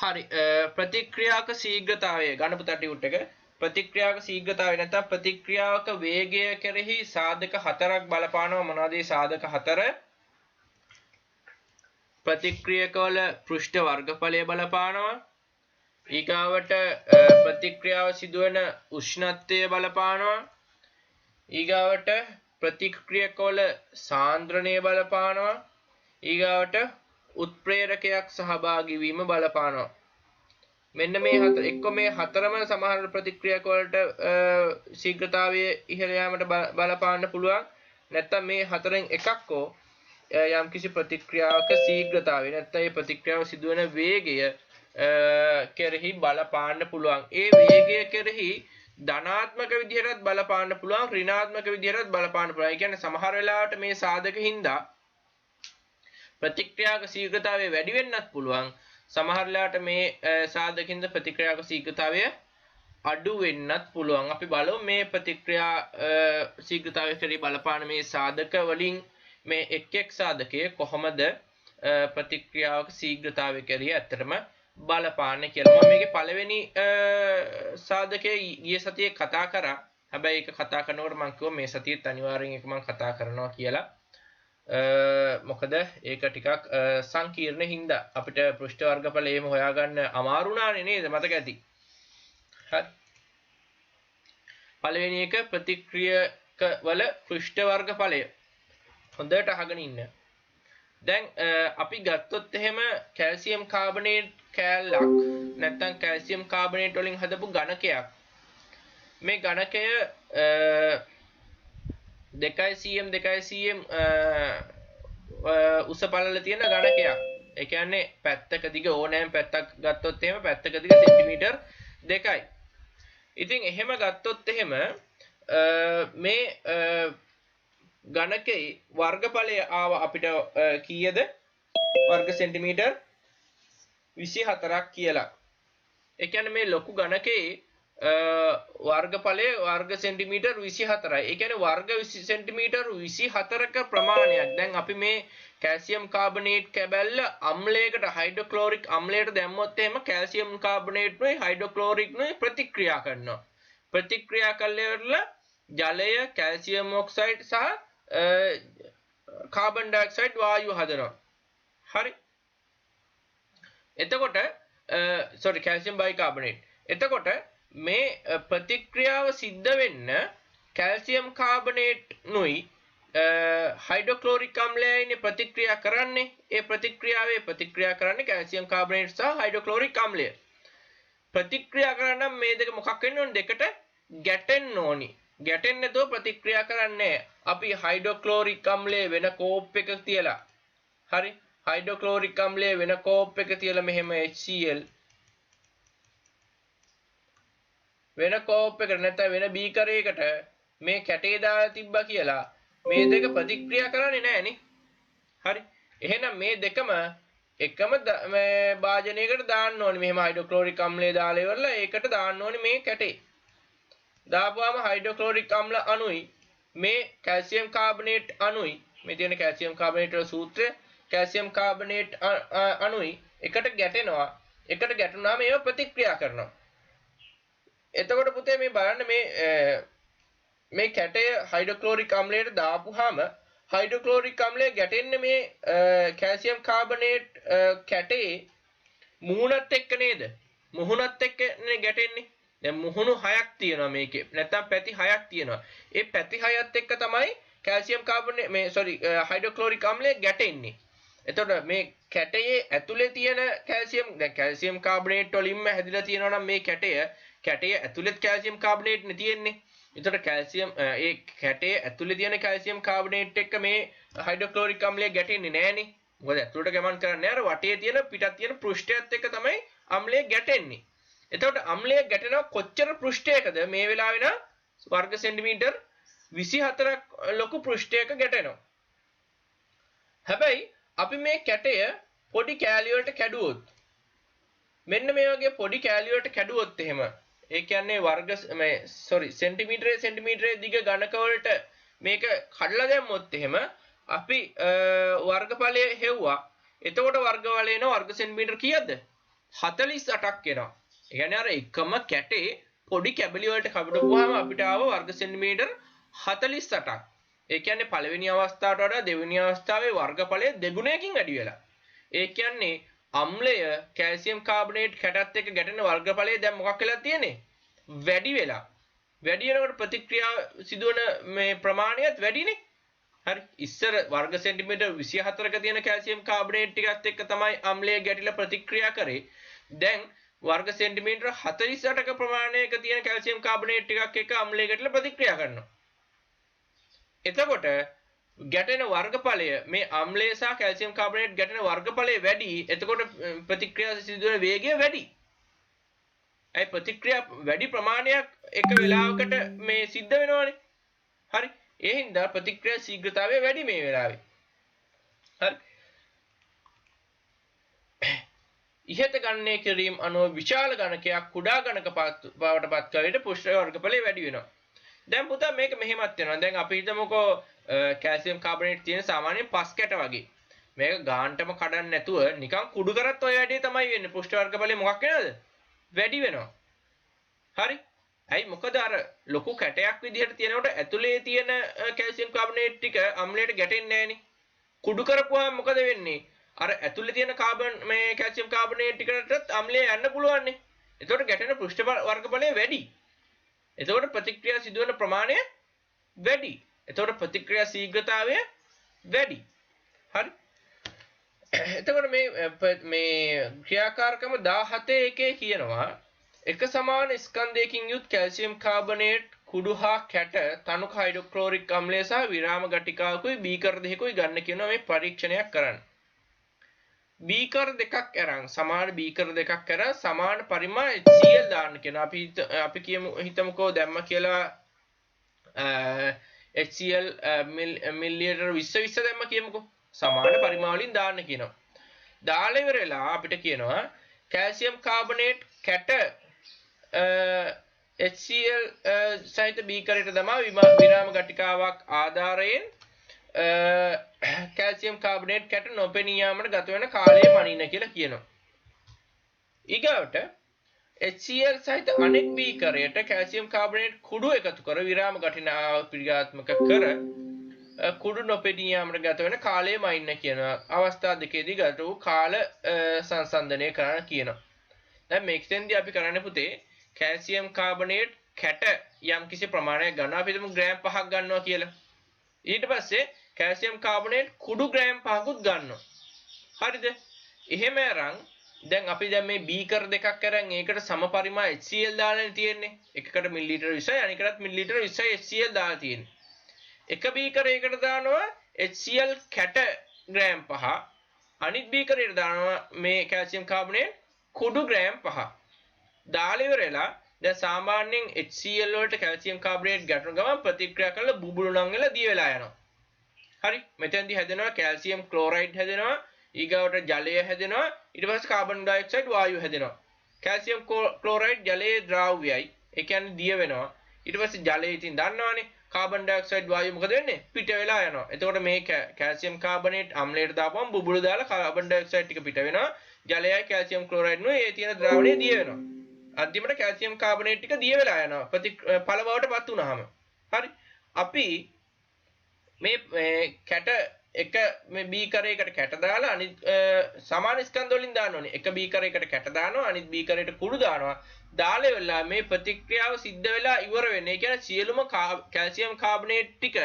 හරි ප්‍රතික්‍රියාවක ශීඝ්‍රතාවය ගන්න පුතා ටියුට් එක ප්‍රතික්‍රියාවක ශීඝ්‍රතාවය නැත්නම් ප්‍රතික්‍රියාවක වේගය කෙරෙහි සාධක හතරක් බලපානවා මොනවද මේ සාධක හතර ප්‍රතික්‍රියකවල පෘෂ්ඨ වර්ගඵලය බලපානවා ඊගාවට ප්‍රතික්‍රියාව සිදුවන උෂ්ණත්වය බලපානවා ඊගාවට ප්‍රතික්‍රියකවල සාන්ද්‍රණය බලපානවා ඊගාවට උත්ප්‍රේරකයක් සහභාගී වීම බලපානවා මෙන්න මේ හතර එක්ක මේ හතරම සමහර ප්‍රතික්‍රියාක වලට ශීඝ්‍රතාවයේ ඉහළ යාමට බලපාන්න පුළුවන් නැත්නම් මේ හතරෙන් එකක් හෝ යම්කිසි ප්‍රතික්‍රියාවක ශීඝ්‍රතාවය නැත්නම් ඒ ප්‍රතික්‍රියාව සිදුවන වේගය කෙරෙහි බලපාන්න පුළුවන් ඒ වේගය කෙරෙහි ධනාත්මක විදිහටත් බලපාන්න පුළුවන් ඍණාත්මක විදිහටත් බලපාන්න පුළුවන් ඒ කියන්නේ සමහර වෙලාවට මේ සාධක හින්දා ප්‍රතික්‍රියාවක ශීඝ්‍රතාවය වැඩි වෙන්නත් පුළුවන් සමහර වෙලාවට මේ සාධකින්ද ප්‍රතික්‍රියාවක ශීඝ්‍රතාවය අඩු වෙන්නත් පුළුවන් අපි බලමු මේ ප්‍රතික්‍රියා ශීඝ්‍රතාවය කෙරෙහි බලපාන මේ සාධක වලින් මේ එක් සාධකයේ කොහොමද ප්‍රතික්‍රියාවක ශීඝ්‍රතාවය කෙරෙහි ඇත්තටම බලපාන්නේ කියලා මම මේකේ පළවෙනි සාධකයේ ඊයේ සතියේ කතා කරා හැබැයි ඒක කතා කරනකොට මම කිව්වා මේ සතියේත් අනිවාර්යෙන් ඒක මම කතා කරනවා කියලා මොකද ඒක ටිකක් සංකීර්ණ හින්දා අපිට පෘෂ්ඨ වර්ගඵල එහෙම හොයාගන්න අමාරු නානේ නේද මතක ඇති හරි පළවෙනි එක ප්‍රතික්‍රියක වල පෘෂ්ඨ වර්ගඵලය හොඳට අහගෙන ඉන්න දැන් අපි ගත්තොත් එහෙම කැල්සියම් කාබනේට් කෑල්ලක් නැත්නම් කැල්සියම් කාබනේට් වලින් හදපු ඝනකයක් මේ ඝනකය 2cm 2cm උස පළල තියෙන ඝනකයක්. ඒ කියන්නේ පැත්තක දිග ඕනෑම පැත්තක් ගත්තොත් එහෙම පැත්තක දිග සෙන්ටිමීටර් 2යි. ඉතින් එහෙම ගත්තොත් එහෙම මේ ඝනකයේ වර්ගඵලය ආව අපිට කීයද? වර්ග සෙන්ටිමීටර් 24ක් කියලා. ඒ කියන්නේ මේ ලොකු ඝනකයේ වර්ගඵලය වර්ග සෙන්ටිමීටර් 24යි. ඒ කියන්නේ වර්ග සෙන්ටිමීටර් 24ක ප්‍රමාණයක්. දැන් අපි මේ කැල්සියම් කාබනේට් කැබැල්ල අම්ලයකට හයිඩ්‍රොක්ලෝරික් අම්ලයට දැම්මොත් එහෙම කැල්සියම් කාබනේට් නුයි හයිඩ්‍රොක්ලෝරික් නුයි ප්‍රතික්‍රියා කරනවා. ප්‍රතික්‍රියා කළේවල ජලය කැල්සියම් ඔක්සයිඩ් සහ කාබන් ඩයොක්සයිඩ් වායුව හදනවා. හරි. එතකොට sorry කැල්සියම් බයිකාබනේට්. එතකොට මේ ප්‍රතික්‍රියාව සිද්ධ වෙන්න කැල්සියම් කාබනේට් නුයි හයිඩ්‍රොක්ලෝරික් අම්ලයයිනේ ප්‍රතික්‍රියා කරන්නේ. ඒ ප්‍රතික්‍රියාවේ ප්‍රතික්‍රියා කරන්නේ කැල්සියම් කාබනේට් සහ හයිඩ්‍රොක්ලෝරික් අම්ලය. ප්‍රතික්‍රියා කරන්න මේ දෙක මොකක් වෙන්න ඕනේ? දෙකට ගැටෙන්න ඕනි. ගැටෙන්නේ නැතුව ප්‍රතික්‍රියා කරන්නේ අපි හයිඩ්‍රොක්ලෝරික් අම්ලය වෙන කෝප් එකක තියලා. හරි. හයිඩ්‍රොක්ලෝරික් අම්ලය වෙන කෝප් එක තියලා මෙහෙම HCl වෙන කෝප් එකට නැත්නම් වෙන බීකරයකට මේ කැටේ දාලා තිබ්බා කියලා මේ දෙක ප්‍රතික්‍රියා කරන්නේ නැහනේ. හරි. එහෙනම් මේ දෙකම එකම මේ භාජනයකට දාන්න ඕනේ. මෙහෙම හයිඩ්‍රොක්ලෝරික් අම්ලය දාලා ඉවරලා ඒකට දාන්න ඕනේ මේ කැටේ. දාපුවාම හයිඩ්‍රොක්ලෝරික් අම්ල අණුයි මේ කැල්සියම් කාබනේට් අණුයි මේ තියෙන කැල්සියම් කාබනේට් වල සූත්‍රය කැල්සියම් කාබනේට් අණුයි එකට ගැටෙනවා. එකට ගැටුණාම ඒව ප්‍රතික්‍රියා කරනවා. එතකොට පුතේ මේ බලන්න මේ කැටය හයිඩ්‍රොක්ලෝරික් අම්ලයට දාපුවාම හයිඩ්‍රොක්ලෝරික් අම්ලය ගැටෙන්නේ මේ කැල්සියම් කාබනේට් කැටේ මුහුණත් එක්ක නේද? මුහුණත් එක්කනේ ගැටෙන්නේ. දැන් මුහුණු 6ක් තියෙනවා මේකේ. නැත්නම් පැති 6ක් තියෙනවා. ඒ පැති 6ත් එක්ක තමයි කැල්සියම් කාබනේට් මේ sorry හයිඩ්‍රොක්ලෝරික් අම්ලය ගැටෙන්නේ. එතකොට මේ කැටයේ ඇතුලේ තියෙන කැල්සියම් දැන් කැල්සියම් කාබනේට් වලින්ම හැදිලා තියෙනවා නම් මේ කැටයේ ඇතුළේ කැල්සියම් කාබනේට් නේ තියෙන්නේ. එතකොට කැල්සියම් ඒ කැටයේ ඇතුලේ තියෙන කැල්සියම් කාබනේට් එක්ක මේ හයිඩ්‍රොක්ලෝරික් අම්ලය ගැටෙන්නේ නැහනේ. මොකද ඇතුළට ගමන් කරන්නේ අර වටේ තියෙන පිටත් තියෙන පෘෂ්ඨයත් එක්ක තමයි අම්ලය ගැටෙන්නේ. එතකොට අම්ලය ගැටෙනවා කොච්චර පෘෂ්ඨයකද? මේ වෙලාවේ නම් වර්ග සෙන්ටිමීටර් 24ක් ලොකු පෘෂ්ඨයක ගැටෙනවා. හැබැයි අපි මේ කැටය පොඩි කෑලි වලට කැඩුවොත් මෙන්න මේ වගේ පොඩි කෑලි වලට කැඩුවොත් එහෙම ඒ කියන්නේ වර්ග මේ sorry සෙන්ටිමීටරේ දිග ඝනක වලට මේක කඩලා දැම්මොත් එහෙම අපි වර්ගඵලය හෙව්වා. එතකොට වර්ගඵලය එන වර්ග සෙන්ටිමීටර කීයද? 48ක් එනවා. ඒ කියන්නේ අර එකම කැටේ පොඩි කැබලි වලට කපනකොහම අපිට ආව වර්ග සෙන්ටිමීටර් 48ක්. ඒ කියන්නේ පළවෙනි අවස්ථාවට වඩා දෙවෙනි අවස්ථාවේ වර්ගඵලය දෙගුණයකින් වැඩි වෙලා. ඒ කියන්නේ අම්ලය කැල්සියම් කාබනේට් කැටත් එක්ක ගැටෙන වර්ගඵලය දැන් මොකක් වෙලා තියෙන්නේ? වැඩි වෙලා. වැඩි වෙනකොට ප්‍රතික්‍රියා සිදුවන මේ ප්‍රමාණයත් වැඩිනේ. හරි. ඉස්සර වර්ග සෙන්ටිමීටර් 24ක තියෙන කැල්සියම් කාබනේට් ටිකත් එක්ක තමයි අම්ලය ගැටිලා ප්‍රතික්‍රියා කරේ. දැන් වර්ග සෙන්ටිමීටර් 48ක ප්‍රමාණයක තියෙන කැල්සියම් කාබනේට් ටිකක් එක්ක අම්ලය ගැටිලා ප්‍රතික්‍රියා කරනවා. එතකොට ගැටෙන වර්ගඵලය මේ අම්ලය සහ කැල්සියම් කාබනේට් ගැටෙන වර්ගඵලය වැඩි. එතකොට ප්‍රතික්‍රියා සිදුවන වේගය වැඩි. ඒ ප්‍රතික්‍රියා වැඩි ප්‍රමාණයක් එක වෙලාවකට මේ සිද්ධ වෙනවනේ. හරි. ඒ හින්දා ප්‍රතික්‍රියා ශීඝ්‍රතාවය වැඩි මේ වෙලාවේ. හරි. ඉහත ගණනය කිරීම අනුව විශාල ගණකයක් කුඩා ගණක බවට පත් කරලට පුෂ්ඨ වර්ගඵලය වැඩි වෙනවා. දැන් පුතා මේක මෙහෙමත් වෙනවා. දැන් අපි හිතමුකෝ කැල්සියම් කාබනේට් තියෙන සාමාන්‍යයෙන් 5 කැට වගේ. මේක ගාන්ටම කඩන්න නැතුව නිකන් කුඩු කරත් ඔය වැඩේ තමයි වෙන්නේ. පුෂ්ඨ වර්ගඵලය මොකක් වෙනවද? වැඩි වෙනවා. හරි. ඇයි මොකද අර ලොකු කැටයක් විදිහට තියෙනකොට ඇතුලේ තියෙන කැල්සියම් කාබනේට් ටික අම්ලයට ගැටෙන්නේ නැහනේ. කුඩු කරපුවාම මොකද වෙන්නේ? අර ඇතුලේ තියෙන කාබන් මේ කැල්සියම් කාබනේට් ටිකටත් අම්ලය යන්න පුළුවන් නේ. එතකොට ගැටෙන පෘෂ්ඨ වර්ගඵලය වැඩි. එතකොට ප්‍රතික්‍රියා සිදුවන ප්‍රමාණය වැඩි. එතකොට ප්‍රතික්‍රියා ශීඝ්‍රතාවය වැඩි. හරි. එතකොට මේ ක්‍රියාකාරකම 17 එකේ කියනවා එක සමාන ස්කන්ධයකින් යුත් කැල්සියම් කාබනේට් කුඩු හා කැට තනුක හයිඩ්‍රොක්ලෝරික් අම්ලය සහ විරාම ගටිකාවකුයි බීකර දෙකකුයි ගන්න කියනවා මේ පරීක්ෂණයක් කරන්න. බීකර දෙකක් අරන් සමාන බීකර දෙකක් අරන් සමාන පරිමාණ HCl දාන්න කියනවා. අපි හිතමුකෝ දැම්ම කියලා HCl මිලිලීටර් 20 දැම්ම කියමුකෝ. සමාන පරිමාණ වලින් දාන්න කියනවා. දාලා ඉවර වෙලා අපිට කියනවා කැල්සියම් කාබනේට් කැට HCl සහිත බීකරයට දමා විරාම ගටිකාවක් ආධාරයෙන් කැල්සියම් කාබනේට් කැට නොපෙනී යාමට ගත වෙන කාලය මනින්න කියලා කියනවා. ඊගවට HCl සහිත අනෙක් බීකරයට කැල්සියම් කාබනේට් කුඩු එකතු කර විරාම ගටිකාව ක්‍රියාත්මක කර කුඩු නොපෙනී යාමට ගත වෙන කාලය මනින්න කියනවා. අවස්ථා දෙකේදී ගත වූ කාල සංසන්දනය කරන්න කියනවා. දැන් මේකෙන්දී අපි කරන්න පුතේ කැල්සියම් කාබනේට් කැට යම් කිසි ප්‍රමාණයක් ගන්නවා. අපි හිතමු ග්‍රෑම් 5ක් ගන්නවා කියලා. ඊට පස්සේ කැල්සියම් කාබනේට් කුඩු ග්‍රෑම් 5කුත් ගන්නවා. හරිද? එහෙම අරන් දැන් අපි දැන් මේ බීකර් දෙකක් අරන් ඒකට සම පරිමාණ HCl දාලානේ තියෙන්නේ. එකකට මිලිලීටර් 20යි අනිකටත් මිලිලීටර් 20යි HCl දාලා තියෙන්නේ. එක බීකරයකට දානවා HCl කැට ග්‍රෑම් 5. අනිත් බීකරයට දානවා මේ කැල්සියම් කාබනේට් කුඩු ග්‍රෑම් 5. දාලා ඉවරලා දැන් සාමාන්‍යයෙන් HCl වලට කැල්සියම් කාබනේට් ගැටුණු ගමන් ප්‍රතික්‍රියා කරලා බුබුලු නම් වෙලා දිය වෙලා යනවා. හරි. මෙතෙන්දී හැදෙනවා කැල්සියම් ක්ලෝරයිඩ් හැදෙනවා. ඊගවට ජලය හැදෙනවා. ඊට පස්සේ කාබන් ඩයොක්සයිඩ් වායුව හැදෙනවා. කැල්සියම් ක්ලෝරයිඩ් ජලයේ ද්‍රාව්‍යයි. ඒ කියන්නේ දිය වෙනවා. ඊට පස්සේ ජලය ඉතින් දන්නවනේ. කාබන් ඩයොක්සයිඩ් වායුව මොකද වෙන්නේ? පිට වෙලා යනවා. එතකොට මේ කැල්සියම් කාබනේට් අම්ලයට දාපුවම බුබුලු දාලා කාබන් ඩයොක්සයිඩ් ටික පිට වෙනවා. ජලයයි කැල්සියම් ක්ලෝරයිඩ් නුයි ඒ තියෙන ද්‍රාවණය දිය වෙනවා. අන්තිමට කැල්සියම් කාබනේට් ටික දිය වෙලා යනවා. පළ බවටපත් වුනහම. හරි. අපි මේ කැට එක මේ බීකරයකට කැට දාලා අනිත් සමාන ස්කන්ධ වලින් දාන්න ඕනේ. එක බීකරයකට කැට දානවා අනිත් බීකරයට කුඩු දානවා. දාලා වෙලා මේ ප්‍රතික්‍රියාව සිද්ධ වෙලා ඉවර වෙන්නේ. ඒ කියන්නේ සියලුම කැල්සියම් කාබනේට් ටික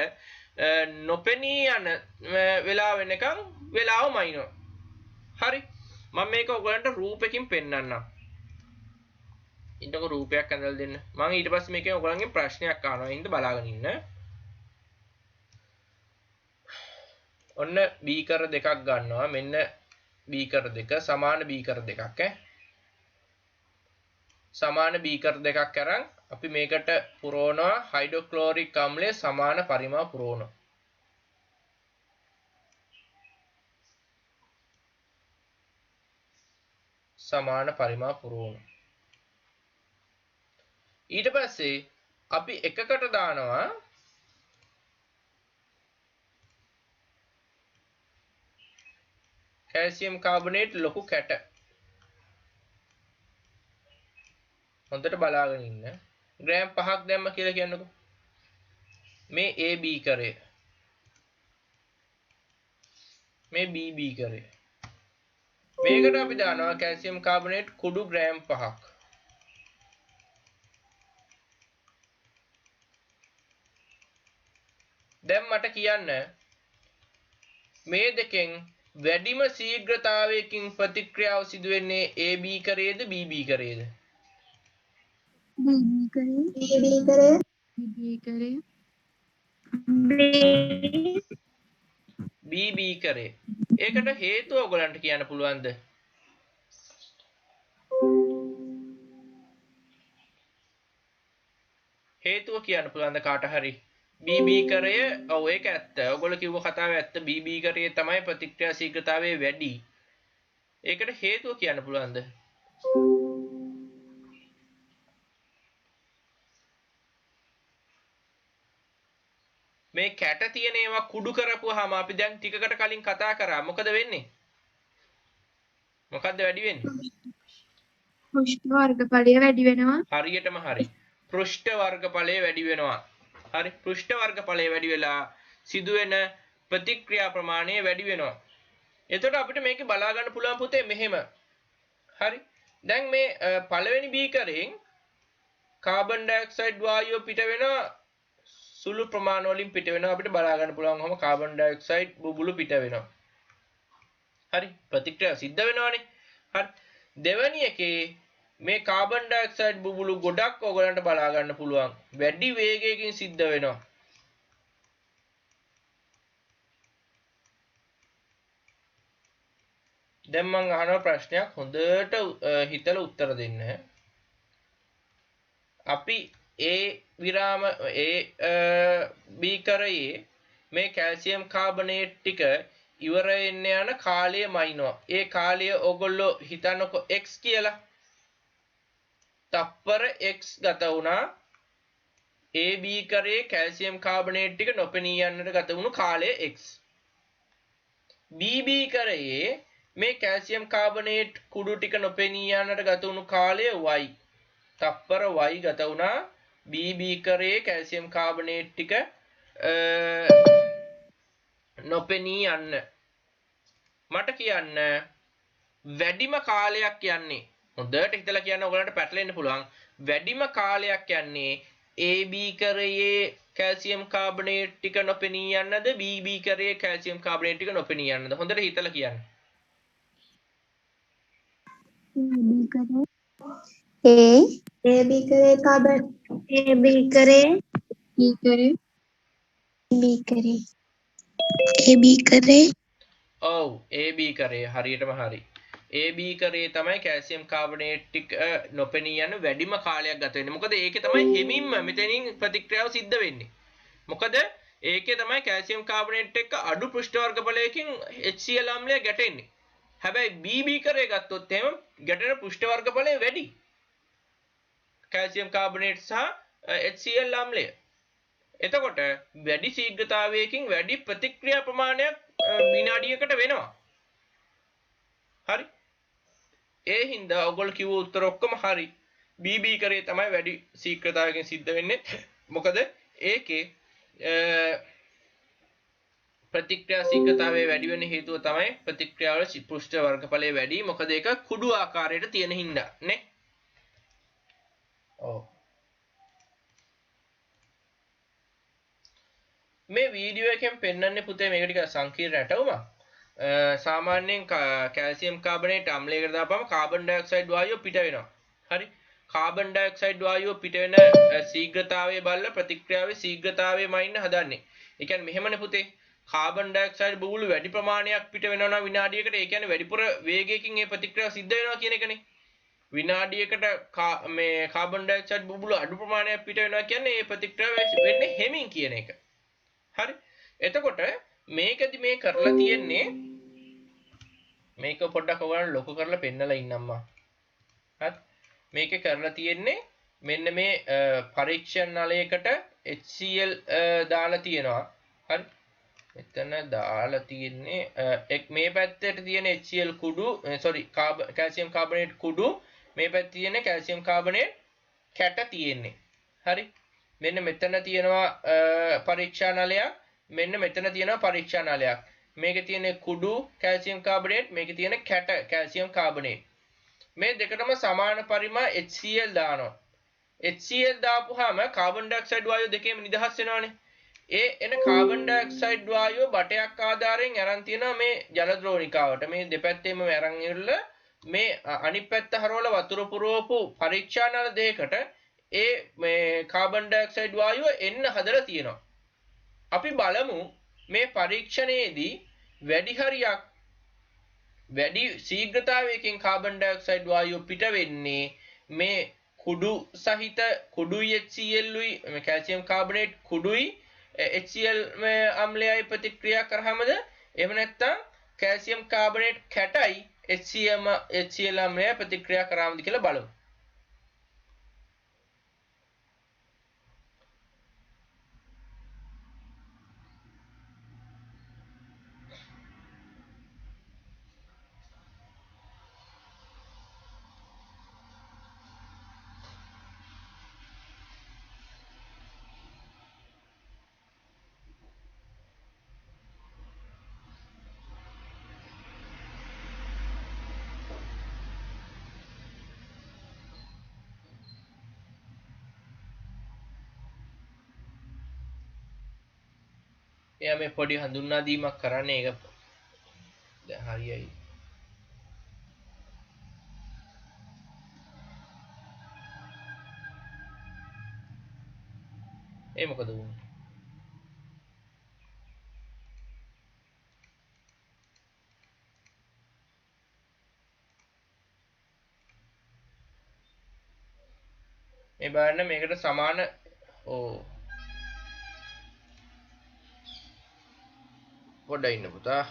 නොපෙනී යන වෙලාව වෙනකන් වෙලාව මයින්නවා. හරි. මම මේක ඔයගලන්ට රූපකින් පෙන්නන්නම්. ඉන්නකො රූපයක් ඇඳලා දෙන්න. මම ඊට පස්සේ මේකෙන් ඔයගලන්ගෙන් ප්‍රශ්නයක් අහනවා. ඉන්න බලාගෙන ඉන්න. ඔන්න බීකර දෙකක් ගන්නවා. මෙන්න බීකර දෙක සමාන බීකර දෙකක් සමාන බීකර දෙකක් අරන් අපි මේකට පුරවනවා හයිඩ්‍රොක්ලෝරික් අම්ලය සමාන පරිමාණ පුරවනවා. සමාන පරිමාණ පුරවනවා. ඊට පස්සේ අපි එකකට දානවා කැල්සියම් කාබනේට් ලොකු කැට. හොඳට බලාගෙන ඉන්න. ග්‍රෑම් 5ක් දැම්ම කියලා කියන්නකෝ. මේ AB කරේ. මේ BB කරේ. මේකට අපි දානවා කැල්සියම් කාබනේට් කුඩු ග්‍රෑම් 5ක්. දැන් මට කියන්න මේ දෙකෙන් වැඩිම ශීඝ්‍රතාවයකින් ප්‍රතික්‍රියාව සිදු වෙන්නේ AB කරේද BB කරේද? BB करे BB කරේ. ඒකට හේතුව ඔයගලන්ට කියන්න පුළුවන්ද? හේතුව කියන්න පුළුවන්ද කාට හරි? BB කරය ඔව් ඒක ඇත්ත. ඔයගොල්ලෝ කිව්ව කතාව ඇත්ත. BB කරේ තමයි ප්‍රතික්‍රියා ශීඝ්‍රතාවය වැඩි. ඒකට හේතුව කියන්න පුළුවන්ද? මේ කැට තියෙන ඒවා කුඩු කරපුවාම අපි දැන් ටිකකට කලින් කතා කරා. මොකද වෙන්නේ? මොකද්ද වැඩි වෙන්නේ? පෘෂ්ඨ වර්ගඵලය වැඩි වෙනවා. හරියටම හරි. පෘෂ්ඨ වර්ගඵලය වැඩි වෙනවා. හරි. පෘෂ්ඨ වර්ගඵලය වැඩි වෙලා සිදුවෙන ප්‍රතික්‍රියා ප්‍රමාණය වැඩි වෙනවා. එතකොට අපිට මේක බලා ගන්න පුළුවන් පුතේ මෙහෙම. හරි. දැන් මේ පළවෙනි බීකරයෙන් කාබන් ඩයොක්සයිඩ් වායුව පිට වෙනවා සුළු ප්‍රමාණ වලින් පිට වෙනවා අපිට බලා ගන්න පුළුවන් වහම කාබන් ඩයොක්සයිඩ් බුබුලු පිට වෙනවා. හරි. ප්‍රතික්‍රියාව සිද්ධ වෙනවානේ. හරි. දෙවැනි එකේ මේ කාබන් ඩයොක්සයිඩ් බුබුලු ගොඩක් ඔයගලන්ට බලා ගන්න පුළුවන්. වැඩි වේගයකින් සිද්ධ වෙනවා. දැන් මම අහන ප්‍රශ්නයක් හොඳට හිතලා උත්තර දෙන්න. අපි විරාම බීකරයේ මේ කැල්සියම් කාබනේට් ටික ඉවර වෙන්න යන කාලය මයින්නවා. ඒ කාලය ඔයගොල්ලෝ හිතන්නකෝ x කියලා. තප්පර x ගත වුණා ඒ බීකරයේ කැල්සියම් කාබනේට් ටික නොපෙනී යන්නට ගත වුණු කාලය x. BB කරයේ මේ කැල්සියම් කාබනේට් කුඩු ටික නොපෙනී යන්නට ගත වුණු කාලය y. තප්පර y ගත වුණා BB කරයේ කැල්සියම් කාබනේට් ටික නොපෙනී යන්න. මට කියන්න වැඩිම කාලයක් යන්නේ හොඳට හිතලා කියන්න ඔයගලන්ට පැටලෙන්න පුළුවන්. වැඩිම කාලයක් යන්නේ AB කරයේ කැල්සියම් කාබනේට් ටික නොපෙනී යන්නද BB කරයේ කැල්සියම් කාබනේට් ටික නොපෙනී යන්නද? හොඳට හිතලා කියන්න. AB करे कार्बन AB करे ඔව් AB කරේ හරියටම හරි. AB කරේ තමයි කැල්සියම් කාබනේට් ටික නොපෙනී යන වැඩිම කාලයක් ගත වෙන්නේ. මොකද ඒකේ තමයි හිමින්ම මෙතනින් ප්‍රතික්‍රියාව සිද්ධ වෙන්නේ. මොකද ඒකේ තමයි කැල්සියම් කාබනේට් එක්ක අඩු පෘෂ්ඨ වර්ගඵලයකින් HCl අම්ලය ගැටෙන්නේ. හැබැයි BB කරේ ගත්තොත් එහෙම ගැටෙන පෘෂ්ඨ වර්ගඵලය වැඩි. කැල්සියම් කාබනේට් සහ HCl අම්ලය. එතකොට වැඩි ශීඝ්‍රතාවයකින් වැඩි ප්‍රතික්‍රියා ප්‍රමාණයක් විනාඩියකට වෙනවා. හරි. ඒ හින්දා ඔයගොල්ලෝ කිව්ව උත්තර ඔක්කොම හරි. BB කරේ තමයි වැඩි ශීඝ්‍රතාවයකින් සිද්ධ වෙන්නේ. මොකද ඒකේ ප්‍රතික්‍රියා ශීඝ්‍රතාවය වැඩි වෙන හේතුව තමයි ප්‍රතික්‍රියාවල පෘෂ්ඨ වර්ගඵලය වැඩි. මොකද ඒක කුඩු ආකාරයට තියෙන හින්දා නේ. ඔව්. මේ වීඩියෝ එකෙන් පෙන්වන්නේ පුතේ මේක ටික සංකීර්ණ රටවුමක්. සාමාන්‍යයෙන් කැල්සියම් කාබනේට් අම්ලයකට දාපුවම කාබන් ඩයොක්සයිඩ් වායුව පිට වෙනවා. හරි. කාබන් ඩයොක්සයිඩ් වායුව පිට වෙන ශීඝ්‍රතාවය බලලා ප්‍රතික්‍රියාවේ ශීඝ්‍රතාවය මයින්න හදන්නේ. ඒ කියන්නේ මෙහෙමනේ පුතේ. කාබන් ඩයොක්සයිඩ් බුබුලු වැඩි ප්‍රමාණයක් පිට වෙනවා නම් විනාඩියකට ඒ කියන්නේ වැඩිපුර වේගයකින් මේ ප්‍රතික්‍රියාව සිද්ධ වෙනවා කියන එකනේ. විනාඩියකට මේ කාබන් ඩයොක්සයිඩ් බුබුලු අඩු ප්‍රමාණයක් පිට වෙනවා කියන්නේ මේ ප්‍රතික්‍රියාව වෙන්නේ හෙමින් කියන එක. හරි. එතකොට මේකදි මේ කරලා තියෙන්නේ මේක පොඩ්ඩක් ඔයගලන්ට ලොකු කරලා පෙන්නලා ඉන්නම්මා. හරි. මේක කරලා තියෙන්නේ මෙන්න මේ පරීක්ෂණ නලයකට HCl දාලා තියෙනවා. හරි. මෙතන දාලා තියෙන්නේ මේ පැත්තට තියෙන HCl කුඩු කැල්සියම් කාබනේට් කුඩු මේ පැත්තේ තියෙන කැල්සියම් කාබනේට් කැට තියෙන්නේ. හරි. මෙන්න මෙතන තියෙනවා පරීක්ෂා නලයක්. මෙන්න මෙතන තියෙනවා පරීක්ෂා නලයක්. මේකේ තියෙන කුඩු කැල්සියම් කාබනේට්, මේකේ තියෙන කැට කැල්සියම් කාබනේට්. මේ දෙකටම සමාන පරිමාණ HCl දානවා. HCl දාපුවාම කාබන් ඩයොක්සයිඩ් වායුව දෙකේම නිදහස් වෙනවානේ. ඒ එන කාබන් ඩයොක්සයිඩ් වායුව බටයක් ආධාරයෙන් අරන් තියෙනවා මේ ජල ද්‍රෝණිකාවට. මේ දෙපැත්තේම අරන් ඉරලා මේ අනිත් පැත්ත හරවලා වතුර පුරවපු පරීක්ෂා නල දෙකකට ඒ මේ කාබන් ඩයොක්සයිඩ් වායුව එන්න හදලා තියෙනවා. අපි බලමු මේ පරීක්ෂණයේදී වැඩි හරියක් වැඩි ශීඝ්‍රතාවයකින් කාබන් ඩයොක්සයිඩ් වායුව පිට වෙන්නේ මේ කුඩු සහිත කුඩුයි HCl උයි මේ කැල්සියම් කාබනේට් කුඩුයි HCl අම්ලයයි ප්‍රතික්‍රියා කරාමද එහෙම නැත්නම් කැල්සියම් කාබනේට් කැටයි HCl අම්ලය ප්‍රතික්‍රියා කරාමද කියලා බලමු. එයා මේ පොඩි හඳුන්වා දීමක් කරන්නේ ඒක දැන් හරියයි. ඒ මොකද වුනේ? මේ බලන්න මේකට සමාන පොඩ්ඩක් ඉන්න පුතා.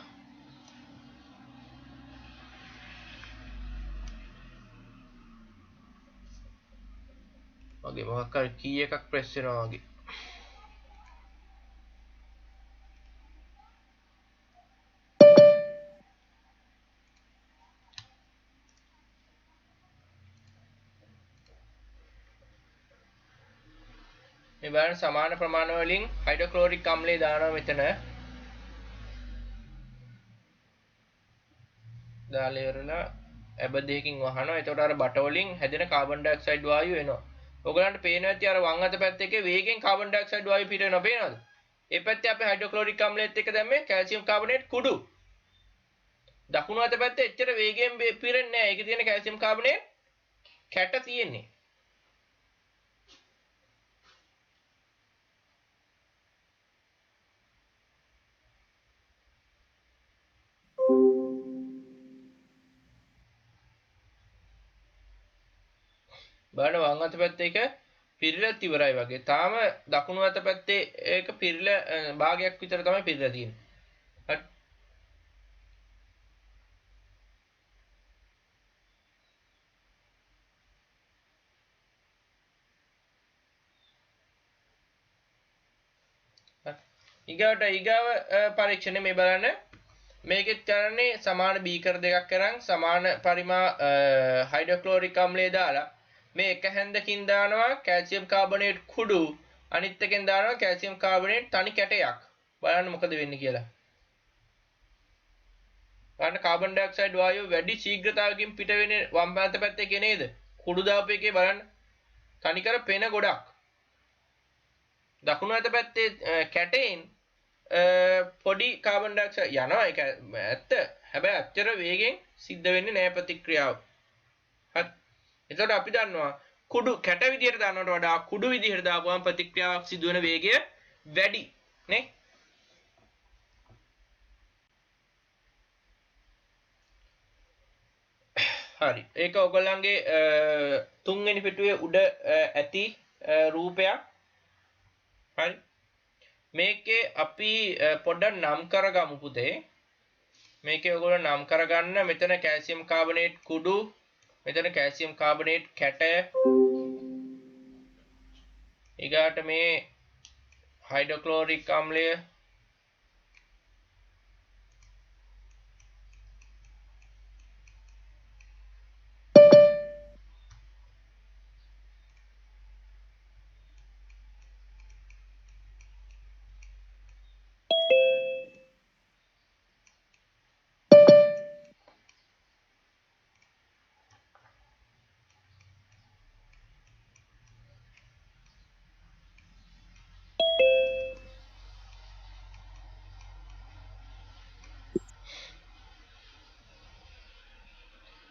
වගේ මොකක් හරි කී එකක් ප්‍රෙස් වෙනවා වගේ. මේ බලන්න සමාන ප්‍රමාණ වලින් හයිඩ්‍රොක්ලෝරික් අම්ලය දානවා මෙතන. දාලා ඉවරලා ඇබ දෙකකින් වහනවා. එතකොට අර බට වලින් හැදෙන කාබන් ඩයොක්සයිඩ් වායුව එනවා. ඔයගලන්ට පේනවා ඇති අර වම් අත පැත්ත එකේ වේගෙන් කාබන් ඩයොක්සයිඩ් වායුව පිට වෙනවා පේනවද? ඒ පැත්තේ අපි හයිඩ්‍රොක්ලෝරික් අම්ලයත් එක්ක දැම්මේ කැල්සියම් කාබනේට් කුඩු. දකුණු අත පැත්තේ එච්චර වේගයෙන් පිරෙන්නේ නැහැ. ඒකේ තියෙන කැල්සියම් කාබනේට් කැට තියෙන්නේ. බලන්න වම් අත පැත්තේ එක පිරিলাත් ඉවරයි වගේ. තාම දකුණු අත පැත්තේ ඒක පිරিলা භාගයක් විතර තමයි පිරিলা තියෙන්නේ. හරි. ඊගාව පරීක්ෂණය මේ බලන්න. මේකෙත් කරන්නේ සමාන බීකර් දෙකක් අරන් සමාන පරිමා හයිඩ්‍රොක්ලෝරික් අම්ලය දාලා මේ එක හැන්දකින් දානවා කැල්සියම් කාබනේට් කුඩු අනිත් එකෙන් දානවා කැල්සියම් කාබනේට් තනි කැටයක්. බලන්න මොකද වෙන්නේ කියලා. බලන්න කාබන් ඩයොක්සයිඩ් වායුව වැඩි ශීඝ්‍රතාවකින් පිට වෙන්නේ වම් පැත්තේ කිය නේද? කුඩු දාපු එකේ බලන්න තනිකර පෙන ගොඩක්. දකුණු අත පැත්තේ කැටෙන් පොඩි කාබන් ඩයොක්සයිඩ් යනවා. ඒක ඇත්ත. හැබැයි අච්චර වේගෙන් සිද්ධ වෙන්නේ නැහැ ප්‍රතික්‍රියාව. හරි. එතකොට අපි දන්නවා කුඩු කැට විදිහට දානවට වඩා කුඩු විදිහට දාපුවම ප්‍රතික්‍රියාවක් සිදු වෙන වේගය වැඩි නේ. හරි. ඒක ඔයගොල්ලන්ගේ තුන්වෙනි පිටුවේ උඩ ඇති රූපයක්. හරි. මේකේ අපි පොඩ්ඩක් නම් කරගමු පුතේ. මේකේ ඔයගොල්ලෝ නම් කරගන්න මෙතන කැල්සියම් කාබනේට් කුඩු මෙතන කැල්සියම් කාබනේට් කැට ඊගාට මේ හයිඩ්‍රොක්ලෝරික් අම්ලය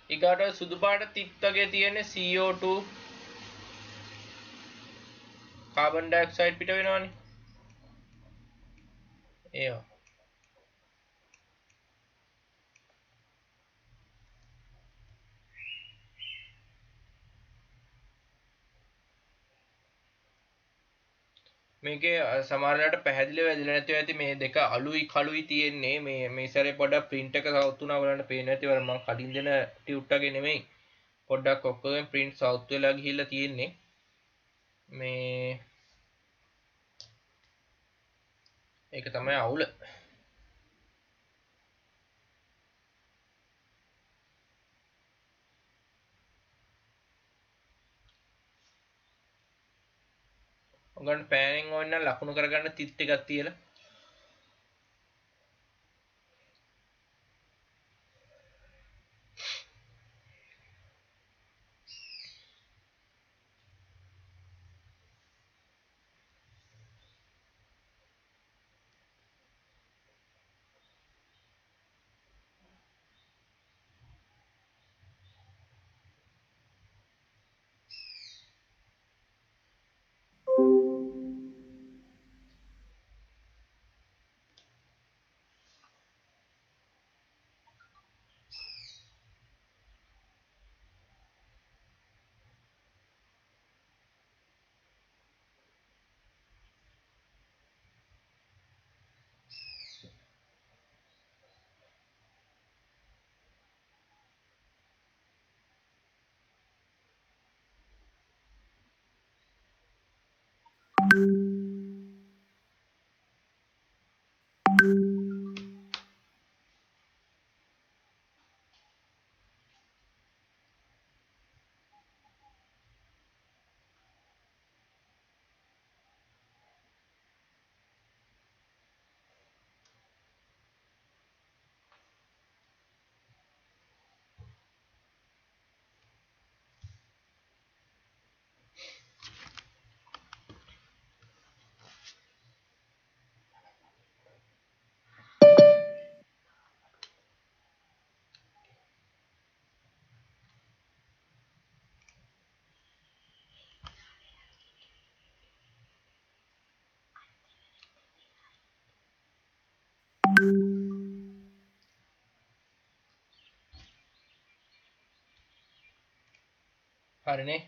ඊගාට සුදු පාට තිත් වගේ තියෙන CO2 කාබන් ඩයොක්සයිඩ් පිට වෙනවනේ. ඒවා. මේකේ සමහරවිට පැහැදිලිව වැදිලා නැතිව ඇති මේ දෙක අලුයි කළුයි තියෙන්නේ මේ සැරේ පොඩ්ඩක් print එක සවුත් වුණා බලන්න පේන්නේ නැති වර මම කලින් දෙන ටියුට් එකේ නෙමෙයි පොඩ්ඩක් ඔක්කොගෙන් print සවුත් වෙලා ගිහිල්ලා තියෙන්නේ මේ ඒක තමයි අවුල ඔයගොල්ලන් පෑනෙන් ඕන නම් ලකුණු කරගන්න තිත් ටිකක් තියලා හරිනේ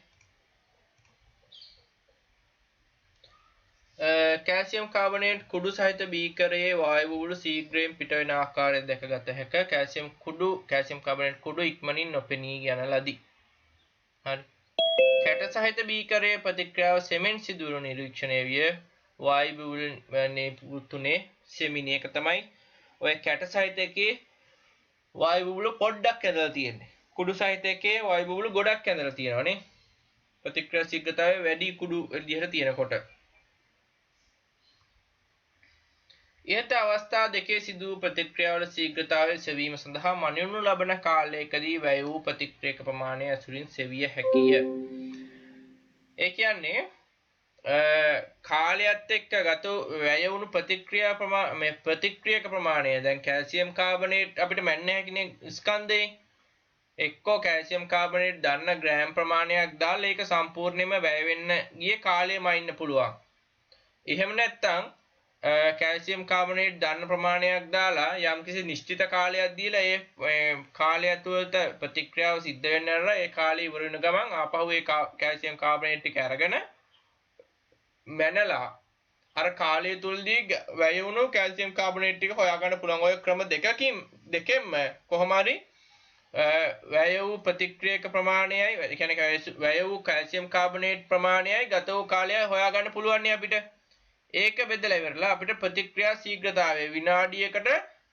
කැල්සියම් කාබනේට් කුඩු සහිත බීකරයේ වායු බුබුළු ශීඝ්‍රයෙන් පිට වෙන ආකාරය දැකගත හැක කැල්සියම් කාබනේට් කුඩු ඉක්මනින් නොපෙනී යන ලදී හරි කැට සහිත බීකරයේ ප්‍රතික්‍රියාව සෙමෙන් සිදුවන නිරීක්ෂණය විය වායු බුබුළු තුනේ සෙමිනි එක තමයි ඔය කැට සහිත එකේ වායු බුබුළු පොඩ්ඩක් ඇදලා තියෙන්නේ කුඩු සහිත එකේ වායු බුබුළු ගොඩක් ඇදලා තියෙනවානේ ප්‍රතික්‍රියා ශීඝ්‍රතාවය වැඩි කුඩු විදිහට තියෙනකොට ඉහත අවස්ථා දෙකේ සිදු වූ ප්‍රතික්‍රියාවල ශීඝ්‍රතාවය සෙවීම සඳහා මනිනු ලබන කාලයකදී වැය වූ ප්‍රතික්‍රියක ප්‍රමාණය ඇසුරින් සෙවිය හැකිය. ඒ කියන්නේ කාලයත් එක්ක ගත වැය වුණු ප්‍රතික්‍රියක ප්‍රමාණය දැන් කැල්සියම් කාබනේට් අපිට මැන්න හැකිනේ ස්කන්ධේ එක්කෝ කැල්සියම් කාබනේට් දන්න ග්‍රෑම් ප්‍රමාණයක් දාලා ඒක සම්පූර්ණයෙන්ම වැය වෙන්න ගිය කාලෙම ඉන්න පුළුවන්. එහෙම නැත්නම් කැල්සියම් කාබනේට් දන්න ප්‍රමාණයක් දාලා යම්කිසි නිශ්චිත කාලයක් දීලා ඒ කාලය ඇතුළත ප්‍රතික්‍රියාව සිද්ධ වෙන්න ඇරලා ඒ කාලය ඉවර වෙන ගමන් ආපහු ඒ කැල්සියම් කාබනේට් ටික අරගෙන මැනලා අර කාලය තුලදී වැය වුණු කැල්සියම් කාබනේට් ටික හොයාගන්න පුළුවන්. ඔය ක්‍රම දෙකෙන්ම කොහොම හරි වැය වූ ප්‍රතික්‍රියක ප්‍රමාණයයි ඒ කියන්නේ වැය වූ කැල්සියම් කාබනේට් ප්‍රමාණයයි ගත වූ කාලයයි හොයාගන්න පුළුවන් නේ අපිට. ඒක බෙදලා ඉවරලා අපිට ප්‍රතික්‍රියා ශීඝ්‍රතාවය විනාඩියකට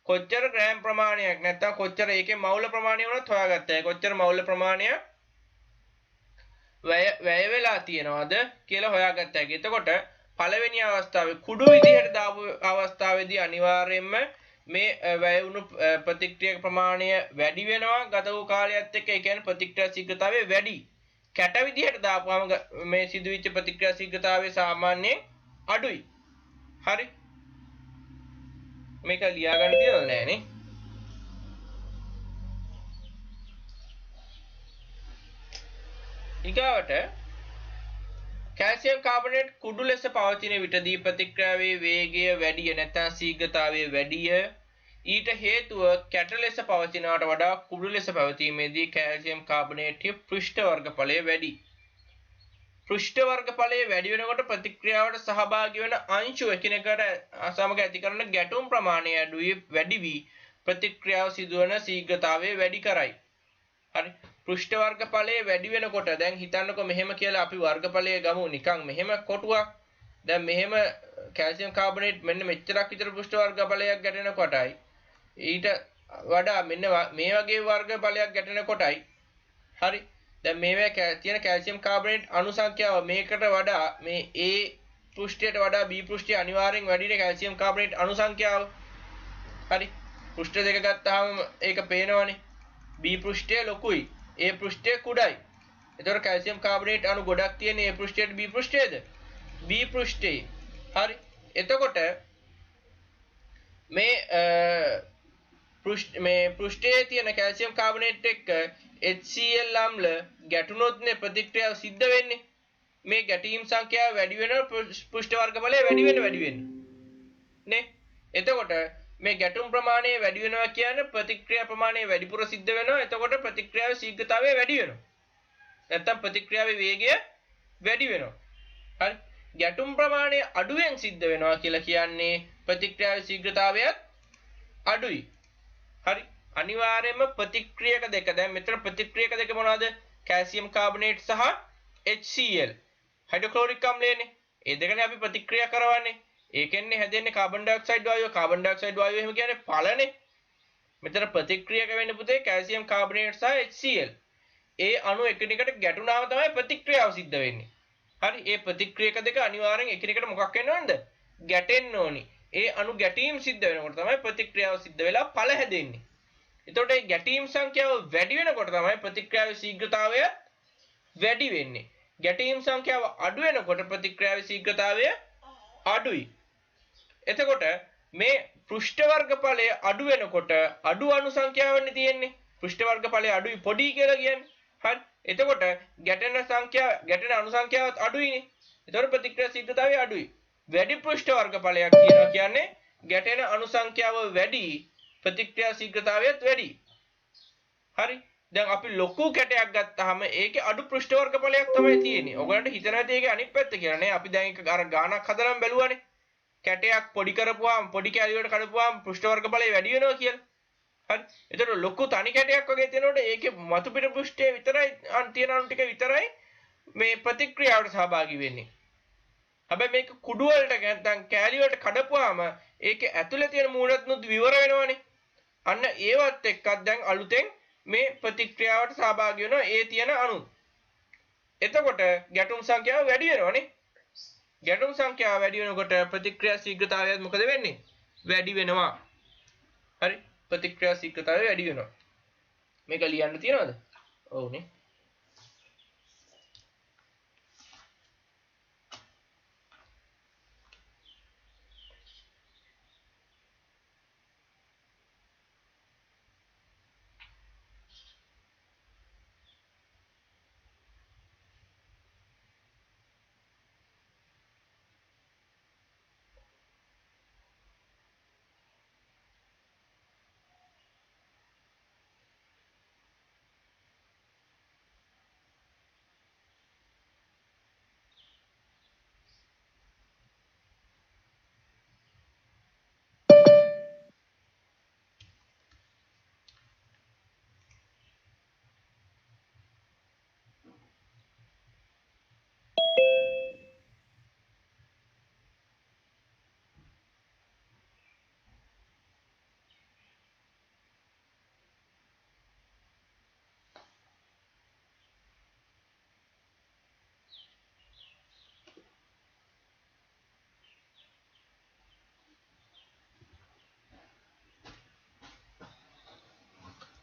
කොච්චර ග්‍රෑම් ප්‍රමාණයක් නැත්නම් කොච්චර ඒකේ මවුල ප්‍රමාණය වුණත් හොයාගත්තා. කොච්චර මවුල ප්‍රමාණය වැය වෙලා තියෙනවද කියලා හොයාගත්තා. එතකොට පළවෙනි අවස්ථාවේ කුඩු විදිහට දාපු අවස්ථාවේදී අනිවාර්යයෙන්ම මේ වැය වුණු ප්‍රතික්‍රියක ප්‍රමාණය වැඩි වෙනවා ගත වූ කාලයත් එක්ක. ඒ කියන්නේ ප්‍රතික්‍රියා ශීඝ්‍රතාවය වැඩි. කැට විදිහට දාපුවම මේ සිදුවිච්ච ප්‍රතික්‍රියා ශීඝ්‍රතාවය සාමාන්‍යයෙන් අඩුයි. හරි මේක ලියා ගන්න තියනවද නෑනේ ඊගාවට කැල්සියම් කාබනේට් කුඩු ලෙස පවතින විටදී ප්‍රතික්‍රියාවේ වේගය වැඩි නැත්නම් ශීඝ්‍රතාවය වැඩිය. ඊට හේතුව කැට ලෙස පවතිනවට වඩා කුඩු ලෙස පැවතීමේදී කැල්සියම් කාබනේට්ගේ පෘෂ්ඨ වර්ගඵලය වැඩි. පෘෂ්ඨ වර්ගඵලය වැඩි වෙනකොට ප්‍රතික්‍රියාවට සහභාගී වෙන අංශු එකිනෙකට සමග ඇති කරන ගැටුම් ප්‍රමාණය වැඩි වී ප්‍රතික්‍රියාව සිදුවන ශීඝ්‍රතාවය වැඩි කරයි. හරි. පෘෂ්ඨ වර්ගඵලය වැඩි වෙනකොට දැන් හිතන්නකො මෙහෙම කියලා අපි වර්ගඵලය ගමු නිකන් මෙහෙම කොටුවක්. දැන් මෙහෙම කැල්සියම් කාබනේට් මෙන්න මෙච්චරක් විතර පෘෂ්ඨ වර්ගඵලයක් ගැටෙනකොටයි ඊට වඩා මෙන්න මේ වගේ වර්ගඵලයක් ගැටෙනකොටයි හරි. දැන් මේවා තියෙන කැල්සියම් කාබනේට් අණු සංඛ්‍යාව මේකට වඩා මේ A පෘෂ්ඨයට වඩා B පෘෂ්ඨය අනිවාර්යෙන් වැඩිනේ කැල්සියම් කාබනේට් අණු සංඛ්‍යාව. හරි. පෘෂ්ඨ දෙක ගත්තාම ඒක පේනවනේ. B පෘෂ්ඨය ලොකුයි. A පෘෂ්ඨය කුඩායි. එතකොට කැල්සියම් කාබනේට් අණු ගොඩක් තියෙන A පෘෂ්ඨයට B පෘෂ්ඨයේද? B පෘෂ්ඨයේ. හරි. එතකොට මේ පෘෂ්ඨයේ තියෙන කැල්සියම් කාබනේට් එක්ක HCl අම්ල ගැටුනොත්නේ ප්‍රතික්‍රියාව සිද්ධ වෙන්නේ. මේ ගැටීම් සංඛ්‍යාව වැඩි වෙනකොට පෘෂ්ඨ වර්ගඵලය වැඩි වෙන්නේ නේ. එතකොට මේ ගැටුම් ප්‍රමාණය වැඩි වෙනවා කියන්නේ ප්‍රතික්‍රියා ප්‍රමාණය වැඩිපුර සිද්ධ වෙනවා. එතකොට ප්‍රතික්‍රියාවේ ශීඝ්‍රතාවය වැඩි වෙනවා. නැත්තම් ප්‍රතික්‍රියාවේ වේගය වැඩි වෙනවා. හරි. ගැටුම් ප්‍රමාණය අඩුවෙන් සිද්ධ වෙනවා කියලා කියන්නේ ප්‍රතික්‍රියාවේ ශීඝ්‍රතාවයත් අඩුයි. හරි. අනිවාර්යයෙන්ම ප්‍රතික්‍රියක දෙක. දැන් මෙතන ප්‍රතික්‍රියක දෙක මොනවද? කැල්සියම් කාබනේට් සහ HCl. හයිඩ්‍රොක්ලෝරික් අම්ලයනේ. ඒ දෙකනේ අපි ප්‍රතික්‍රියා කරවන්නේ. ඒකෙන්නේ හැදෙන්නේ කාබන් ඩයොක්සයිඩ් වායුව. කාබන් ඩයොක්සයිඩ් වායුව එහෙම කියන්නේ පළනේ. මෙතන ප්‍රතික්‍රියක වෙන්න පුතේ කැල්සියම් කාබනේට් සහ HCl. ඒ අණු එකිනෙකට ගැටුණාම තමයි ප්‍රතික්‍රියාව සිද්ධ වෙන්නේ. හරි. ඒ ප්‍රතික්‍රියක දෙක අනිවාර්යෙන් එකිනෙකට මොකක් වෙන්න ඕනද? ගැටෙන්න ඕනි. ඒ අණු ගැටීම් සිද්ධ වෙනකොට තමයි ප්‍රතික්‍රියාව සිද්ධ වෙලා ඵල හැදෙන්නේ. එතකොට මේ ගැටීම් සංඛ්‍යාව වැඩි වෙනකොට තමයි ප්‍රතික්‍රියාවේ ශීඝ්‍රතාවය වැඩි වෙන්නේ. ගැටීම් සංඛ්‍යාව අඩු වෙනකොට ප්‍රතික්‍රියාවේ ශීඝ්‍රතාවය අඩුයි. එතකොට මේ පෘෂ්ඨ වර්ගඵලය අඩු වෙනකොට අඩු අණු සංඛ්‍යාවන්නේ තියෙන්නේ. පෘෂ්ඨ වර්ගඵලය අඩුයි පොඩි කියලා කියන්නේ. හරි. එතකොට ගැටෙන අණු සංඛ්‍යාවත් අඩුයිනේ. එතකොට ප්‍රතික්‍රියා ශීඝ්‍රතාවය අඩුයි. වැඩි පෘෂ්ඨ වර්ගඵලයක් තියෙනවා කියන්නේ ගැටෙන අණු සංඛ්‍යාව වැඩි ප්‍රතික්‍රියා ශීඝ්‍රතාවයත් වැඩි. හරි. දැන් අපි ලොකු කැටයක් ගත්තාම ඒකේ අඩු පෘෂ්ඨ වර්ගඵලයක් තමයි තියෙන්නේ. ඔයගලන්ට හිතනවාද ඒකේ අනිත් පැත්ත කියලා නේ? අපි දැන් එක අර ගානක් හදලා බැලුවානේ. කැටයක් පොඩි කරපුවාම පොඩි කැලි වලට කඩපුවාම පෘෂ්ඨ වර්ගඵලය වැඩි වෙනවා කියලා. හරි. ඒතර ලොකු තනි කැටයක් වගේ තියෙනකොට ඒකේ මතු පිට පෘෂ්ඨයේ විතරයි තියෙන අණු ටික විතරයි මේ ප්‍රතික්‍රියාවට සහභාගී වෙන්නේ. හැබැයි මේක කුඩු වලට නැත්නම් කැලි වලට කඩපුවාම ඒකේ ඇතුලේ තියෙන මූලත්නුත් විවර වෙනවනේ. අන්න ඒවත් එක්කත් දැන් අලුතෙන් මේ ප්‍රතික්‍රියාවට සහභාගී වෙනවා ඒ තියෙන අණු. එතකොට ගැටුම් සංඛ්‍යාව වැඩි වෙනවනේ. ගැටුම් සංඛ්‍යාව වැඩි වෙනකොට ප්‍රතික්‍රියා ශීඝ්‍රතාවයත් මොකද වෙන්නේ? වැඩි වෙනවා. හරි. ප්‍රතික්‍රියා ශීඝ්‍රතාවය වැඩි වෙනවා. මේක ලියන්න තියනවද? ඔව්නේ.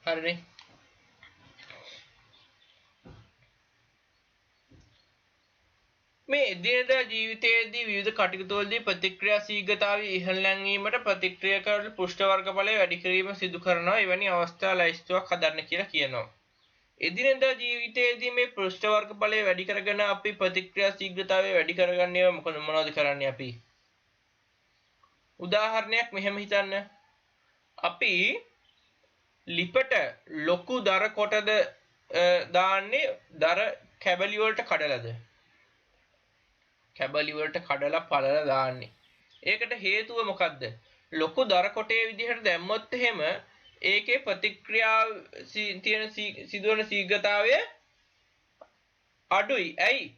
හරිනේ. මේ එදිනෙදා ජීවිතයේදී විවිධ කටයුතුවලදී ප්‍රතික්‍රියා ශීඝ්‍රතාවය ඉහළ නැංවීමට ප්‍රතික්‍රියාකාරී පෘෂ්ඨ වර්ගඵලය වැඩි කිරීම සිදු කරනවා. එවැනි අවස්ථා ලැයිස්තුවක් හදන්න කියලා කියනවා. එදිනෙදා ජීවිතයේදී මේ පෘෂ්ඨ වර්ගඵලය වැඩි කරගෙන අපි ප්‍රතික්‍රියා ශීඝ්‍රතාවය වැඩි කරගන්නේ මොනවද කරන්නේ අපි? උදාහරණයක් මෙහෙම හිතන්න. අපි ලිපට ලොකු දර කොටද දාන්නේ දර කැබලි වලට කඩලාද? කැබලි වලට කඩලා පළලා දාන්නේ. ඒකට හේතුව මොකද්ද? ලොකු දර කොටේ විදිහට දැම්මොත් එහෙම ඒකේ ප්‍රතික්‍රියා තියෙන සිදුවන ශීඝ්‍රතාවය අඩුයි. ඇයි?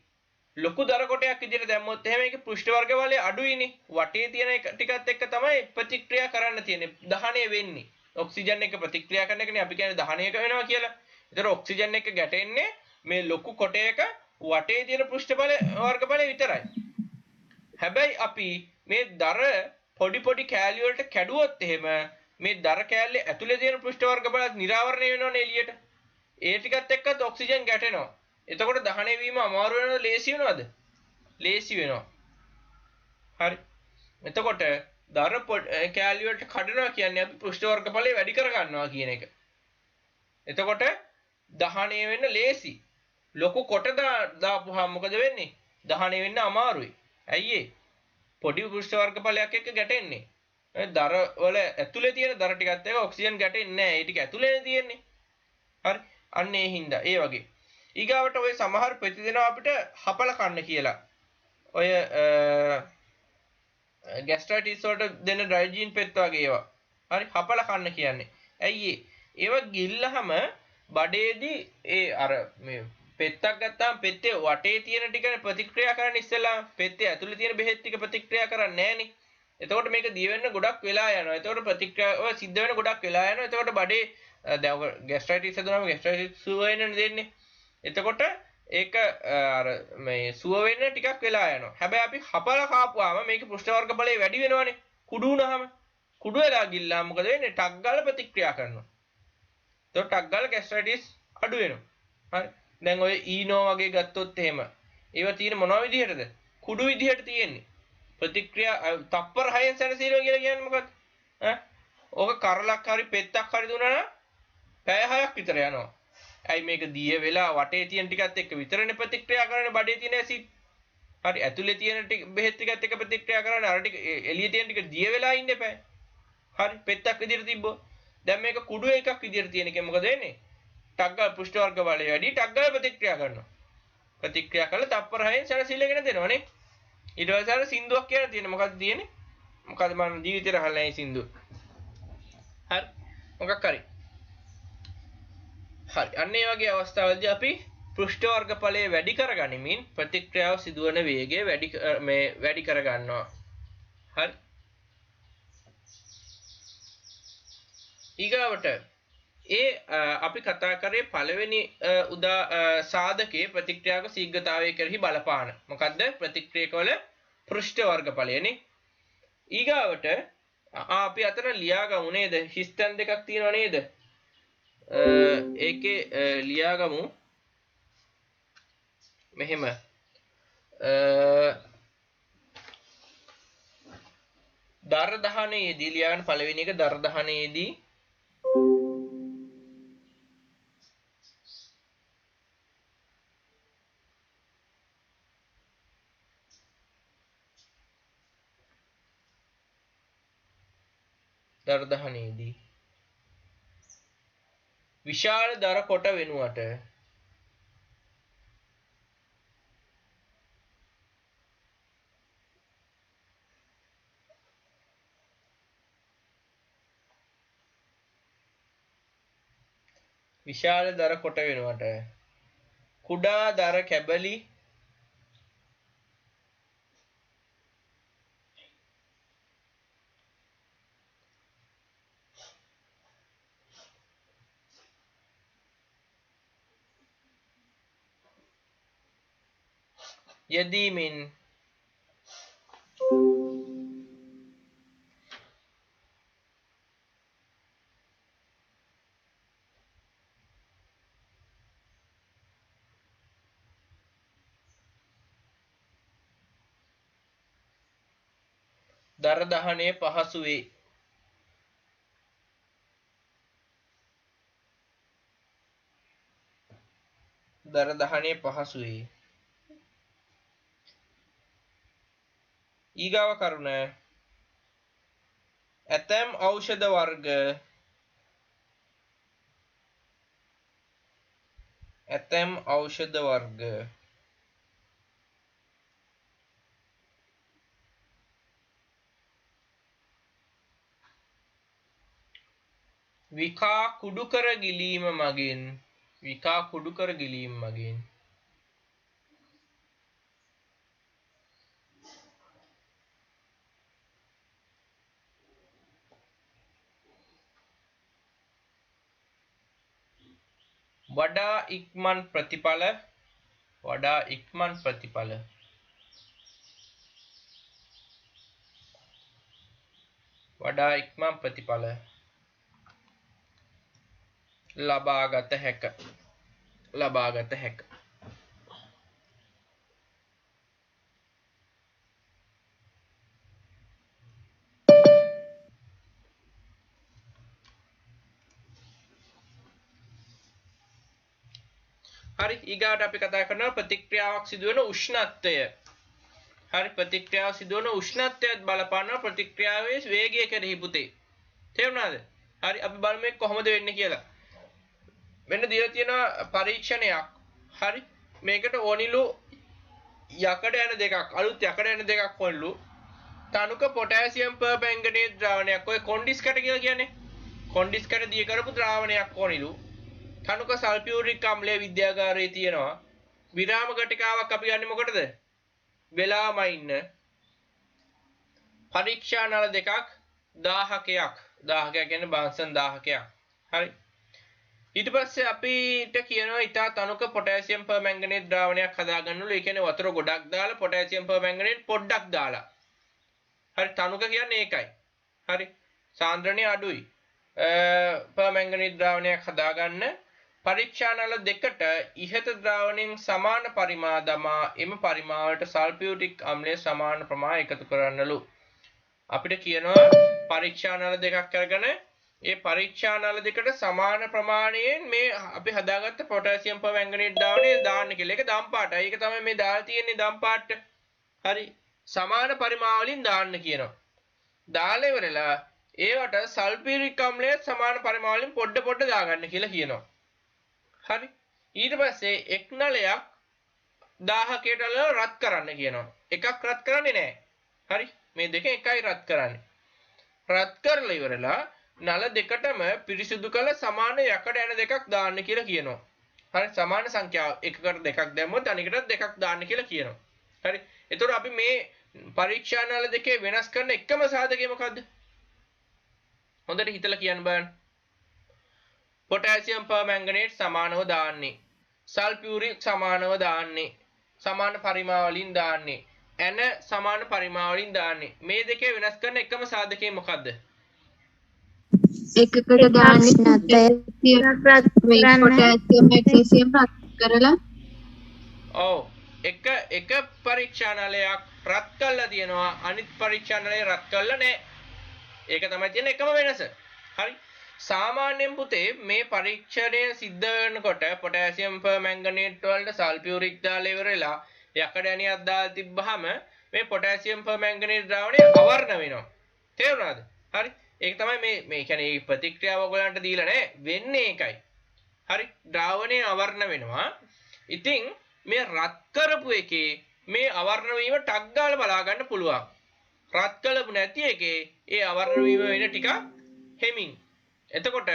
ලොකු දර කොටයක් විදිහට දැම්මොත් එහෙම ඒකේ පෘෂ්ඨ වර්ග බලය අඩුයිනේ. වටේ තියෙන ටිකත් එක්ක තමයි ප්‍රතික්‍රියා කරන්න තියෙන්නේ. දහණය වෙන්නේ. ඔක්සිජන් එක ප්‍රතික්‍රියා කරන එකනේ අපි කියන්නේ දහණයක වෙනවා කියලා. ඒතර ඔක්සිජන් එක ගැටෙන්නේ මේ ලොකු කොටයක වටේ තියෙන පෘෂ්ඨ වර්ග බලය විතරයි. හැබැයි අපි මේ දර පොඩි පොඩි කෑලි වලට කැඩුවොත් එහෙම මේ දර කෑල්ලේ ඇතුලේ තියෙන පෘෂ්ඨ වර්ග බලය නිරාවරණය වෙනවනේ එළියට. ඒ ටිකත් එක්කත් ඔක්සිජන් ගැටෙනවා. එතකොට දහණය වීම අමාරු වෙනවද ලේසි වෙනවද? ලේසි වෙනවා. හරි. එතකොට දර කෑලි වලට කඩනවා කියන්නේ අපි පෘෂ්ඨ වර්ග බලය වැඩි කර ගන්නවා කියන එක. එතකොට දහණය වෙන්න ලේසි. ලොකු කොට දාපුවාම මොකද වෙන්නේ? දහණය වෙන්න අමාරුයි. ඇයි ඒ? පොඩි පෘෂ්ඨ වර්ග බලයක් එක්ක ගැටෙන්නේ. දර වල ඇතුලේ තියෙන දර ටිකත් එක්ක ඔක්සිජන් ගැටෙන්නේ නැහැ. ඒ ටික ඇතුලේනේ තියෙන්නේ. හරි. අන්න ඒ හින්දා ඒ වගේ. ඊගාවට ඔය සමහර ප්‍රතිදිනවා අපිට හපල කන්න කියලා. ඔය ગેස්ට්‍රයිටිස් වලට දෙන ඩ්‍රයිජින් පෙත් වගේ ඒවා. හරි හපල කන්න කියන්නේ. ඇයි ඒ? ඒවා ගිල්ලහම බඩේදී ඒ අර මේ පෙත්තක් ගත්තාම පෙත්තේ වටේ තියෙන ටික ප්‍රතික්‍රියා කරන්න ඉස්සෙල්ලා පෙත්තේ ඇතුලේ තියෙන බෙහෙත් ටික ප්‍රතික්‍රියා කරන්නේ නැහනේ. එතකොට මේක දිය වෙන්න ගොඩක් වෙලා යනවා. එතකොට ප්‍රතික්‍රියා ඔය සිද්ධ වෙන ගොඩක් වෙලා යනවා. එතකොට බඩේ දැන් ગેස්ට්‍රයිටිස් හදුනම ગેස්ට්‍රයිටිස් සුව වෙන්න දෙන්නේ. එතකොට ඒක අර මේ සුව වෙන්න ටිකක් වෙලා යනවා. හැබැයි අපි හපලා කාපුවාම මේකේ පෘෂ්ඨ වර්ග බලය වැඩි වෙනවනේ. කුඩු වුණාම කුඩු වෙලා ගිල්ලාම මොකද වෙන්නේ? ටක් ගාලා ප්‍රතික්‍රියා කරනවා. එතකොට ටක් ගාලා ગેස්ට්‍රයිටිස් අඩු වෙනවා. හරි. දැන් ඔය ඊනෝ වගේ ගත්තොත් එහෙම ඒවා තියෙන මොනවා විදිහටද? කුඩු විදිහට තියෙන්නේ. ප්‍රතික්‍රියා තප්පර 6න් සැරසීනවා කියලා කියන්නේ මොකක්ද? ඕක කරලක් හරි පෙත්තක් හරි දුන්නා නම් පැය 6ක් විතර යනවා. ඇයි මේක දිය වෙලා වටේ තියෙන ටිකත් එක්ක විතරනේ ප්‍රතික්‍රියා කරන්නේ බඩේ තියෙන ඇසිඩ්. හරි ඇතුලේ තියෙන ටික බෙහෙත් ටිකත් එක්ක ප්‍රතික්‍රියා කරන්නේ අර ටික එළියේ තියෙන ටික දිය වෙලා ඉන්න එපා. හරි පෙත්තක් විදිහට තිබ්බොත් දැන් මේක කුඩු එකක් විදිහට තියෙන එකෙන් මොකද වෙන්නේ? ටග්ගල් පෘෂ්ඨ වර්ග බලය වැඩි ටග්ගල් ප්‍රතික්‍රියා කරනවා. ප්‍රතික්‍රියා කළා තප්පර 6න් සැරසීලගෙන දෙනවනේ. ඊට පස්සේ අර සින්දුවක් කියන තියෙන මොකක්ද තියෙන්නේ? මොකද මම ජීවිතේට අහලා නැහැ සින්දුව. හරි මොකක් හරි. හරි අන්න ඒ වගේ අවස්ථාවලදී අපි පෘෂ්ඨ වර්ග ඵලය වැඩි කරගනිමින් ප්‍රතික්‍රියාව සිදුවන වේගය වැඩි කර ගන්නවා. හරි. ඊගාවට අපි කතා කරේ පළවෙනි සාධකයේ ප්‍රතික්‍රියාවක ශීඝ්‍රතාවය කෙරෙහි බලපාන. මොකද්ද? ප්‍රතික්‍රියකවල පෘෂ්ඨ වර්ග ඵලයනේ. ඊගාවට අපි අතන ලියාගමු නේද? හිස්තැන් දෙකක් තියෙනව නේද? ඒකේ ලියාගමු මෙහෙම දර දහනයේදී ලියාගන්න පළවෙනි එක දර දහනයේදී දර දහනයේදී විශාල දර කොට වෙනුවට කුඩා දර කැබලි යෙදීමෙන් දර දහනය පහසු වේ. දර දහනේ පහසුයි. ඊගාව කරුණ ඇතැම් ඖෂධ වර්ග විකා කුඩු කර ගිලීම මගින් වඩා ඉක්මන් ප්‍රතිඵල ලබාගත හැක. හරි ඊගාට අපි කතා කරනවා ප්‍රතික්‍රියාවක් සිදුවන උෂ්ණත්වය. හරි ප්‍රතික්‍රියාව සිදුවන උෂ්ණත්වයත් බලපානවා ප්‍රතික්‍රියාවේ වේගය කෙරෙහි පුතේ. තේරුණාද? හරි අපි බලමු කොහොමද වෙන්නේ කියලා. මෙන්න දීලා තියෙන පරීක්ෂණයක්. හරි මේකට ඕනිලු යකඩ යන දෙකක් අලුත් යකඩ යන දෙකක් ඕනිලු. තනුක පොටෑසියම් පර්මැංගනේට් ද්‍රාවණයක්. ඔය කොන්ඩිස් කැට කියලා කියන්නේ. කොන්ඩිස් කැට දිය කරපු ද්‍රාවණයක් ඕනිලු. තනුක සල්ෆියුරික් අම්ලය විද්‍යාගාරයේ තියෙනවා. විරාම ඝටිකාවක් අපි ගන්නේ මොකටද? වෙලාම ඉන්න පරීක්ෂා නල දෙකක් 1000ක් කියන්නේ බාන්සන් 1000ක්. හරි ඊට පස්සේ අපිට කියනවා ඊටා තනුක පොටෑසියම් පර්මැංගනේට් ද්‍රාවණයක් හදාගන්නලු. ඒ කියන්නේ වතුර ගොඩක් දාලා පොටෑසියම් පර්මැංගනේට් පොඩ්ඩක් දාලා. හරි තනුක කියන්නේ ඒකයි. හරි සාන්ද්‍රණය අඩුයි. පර්මැංගනේට් ද්‍රාවණයක් හදාගන්න පරීක්ෂා නල දෙකට ඉහත ද්‍රාවණයෙන් සමාන පරිමා දමා එම පරිමාවට සල්ෆියුරික් අම්ලය සමාන ප්‍රමාණය එකතු කරන්නලු. අපිට කියනවා පරීක්ෂා නල දෙකක් අරගෙන ඒ පරීක්ෂා නල දෙකට සමාන ප්‍රමාණයෙන් මේ අපි හදාගත්ත පොටෑසියම් පර්මැංගනේට් ද්‍රාවණය දාන්න කියලා. ඒක දම් පාටයි. ඒක තමයි මේ දාලා තියෙන්නේ දම් පාට. හරි සමාන පරිමා වලින් දාන්න කියනවා. දාලා ඉවරලා ඒවට සල්ෆියුරික් අම්ලය සමාන පරිමා වලින් පොඩ දාගන්න කියලා කියනවා. හරි ඊට පස්සේ එක් නලයක් 1000කට රත් කරන්න කියනවා. එකක් රත් කරන්නේ නැහැ. හරි මේ දෙක එකයි රත් කරන්නේ. රත් කරලා ඉවරලා නල දෙකටම පිරිසිදු කළ සමාන යකඩ යන දෙකක් දාන්න කියලා කියනවා. හරි සමාන සංඛ්‍යාව එකකට දෙකක් දැම්මොත් අනිකටත් දෙකක් දාන්න කියලා කියනවා. හරි එතකොට අපි මේ පරීක්ෂා නල දෙකේ වෙනස් කරන එකම සාධකය මොකද්ද? හොඳට හිතලා කියන්න බලන්න. පොටෑසියම් පර්මැංගනේට් සමානව දාන්නේ. සල්ෆියුරික් සමානව දාන්නේ. සමාන පරිමා වලින් දාන්නේ. ඇන සමාන පරිමා වලින් දාන්නේ. මේ දෙකේ වෙනස් කරන එකම සාධකය මොකද්ද? එකකට දාන්නේ පොටෑසියම් මැග්නීසියම් රත් කරලා ඔව් එක පරීක්ෂා නලයක් රත් කරලා තියෙනවා අනිත් පරීක්ෂා නලය රත් කරලා නැහැ. ඒක තමයි තියෙන එකම වෙනස. හරි සාමාන්‍යයෙන් පුතේ මේ පරීක්ෂණය සිද්ධ වෙනකොට පොටෑසියම් පර්මැංගනේට් වලට සල්ෆියුරික් දාලා ඉවරලා යකඩ ඇණයක් දාලා තිබ්බහම මේ පොටෑසියම් පර්මැංගනේට් ද්‍රාවණය අවර්ණ වෙනවා. තේරුණාද? හරි ඒක තමයි මේ කියන්නේ මේ ප්‍රතික්‍රියාව ඔයගලන්ට දීලා නැහැ වෙන්නේ ඒකයි. හරි ද්‍රාවණය අවර්ණ වෙනවා. ඉතින් මේ රත් කරපු එකේ මේ අවර්ණ වීම ටක් ගාලා බලා ගන්න පුළුවන්. රත් කළපු නැති එකේ ඒ අවර්ණ වීම වෙන ටික හෙමින්. එතකොට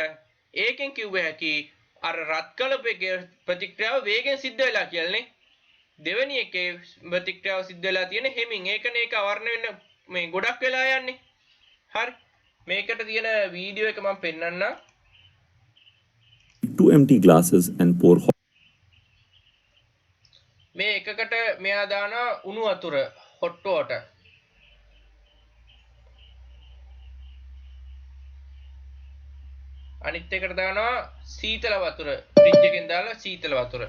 ඒකෙන් කිව්ව හැකි අර රත් කළපු එකේ ප්‍රතික්‍රියාව වේගෙන් සිද්ධ වෙලා කියලානේ. දෙවෙනි එකේ ප්‍රතික්‍රියාව සිද්ධ වෙලා තියෙන හෙමින්. ඒකනේ ඒක අවර්ණ වෙන්න මේ ගොඩක් වෙලා යන්නේ. හරි මේකට තියෙන වීඩියෝ එක මම පෙන්නන්නම්. 2 empty glasses and pour hot මේ එකකට මෙයා දානවා උණු වතුර hot water. අනිත් එකට දානවා සීතල වතුර. ෆ්‍රිජ් එකෙන් දාලා සීතල වතුර.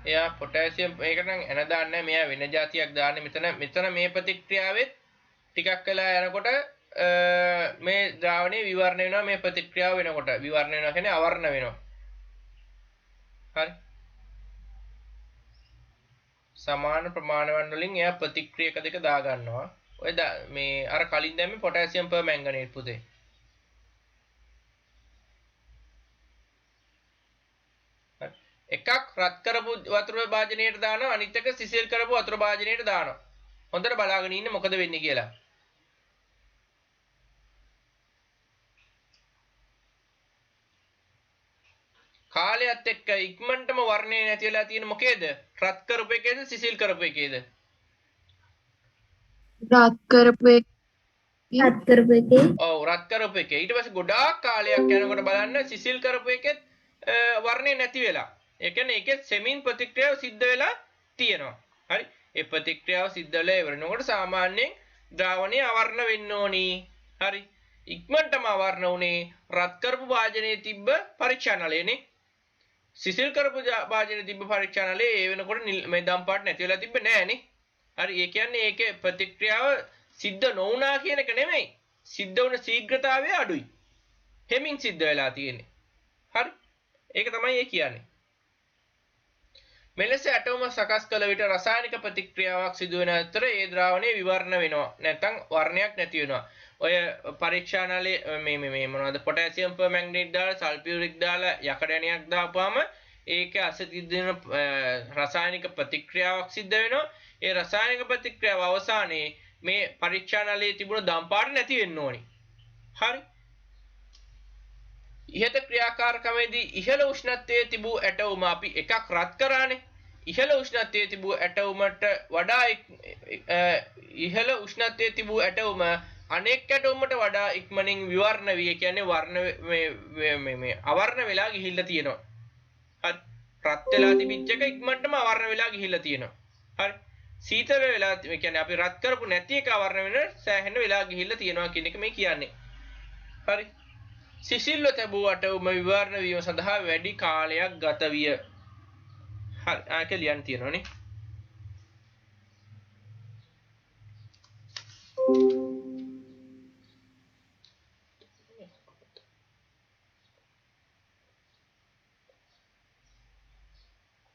එයා පොටෑසියම් මේකට නම් එන දාන්නේ නැහැ. මෙයා වෙන જાතියක් දාන්නේ මෙතන මේ ප්‍රතික්‍රියාවෙත් ටිකක් වෙලා යනකොට මේ ද්‍රාවණය විවරණය වෙනවා. මේ ප්‍රතික්‍රියාව වෙනකොට විවරණය වෙනවා කියන්නේ අවර්ණ වෙනවා. හරි. සමාන ප්‍රමාණවන් වලින් එයා ප්‍රතික්‍රියක දෙක දා ගන්නවා. ඔය මේ අර කලින් දැම්මේ පොටෑසියම් පර් මැංගනේට් පුතේ. එකක් රත් කරපු වතුර භාජනයට දානවා අනිත් එක සිසිල් කරපු වතුර භාජනයට දානවා. හොඳට බලාගෙන ඉන්න මොකද වෙන්නේ කියලා. කාලයත් එක්ක ඉක්මනටම වර්ණය නැති වෙලා තියෙන මොකේද? රත් කරපු එකේද සිසිල් කරපු එකේද? රත් කරපු එක. ඔව් රත් කරපු එකේ. ඊට පස්සේ ගොඩාක් කාලයක් යනකොට බලන්න සිසිල් කරපු එකෙත් වර්ණය නැති වෙලා. ඒ කියන්නේ ඒකෙත් සෙමින් ප්‍රතික්‍රියාව සිද්ධ වෙලා තියෙනවා. හරි. ඒ ප්‍රතික්‍රියාව සිද්ධ වෙලා ඉවරනකොට සාමාන්‍යයෙන් ද්‍රාවණය අවර්ණ වෙන්න ඕනි. හරි. ඉක්මනටම අවර්ණ උනේ රත් කරපු වාජනයේ තිබ්බ පරීක්ෂානලයනේ. සිසිල් කරපු වාජනයේ තිබ්බ පරීක්ෂානලයේ ඒ වෙනකොට මේ දම් පාට නැති වෙලා තිබ්බේ නෑනේ. හරි. ඒ කියන්නේ ඒකේ ප්‍රතික්‍රියාව සිද්ධ නොවුනා කියන එක නෙමෙයි. සිද්ධ වුණ ශීඝ්‍රතාවය අඩුයි. හෙමින් සිද්ධ වෙලා තියෙන්නේ. හරි. ඒක තමයි ඒ කියන්නේ. මෙලෙස ඇටෝම සකස් කළ විට රසායනික ප්‍රතික්‍රියාවක් සිදු වෙන අතර ඒ ද්‍රාවණය විවරණ වෙනවා. නැත්නම් වර්ණයක් නැති වෙනවා. ඔය පරීක්ෂානලේ මේ මොනවද පොටෑසියම් පර්මැංගනේට් දාලා සල්ෆියුරික් දාලා යකඩ දාපුවාම ඒක අසතිද්ද වෙන රසායනික ප්‍රතික්‍රියාවක් සිද්ධ වෙනවා. ඒ රසායනික ප්‍රතික්‍රියාව අවසානයේ මේ පරීක්ෂානලයේ තිබුණ දම් පාට නැති වෙන්න ඕනි. හරි. ඉහත ක්‍රියාකාරකමේදී ඉහළ උෂ්ණත්වයේ තිබූ ඇටවුම අපි එකක් රත් කරානේ. ඉහළ උෂ්ණත්වයේ තිබූ ඇටවුමට වඩා ඉහළ උෂ්ණත්වයේ තිබූ ඇටවුම අනෙක් ඇටවුමට වඩා ඉක්මනින් විවර්ණ වී කියන්නේ වර්ණ මේ අවර්ණ වෙලා ගිහිල්ලා තියෙනවා. හරි. රත් වෙලා තිබිච්ච එක ඉක්මනටම අවර්ණ වෙලා ගිහිල්ලා තියෙනවා. හරි. සීතල වෙලා කියන්නේ අපි රත් කරපු නැති එක අවර්ණ වෙන සෑහෙන වෙලා ගිහිල්ලා තියෙනවා කියන එක මේ කියන්නේ. හරි. සිසිල්ව තිබූ ඇටවුම විවරණ වීම සඳහා වැඩි කාලයක් ගත විය. හරි. ආක ලියන්න තියෙනවනේ.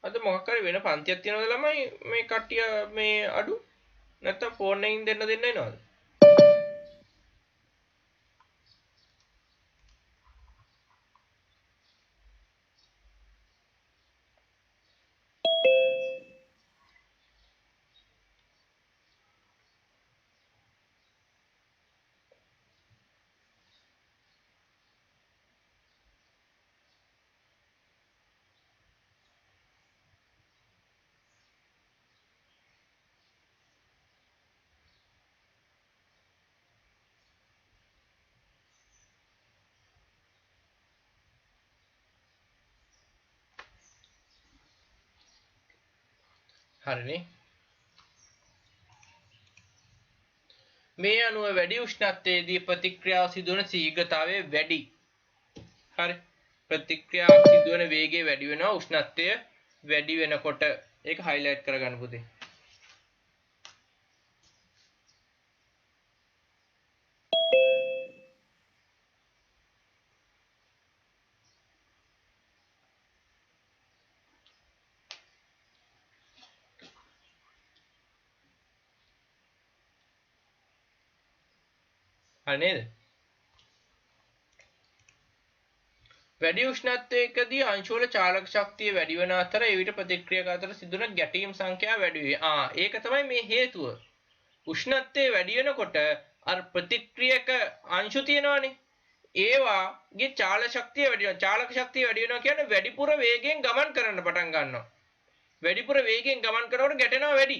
අද මොකක් හරි වෙන පන්තියක් තියෙනවද ළමයි මේ කට්ටිය මේ අඩු නැත්තම් ෆෝන් එකකින් දෙන්න එනවද? හරිනේ. මේ අණුව වැඩි උෂ්ණත්වයේදී ප්‍රතික්‍රියාව සිදුවන ශීඝ්‍රතාවය වැඩි. හරි. ප්‍රතික්‍රියාව සිදුවන වේගය වැඩි වෙනවා උෂ්ණත්වය වැඩි වෙනකොට. ඒක හයිලයිට් කරගන්න පුතේ. හරි නේද? වැඩි උෂ්ණත්වයකදී අංශවල චාලක ශක්තිය වැඩි වෙන අතර ඒ විට ප්‍රතික්‍රියක අතර සිදුවන ගැටීම් සංඛ්‍යාව වැඩි වේ. ඒක තමයි මේ හේතුව. උෂ්ණත්වය වැඩි වෙනකොට අර ප්‍රතික්‍රියක අංශු තියෙනවානේ. ඒවාගේ චාලක ශක්තිය වැඩි වෙනවා. චාලක ශක්තිය වැඩි වෙනවා කියන්නේ වැඩිපුර වේගයෙන් ගමන් කරන්න පටන් ගන්නවා. වැඩිපුර වේගයෙන් ගමන් කරනකොට ගැටෙනවා වැඩි.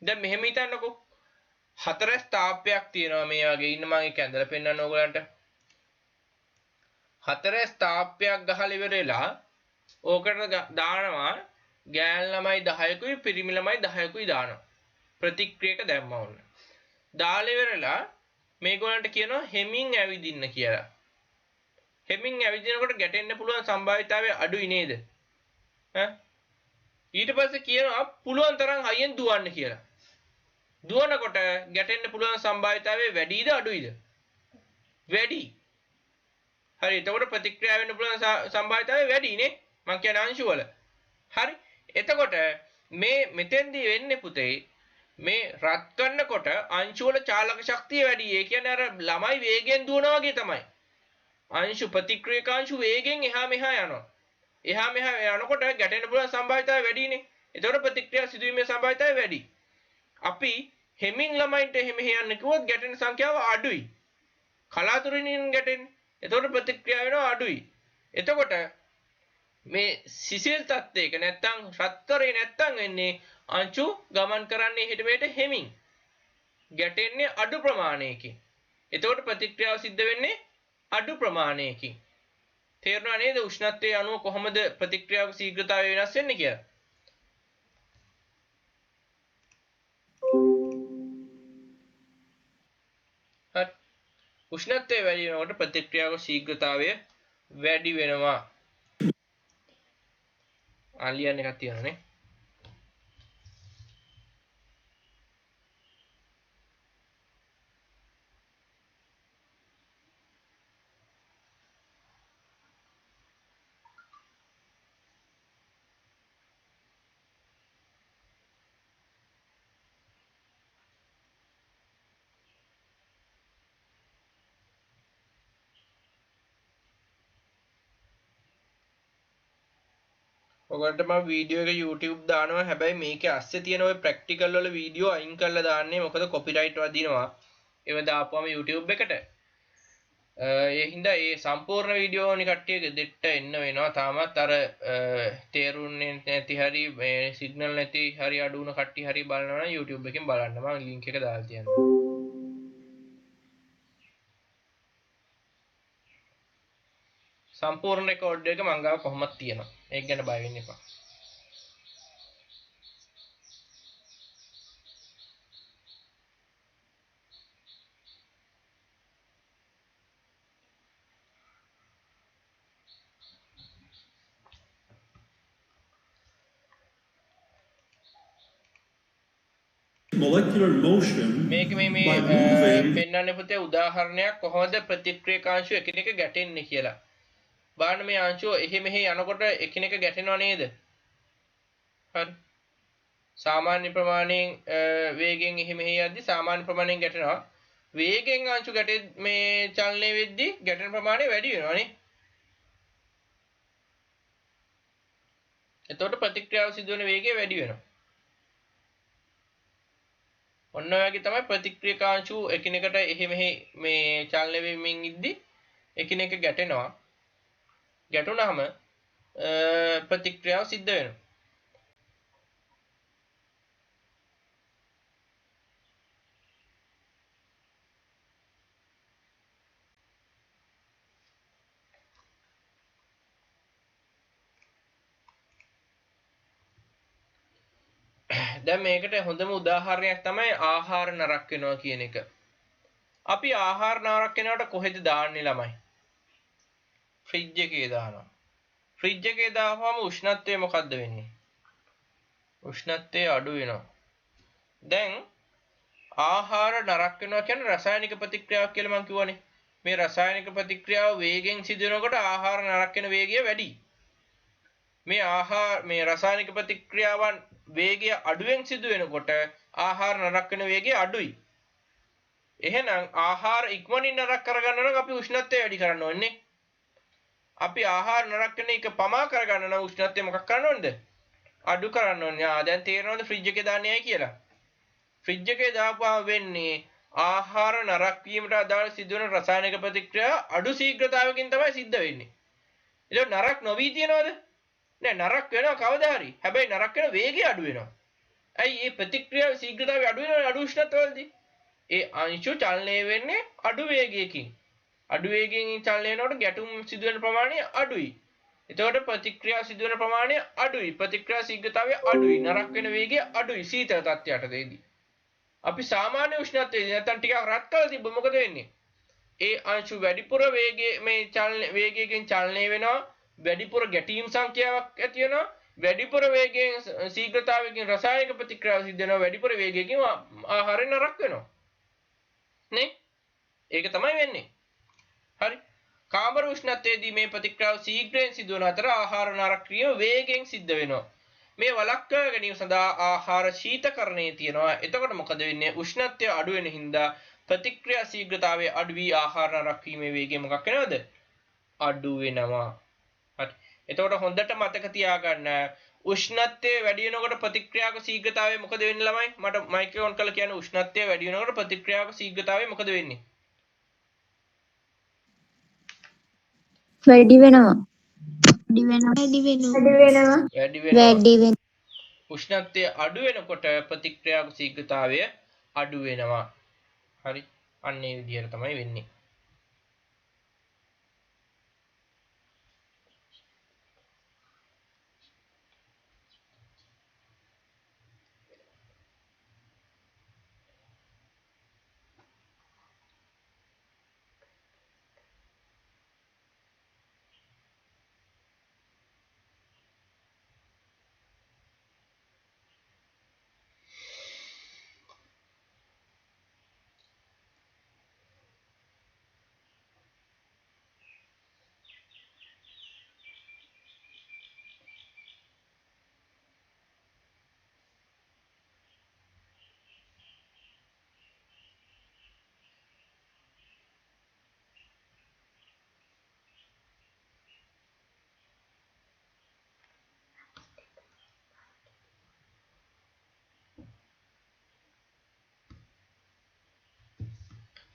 දැන් මෙහෙම හිතන්නකෝ. හතරස් තාප්පයක් තියෙනවා මේ වගේ ඉන්න මම ඒක ඇඳලා පෙන්නන්න ඕගලන්ට. හතරස් තාප්පයක් ගහලා ඉවරලා ඕකට දානවා ගෑන් ළමයි 10කුයි පිරිමි ළමයි 10කුයි දානවා. ප්‍රතික්‍රියක දැම්මා වුණ. දාලා ඉවරලා මේගොල්ලන්ට කියනවා හෙමින් ඇවිදින්න කියලා. හෙමින් ඇවිදිනකොට ගැටෙන්න පුළුවන් සම්භාවිතාවය අඩුයි නේද? ඊට පස්සේ කියනවා පුළුවන් තරම් හයියෙන් දුවන්න කියලා. දුවනකොට ගැටෙන්න පුළුවන් සම්භාවිතාවය වැඩිද අඩුයිද? වැඩි. හරි. එතකොට ප්‍රතික්‍රියා වෙන්න පුළුවන් සම්භාවිතාවය වැඩි නේ. මං කියන අංශු වල. හරි. එතකොට මේ මෙතෙන්දී වෙන්නේ පුතේ මේ රත් කරනකොට අංශු වල චාලක ශක්තිය වැඩි. ඒ කියන්නේ අර ළමයි වේගෙන් දුවනවා වගේ තමයි. අංශු ප්‍රතික්‍රියකාංශු වේගෙන් එහා මෙහා යනවා. එහා මෙහා යනකොට ගැටෙන්න පුළුවන් සම්භාවිතාවය වැඩිනේ. එතකොට ප්‍රතික්‍රියා සිදුවීමේ සම්භාවිතාවය වැඩි. අපි හෙමින් ළමයින්ට එහෙම යන්න කිව්වොත් ගැටෙන සංඛ්‍යාව අඩුයි. කලාතුරකින් ගැටෙන්නේ. එතකොට ප්‍රතික්‍රියා වෙනවා අඩුයි. එතකොට මේ සිසිල් තත්ත්වයක නැත්තම් රත්තරේ නැත්තම් වෙන්නේ අංශු ගමන් කරන්නේ හිට මෙහෙට හෙමින්. ගැටෙන්නේ අඩු ප්‍රමාණයකින්. එතකොට ප්‍රතික්‍රියාව සිද්ධ වෙන්නේ අඩු ප්‍රමාණයකින්. තේරුණා නේද උෂ්ණත්වයේ අණුව කොහොමද ප්‍රතික්‍රියාවක ශීඝ්‍රතාවය වෙනස් වෙන්නේ කියලා? හරි. උෂ්ණත්වය වැඩි වෙනකොට ප්‍රතික්‍රියාවක ශීඝ්‍රතාවය වැඩි වෙනවා. ආලියන් එකක් තියෙනවා නේ. ඔයගොල්ලන්ට මම වීඩියෝ එක YouTube දානවා. හැබැයි මේකේ අස්සේ තියෙන ওই ප්‍රැක්ටිකල් වල වීඩියෝ අයින් කරලා දාන්නේ. මොකද කොපිරයිට් වදිනවා. ඒව දාපුවම YouTube එකට. ඒ හින්දා ඒ සම්පූර්ණ වීඩියෝ ඕනි කට්ටිය දෙට්ට එන්න වෙනවා. තාමත් අර තේරුන්නේ නැති හරි මේ සිග්නල් නැති හරි අඩු වුණ කට්ටිය හරි බලනවා නම් YouTube එකෙන් බලන්න. මම ලින්ක් එක දාලා තියන්නම්. සම්පූර්ණ රෙකෝඩ් එක මං ගාව කොහොමද තියෙනවා. ඒක ගැන බය වෙන්න එපා. molecular motion මේක මේ by moving පෙන්වන්නේ පුතේ උදාහරණයක් කොහොමද ප්‍රතික්‍රියකාංශු එකිනෙක ගැටෙන්නේ කියලා. බලන්න මේ අංශුව එහෙ මෙහෙ යනකොට එකිනෙක ගැටෙනව නේද? හරි. සාමාන්‍ය ප්‍රමාණයෙන් වේගෙන් එහෙ මෙහෙ යද්දි සාමාන්‍ය ප්‍රමාණයෙන් ගැටෙනවා. වේගෙන් අංශු ගැටෙ මේ චලනය වෙද්දි ගැටෙන ප්‍රමාණය වැඩි වෙනවා නේ. එතකොට ප්‍රතික්‍රියාව සිදුවන වේගය වැඩි වෙනවා. ඔන්න ඔය වගේ තමයි ප්‍රතික්‍රියකාංශු එකිනෙකට එහෙ මෙහෙ මේ චලනය වෙමින් ඉද්දි එකිනෙක ගැටෙනවා. ගැටුණාම ප්‍රතික්‍රියාව සිද්ධ වෙනවා. දැන් මේකට හොඳම උදාහරණයක් තමයි ආහාර නරක් වෙනවා කියන එක. අපි ආහාර නරක් වෙනකොට කොහෙද දාන්නේ ළමයි? ෆ්‍රිජ් එකේ දානවා. ෆ්‍රිජ් එකේ දාපුවම උෂ්ණත්වය මොකද්ද වෙන්නේ? උෂ්ණත්වය අඩු වෙනවා. දැන් ආහාර නරක් වෙනවා කියන්නේ රසායනික ප්‍රතික්‍රියාවක් කියලා මම කිව්වනේ. මේ රසායනික ප්‍රතික්‍රියාව වේගෙන් සිදු වෙනකොට ආහාර නරක් වෙන වේගය වැඩි. මේ රසායනික ප්‍රතික්‍රියාවන් වේගය අඩුවෙන් සිදු වෙනකොට ආහාර නරක් වෙන වේගය අඩුයි. එහෙනම් ආහාර ඉක්මනින් නරක් කරගන්න නම් අපි උෂ්ණත්වය වැඩි කරන්න ඕනේ. අපි ආහාර නරක් වෙන එක පමා කරගන්න නම් උෂ්ණත්වය මොකක් කරන්න ඕනද? අඩු කරන්න ඕනේ. දැන් තේරෙනවද ෆ්‍රිජ් එකේ දාන්නේ කියලා? ෆ්‍රිජ් එකේ දාපුවාම වෙන්නේ ආහාර නරක් වීමට අදාළ සිදුවන රසායනික ප්‍රතික්‍රියා අඩු ශීඝ්‍රතාවකින් තමයි සිද්ධ වෙන්නේ. ඒක නරක් නොවි තියනවද? නෑ නරක් වෙනවා කවදා හරි. හැබැයි නරක් වෙන වේගය අඩු වෙනවා. ඇයි මේ ප්‍රතික්‍රියාවේ ශීඝ්‍රතාවය අඩු වෙනවනේ අඩු උෂ්ණත්වවලදී? ඒ අංශු චලනය වෙන්නේ අඩු වේගයකින්. අඩු වේගයෙන් චලනය වෙනකොට ගැටුම් සිදුවෙන ප්‍රමාණය අඩුයි. එතකොට ප්‍රතික්‍රියා සිදුවෙන ප්‍රමාණය අඩුයි. ප්‍රතික්‍රියා ශීඝ්‍රතාවය අඩුයි. නරක් වෙන වේගය අඩුයි සීතල තත්ත්වයටදී. අපි සාමාන්‍ය උෂ්ණත්වයේ නැත්නම් ටිකක් රත් කරලා තිබ්බොත් මොකද වෙන්නේ? ඒ අංශු වැඩිපුර වේගයේ මේ චලන වේගයෙන් චලනය වෙනවා. වැඩිපුර ගැටීම් සංඛ්‍යාවක් ඇති වෙනවා. වැඩිපුර වේගයෙන් ශීඝ්‍රතාවයකින් රසායනික ප්‍රතික්‍රියාව සිද්ධ වෙනවා වැඩිපුර වේගයකින් ආහාරය නරක වෙනවා නේ ඒක තමයි වෙන්නේ හරි කාමර උෂ්ණත්වයේදී මේ ප්‍රතික්‍රියාව ශීඝ්‍රයෙන් සිදුවන අතර ආහාර නරක ක්‍රියාව වේගයෙන් සිද්ධ වෙනවා මේ වළක්වා ගැනීම සඳහා ආහාර ශීතකරණයේ තියෙනවා එතකොට මොකද වෙන්නේ උෂ්ණත්වය අඩු වෙන හින්දා ප්‍රතික්‍රියා ශීඝ්‍රතාවය අඩු වී ආහාර නරක වීමේ වේගය මොකක් වෙනවද අඩු වෙනවා හරි එතකොට හොඳට මතක තියාගන්න උෂ්ණත්වය වැඩි වෙනකොට ප්‍රතික්‍රියාවක ශීඝ්‍රතාවය මොකද වෙන්නේ ළමයි මට මයික් එක ඔන් කරලා කියන්න උෂ්ණත්වය වැඩි වෙනකොට ප්‍රතික්‍රියාවක ශීඝ්‍රතාවය මොකද වෙන්නේ වැඩි වෙනවා. වැඩි වෙනවා උෂ්ණත්වය අඩු වෙනකොට ප්‍රතික්‍රියාවක ශීඝ්‍රතාවය අඩු වෙනවා හරි අන්න ඒ විදිහට තමයි වෙන්නේ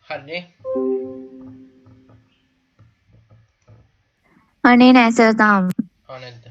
හරිනේ අනේ නෑ සර් තාම. නැද්ද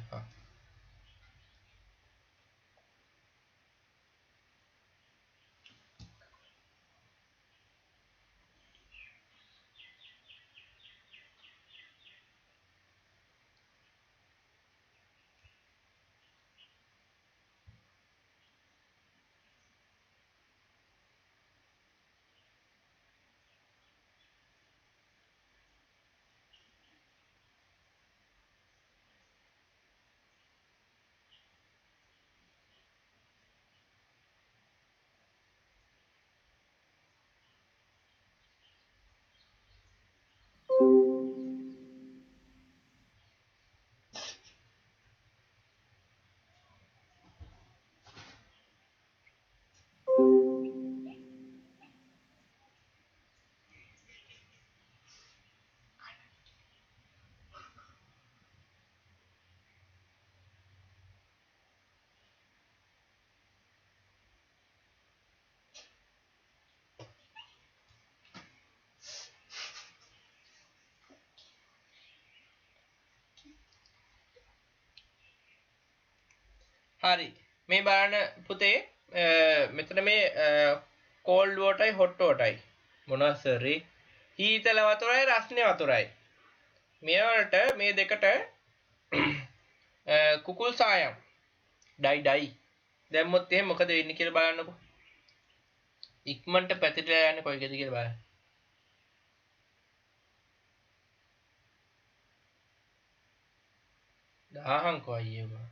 හරි මේ බලන්න පුතේ මෙතන මේ cold waterයි hot waterයි මොනවා සරි හීතල වතුරයි රස්නේ වතුරයි මේවලට මේ දෙකට කුකුල් සායම් ඩයි දැම්මොත් එහෙනම් මොකද වෙන්නේ කියලා බලන්නකෝ ඉක්මනට පැතිරලා යන්නේ කොයිකද කියලා බලන්න දාහන්කෝ අයියෝ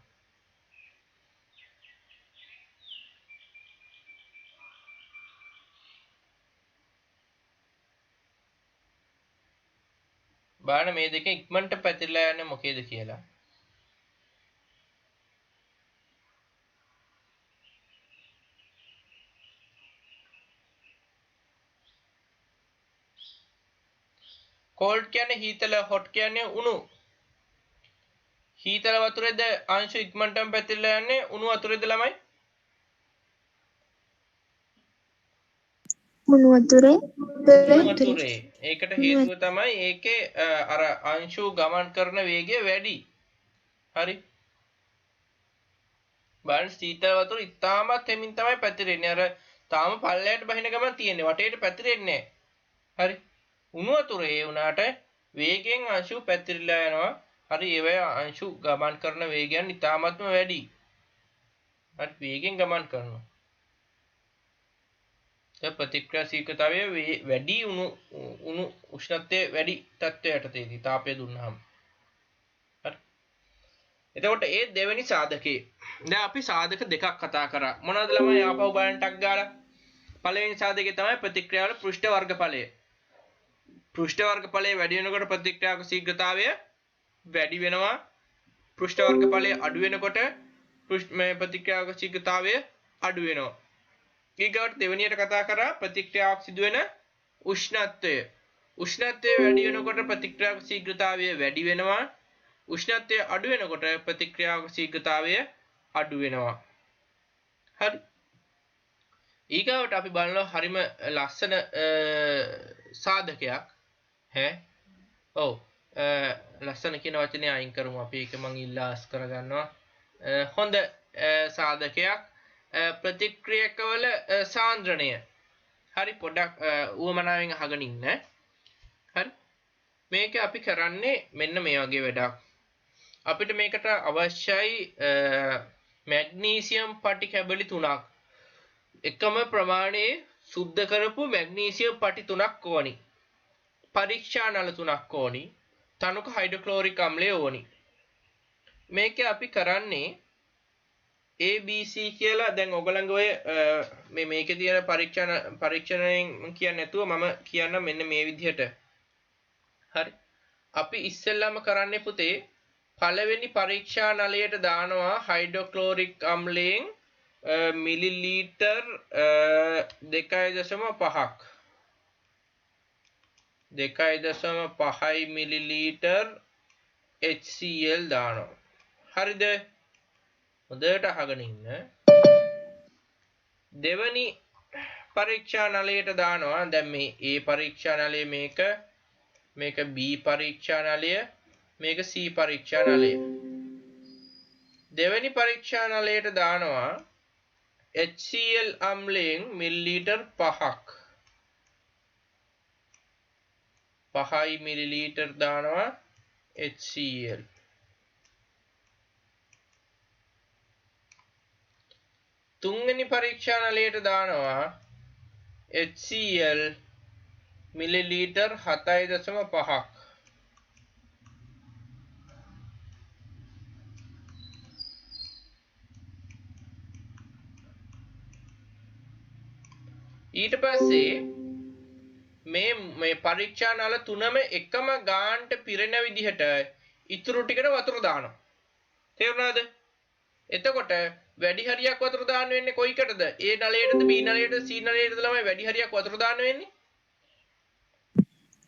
බලන්න මේ දෙකෙන් ඉක්මනට පැතිරලා යන්නේ මොකේද කියලා cold කියන්නේ හීතල hot කියන්නේ උණු හීතල වතුරේද අංශු ඉක්මනටම පැතිරලා යන්නේ උණු වතුරේද ළමයි උණු වතුරේ වතුරේ ඒකට හේතුව තමයි ඒකේ අර අංශු ගමන් කරන වේගය වැඩි හරි බලන්න සීතල වතුර ඉතාමත් හිමින් තමයි පැතිරෙන්නේ අර තාම පල්ලයට බහින ගමන් තියෙන්නේ වටේට පැතිරෙන්නේ නැහැ හරි උණු වතුරේ ඒ උනාට වේගයෙන් අංශු පැතිරිලා යනවා හරි ඒවැ අංශු ගමන් කරන වේගයන් ඉතාමත්ම වැඩි හරි වේගෙන් ගමන් කරනවා ප්‍රතික්‍රියා ශීඝ්‍රතාවය වැඩි උණු උෂ්ණත්වයේ වැඩි තත්ත්වයට තේදී තාපය දුන්නාම හරි එතකොට ඒ දෙවෙනි සාධකේ. දැන් අපි සාධක දෙකක් කතා කරා. මොනවද ළමයි ආපහු බලන්න ටක් ගාලා. පළවෙනි සාධකේ තමයි ප්‍රතික්‍රියාවල පෘෂ්ඨ වර්ගඵලය. පෘෂ්ඨ වර්ගඵලය වැඩි වෙනකොට ප්‍රතික්‍රියාවක ශීඝ්‍රතාවය වැඩි වෙනවා. පෘෂ්ඨ වර්ගඵලය අඩු වෙනකොට මේ ප්‍රතික්‍රියාවක ශීඝ්‍රතාවය අඩු වෙනවා. ඊගොට දෙවෙනියට කතා කරා ප්‍රතික්‍රියාවක් සිදුවෙන උෂ්ණත්වය. උෂ්ණත්වය වැඩි වෙනකොට ප්‍රතික්‍රියාවක ශීඝ්‍රතාවය වැඩි වෙනවා. උෂ්ණත්වය අඩු වෙනකොට ප්‍රතික්‍රියාවක ශීඝ්‍රතාවය අඩු වෙනවා. හරි. ඊගොට අපි බලනවා හරිම ලස්සන සාධකයක්. ඔව්. ලස්සන කියන වචනේ අයින් කරමු. අපි ඒක මං ඉල්ලාස් කරගන්නවා. හොඳ සාධකයක් ප්‍රතික්‍රියකවල සාන්ද්‍රණය. හරි පොඩක් ඌමනාවෙන් අහගෙන ඉන්න. හරි. මේක අපි කරන්නේ මෙන්න මේ වගේ වැඩක්. අපිට මේකට අවශ්‍යයි මැග්නීසියම් පටි කැබලි 3ක්. එකම ප්‍රමාණයේ සුද්ධ කරපු මැග්නීසියම් පටි 3ක් ඕනි. පරීක්ෂා නල 3ක් ඕනි. තනුක හයිඩ්‍රොක්ලෝරික් අම්ලය ඕනි. මේක අපි කරන්නේ ABC කියලා දැන් ඔයගලඟ ඔය මේකේ තියෙන පරීක්ෂණයෙන් කියන්නේ නැතුව මම කියන්න මෙන්න මේ විදිහට. හරි. අපි ඉස්සෙල්ලාම කරන්නේ පුතේ පළවෙනි පරීක්ෂා නලයට දානවා හයිඩ්‍රොක්ලෝරික් අම්ලයෙන් මිලිලීටර් 2.5ක්. 2.5 මිලිලීටර් HCl දානවා. හරිද? හොඳට අහගෙන ඉන්න. දෙවනි පරීක්ෂා නලයට දානවා. දැන් මේ A පරීක්ෂා නලය මේක B පරීක්ෂා නලය මේක C පරීක්ෂා නලය. දෙවැනි පරීක්ෂා නලයට දානවා HCl අම්ලයෙන් මිලිලීටර් 5ක්. 5 මිලිලීටර් දානවා HCl. තුන්වෙනි පරීක්ෂා නලයට දානවා HCl මිලිලීටර් 7.5ක්. ඊට පස්සේ මේ පරීක්ෂා නල තුනම එකම ගානට පිරෙන විදිහට ඉතුරු ටිකට වතුර දානවා. තේරුණාද? එතකොට වැඩි හරියක් වතුර දාන්න වෙන්නේ කොයිකටද? A නලයටද B නලයටද C නලයටද ළමයි වැඩි හරියක් වතුර දාන්න වෙන්නේ?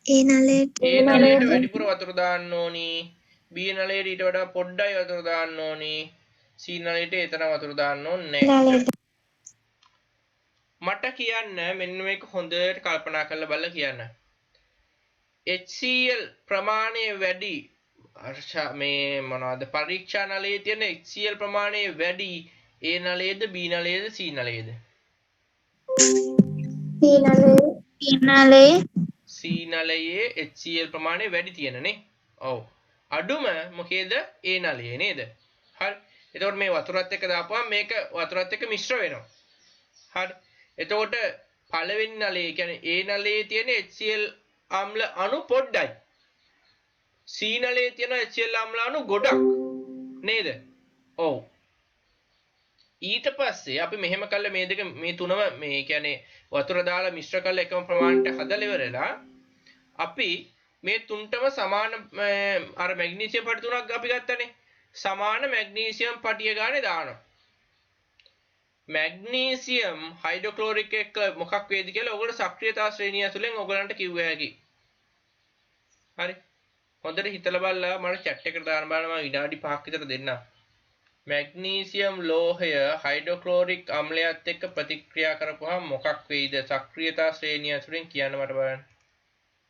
ඒ නලයට A නලයට වැඩිපුර වතුර දාන්න ඕනි. B නලයට ඊට වඩා පොඩ්ඩයි වතුර දාන්න ඕනි. C නලයට එතන වතුර දාන්න ඕනේ නැහැ. මට කියන්න මෙන්න මේක හොඳට කල්පනා කරලා බලලා කියන්න. HCl ප්‍රමාණය වැඩි මේ මොනවද පරීක්ෂා නලයේ තියෙන HCl ප්‍රමාණය වැඩි A නලයේද B නලයේද C නලයේද? පීනලේ C නලයේ HCl ප්‍රමාණය වැඩි තියෙනනේ. ඔව්. අඩුම මොකේද? A නලයේ නේද? හරි. එතකොට මේ වතුරත් එක්ක දාපුවම මේක වතුරත් එක්ක මිශ්‍ර වෙනවා. හරි. එතකොට පළවෙනි නලයේ කියන්නේ A නලයේ තියෙන HCl අම්ල අණු පොඩ්ඩයි. C නලයේ තියෙන HCl අම්ල අණු ගොඩක්. නේද? ඔව්. ඊට පස්සේ අපි මෙහෙම කළා මේ තුනම මේ කියන්නේ වතුර දාලා මිශ්‍ර කරලා එකම ප්‍රමාණයට හදලා ඉවරලා අපි මේ තුනටම සමාන අර මැග්නීසියම් පටි තුනක් අපි ගත්තනේ. සමාන මැග්නීසියම් පටිය ගානේ දානවා. මැග්නීසියම් හයිඩ්‍රොක්ලෝරික් එක මොකක් වේද කියලා ඔයගොල්ලෝ සක්‍රියතා ශ්‍රේණිය ඇතුලෙන් ඔයගලන්ට කිව්ව හැකි. හරි. හොඳට හිතලා බලලා මම chat එකට දාන්න බලන්න මම විනාඩි 5ක් විතර දෙන්නම්. මැග්නීසියම් ලෝහය හයිඩ්‍රොක්ලෝරික් අම්ලයත් එක්ක ප්‍රතික්‍රියා කරපුවාම මොකක් වෙයිද? සක්‍රියතා ශ්‍රේණිය ඇතුලෙන් කියන්න මට බලන්න.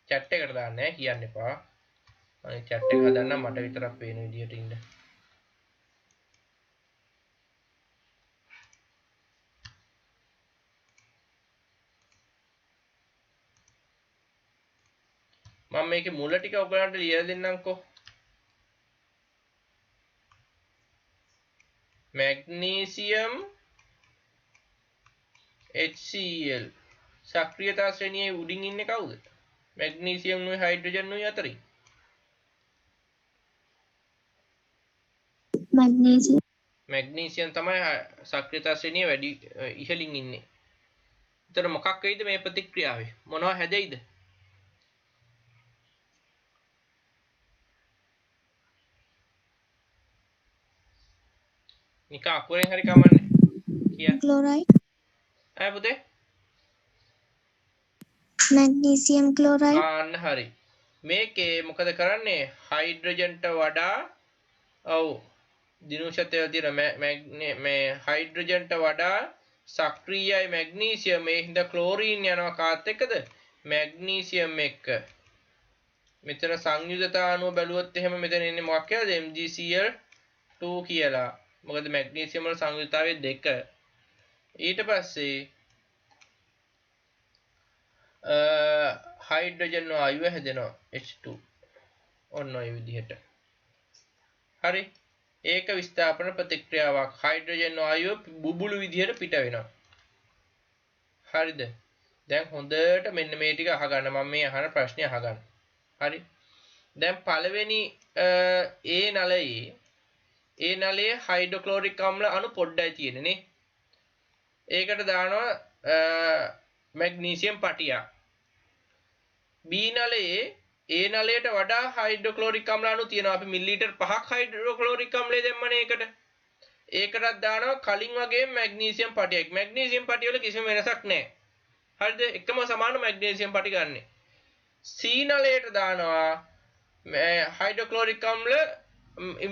chat එකට දාන්න නෑ කියන්න එපා. මම chat එක හදන්නම් මට විතරක් පේන විදියට ඉන්න. මම මේකේ මුල ටික ඔයගලන්ට ලියලා දෙන්නම්කෝ. මැග්නීසියම් HCl සක්‍රියතා ශ්‍රේණියේ උඩින් ඉන්නේ කවුද? මැග්නීසියම් නුයි හයිඩ්‍රජන් නුයි අතරින්. magnesium, මැග්නීසියම් තමයි සක්‍රියතා ශ්‍රේණිය වැඩි ඉහළින් ඉන්නේ. එතකොට මොකක් වෙයිද මේ ප්‍රතික්‍රියාවේ? මොනවා හැදෙයිද? නිකන් අකුරෙන් හරි කමන්නේ. කියන්න. chloride, පුතේ? magnesium chloride, ආන්න හරි. මේකේ මොකද කරන්නේ? හයිඩ්‍රජන්ට වඩා ඔව් දිනුෂතය තියෙන මේ හයිඩ්‍රජන්ට වඩා සක්‍රීයයි මැග්නීසියම්. ඒ හින්දා ක්ලෝරීන් යනවා කාත් එක්කද? මැග්නීසියම් එක්ක. මෙතන සංයුධතා අණුව බැලුවොත් එහෙම මෙතන ඉන්නේ මොකක් කියලාද? MgCl2 කියලා. මොකද මැග්නීසියම් වල සංයුධතාවය 2. ඊට පස්සේ හයිඩ්‍රජන් වායුව හැදෙනවා H2. ඔන්න ඔය විදිහට. හරි. ඒක විස්ථාපන ප්‍රතික්‍රියාවක්. හයිඩ්‍රජන් වායුව බුබුලු විදිහට පිට වෙනවා. හරිද? දැන් හොඳට මෙන්න මේ ටික අහගන්න. මම මේ අහන ප්‍රශ්නේ අහගන්න. හරි. දැන් පළවෙනි ඒ නලයේ හයිඩ්‍රොක්ලෝරික් අම්ල අණු පොඩ්ඩයි තියෙන්නේ නේ. ඒකට දානවා මැග්නීසියම් පටියක්. B නලයේ ඒ නලයට වඩා හයිඩ්‍රොක්ලෝරික් අම්ල අණු තියෙනවා. අපි මිලිලීටර් 5ක් හයිඩ්‍රොක්ලෝරික් අම්ලය දැම්මනේ ඒකට. ඒකටත් දානවා කලින් වගේ මැග්නීසියම් පටියක්. මැග්නීසියම් පටිය වල කිසිම වෙනසක් නැහැ. හරිද? එකම සමාන මැග්නීසියම් පටි ගන්නෙ. C නලයට දානවා හයිඩ්‍රොක්ලෝරික් අම්ල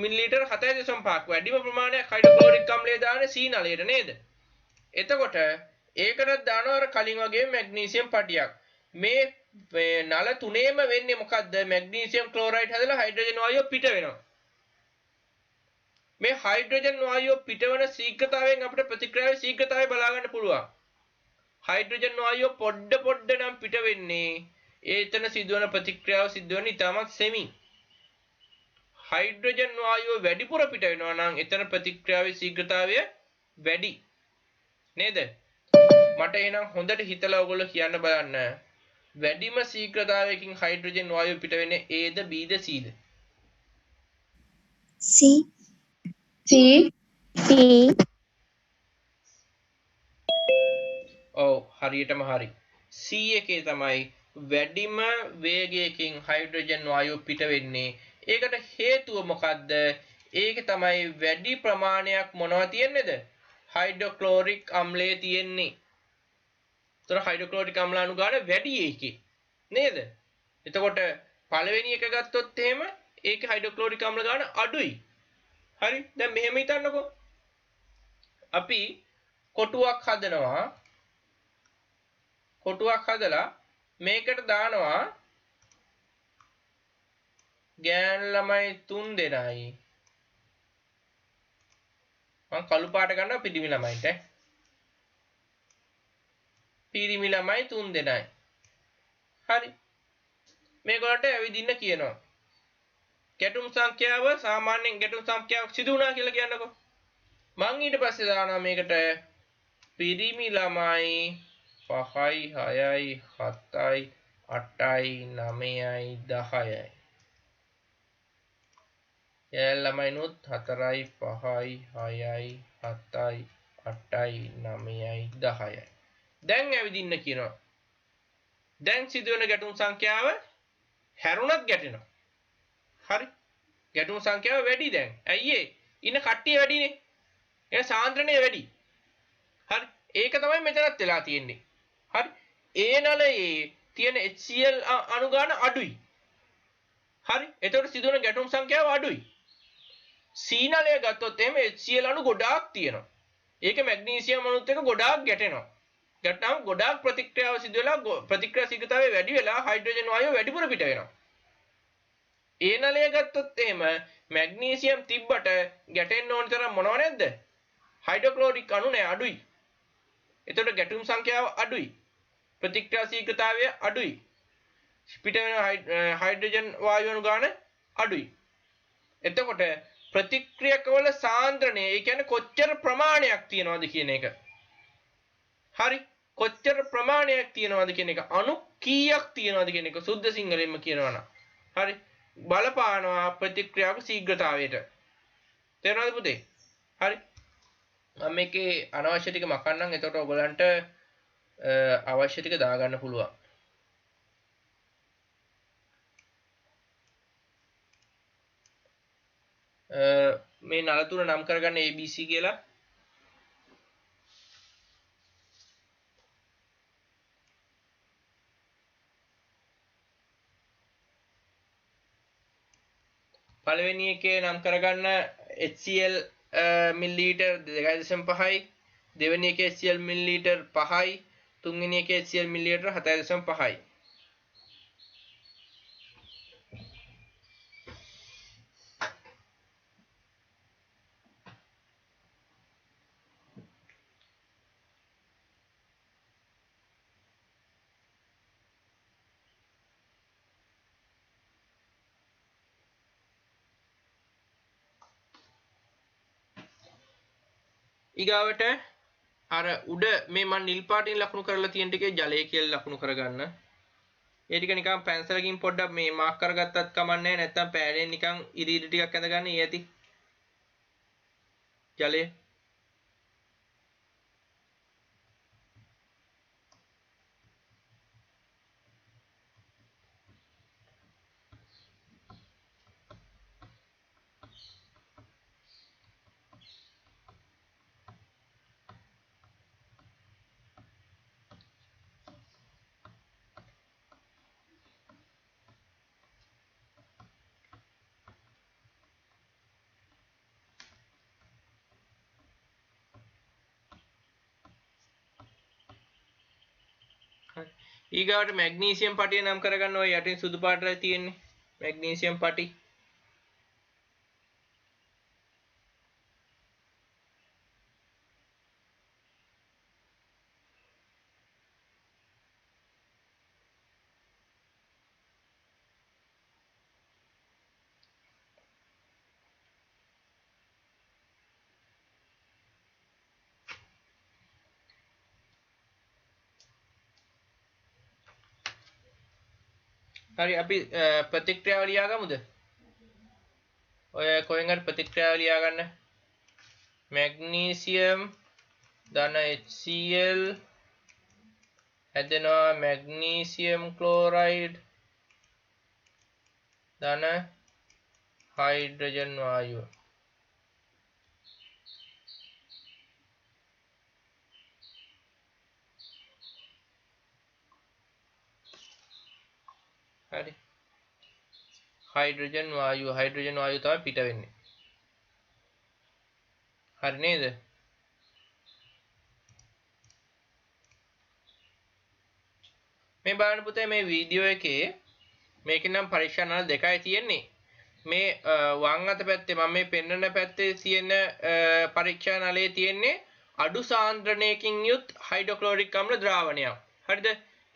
මිලිලීටර් 7.5ක්. වැඩිම ප්‍රමාණයක් හයිඩ්‍රොක්ලෝරික් අම්ලය දාන්නේ C නලයට නේද? එතකොට ඒකටත් දානවා අර කලින් වගේ මැග්නීසියම් පටියක්. මේ නල තුනේම වෙන්නේ මොකද්ද? මැග්නීසියම් ක්ලෝරයිඩ් හැදලා හයිඩ්‍රජන් වායුව පිට වෙනවා. මේ හයිඩ්‍රජන් වායුව පිටවන ශීඝ්‍රතාවයෙන් අපිට ප්‍රතික්‍රියාවේ ශීඝ්‍රතාවය බලා ගන්න පුළුවන්. හයිඩ්‍රජන් වායුව පොඩ්ඩ නම් පිට වෙන්නේ. ඒතන සිදුවන ප්‍රතික්‍රියාව සිද්ධ වෙන්නේ ඉතාමත් සෙමින්. හයිඩ්‍රජන් වායුව වැඩිපුර පිට වෙනවා නම් එතන ප්‍රතික්‍රියාවේ ශීඝ්‍රතාවය වැඩි. නේද? මට එහෙනම් හොඳට හිතලා ඔයගොල්ලෝ කියන්න බලන්න. වැඩිම ශීඝ්‍රතාවයකින් හයිඩ්‍රජන් වායුව පිට වෙන්නේ Aද Bද Cද? C, C, C, ඔව් හරියටම හරි. C එකේ තමයි වැඩිම වේගයකින් හයිඩ්‍රජන් වායුව පිට වෙන්නේ. ඒකට හේතුව මොකද්ද? ඒක තමයි වැඩි ප්‍රමාණයක් මොනවා තියෙන්නේද? හයිඩ්‍රොක්ලෝරික් අම්ලය තියෙන්නේ. ඒතර හයිඩ්‍රොක්ලෝරික් අම්ල අණු ගන්න වැඩි ඒකේ. නේද? එතකොට පළවෙනි එක ගත්තොත් එහෙම ඒකේ හයිඩ්‍රොක්ලෝරික් අම්ල ගන්න අඩුයි. හරි? දැන් මෙහෙම හිතන්නකෝ. අපි කොටුවක් හදනවා. කොටුවක් හදලා මේකට දානවා ගෑන් ළමයි 3 දෙනයි. මම කළු පාට ගන්නවා පිරිමි ළමයිට. පිරිමි ළමයි 3 දෙනයි. හරි. මේගොල්ලන්ට ඇවිදින්න කියනවා. ගැටුම් සංඛ්‍යාව සාමාන්‍යයෙන් ගැටුම් සංඛ්‍යාවක් සිදු වුණා කියලා කියන්නකෝ. මං ඊට පස්සේ දානවා මේකට පිරිමි ළමයි 5යි 6යි 7යි 8යි 9යි 10යි. ගෑන් ළමයිනුත් 4යි 5යි 6යි 7යි 8යි 9යි 10යි. දැන් ඇවිදින්න කියනවා. දැන් සිදුවෙන ගැටුම් සංඛ්‍යාව හැරුණත් ගැටෙනවා. හරි. ගැටුම් සංඛ්‍යාව වැඩි දැන්. ඇයි ඒ? ඉන්න කට්ටිය වැඩිනේ. ඒ සාන්ද්‍රණය වැඩි. හරි. ඒක තමයි මෙතනත් වෙලා තියෙන්නේ. හරි. ඒ නලයේ තියෙන HCl අණු ගන්න අඩුයි. හරි. එතකොට සිදුවන ගැටුම් සංඛ්‍යාව අඩුයි. C නලය ගත්තොත් එහෙම HCl අණු ගොඩාක් තියෙනවා. ඒක මැග්නීසියම් අණුත් එක්ක ගොඩාක් ගැටෙනවා. ගැටනම් ගොඩාක් ප්‍රතික්‍රියාව සිදු වෙලා ප්‍රතික්‍රියා ශීඝ්‍රතාවය වැඩි වෙලා හයිඩ්‍රජන් වායුව වැඩිපුර පිට වෙනවා. ඒ නලය ගත්තොත් එහෙම මැග්නීසියම් තිබ්බට ගැටෙන්න ඕන තරම් මොනව නැද්ද? හයිඩ්‍රොක්ලෝරික් අණු නෑ අඩුයි. එතකොට ගැටුම් සංඛ්‍යාව අඩුයි. ප්‍රතික්‍රියා ශීඝ්‍රතාවය අඩුයි. පිට වෙන හයිඩ්‍රජන් වායු අණු ගන්න අඩුයි. එතකොට ප්‍රතික්‍රියකවල සාන්ද්‍රණය ඒ කියන්නේ කොච්චර ප්‍රමාණයක් තියනවද කියන එක. හරි. කොච්චර ප්‍රමාණයක් තියනවද කියන එක අණු කීයක් තියනවද කියන එක සුද්ධ සිංහලෙන්ම කියනවා නම්. හරි. බලපානවා ප්‍රතික්‍රියාවක ශීඝ්‍රතාවයට. තේරුණාද පුතේ? හරි. මම මේකේ අනවශ්‍ය ටික මකන්නම්. එතකොට ඔයගලන්ට අවශ්‍ය ටික දාගන්න පුළුවන්. මේ නල තුන නම් කරගන්න ABC කියලා. පළවෙනි එකේ නම් කරගන්න HCl මිලිලීටර් 2.5යි, දෙවෙනි එකේ HCl මිලිලීටර් 5යි, තුන්වෙනි එකේ HCl මිලිලීටර් 7.5යි. ඊගාවට අර උඩ මේ මම නිල් පාටින් ලකුණු කරලා තියෙන ටිකේ ජලය කියලා ලකුණු කරගන්න. ඒ ටික නිකන් පැන්සලකින් පොඩ්ඩක් මේ මාක් කරගත්තත් කමන්නේ නැහැ. නැත්තම් පෑනෙන් නිකන් ඉරි ඉරි ටිකක් ඇඳගන්න ඊ ඇති. ජලය. ඊගාවට මැග්නීසියම් පටිය නම් කරගන්න ඔය යටින් සුදු පාටයි තියෙන්නේ. මැග්නීසියම් පටි. හරි අපි ප්‍රතික්‍රියාව ලියා ගමුද? ඔය කොහෙන් හරි ප්‍රතික්‍රියාව ලියා ගන්න. මැග්නීසියම් ධන HCl හැදෙනවා මැග්නීසියම් ක්ලෝරයිඩ් ධන හයිඩ්‍රජන් වායුව. හරි. හයිඩ්‍රජන් වායුව තමයි පිට වෙන්නේ. හරි නේද? මේ බලන්න පුතේ මේ වීඩියෝ එකේ මේකේ නම් පරීක්ෂා නල දෙකයි තියෙන්නේ. මේ වම් අත පැත්තේ මම මේ පෙන්වන පැත්තේ තියෙන පරීක්ෂා නලයේ තියෙන්නේ අඩු සාන්ද්‍රණයකින් යුත් හයිඩ්‍රොක්ලෝරික් අම්ල ද්‍රාවණයක්. හරිද?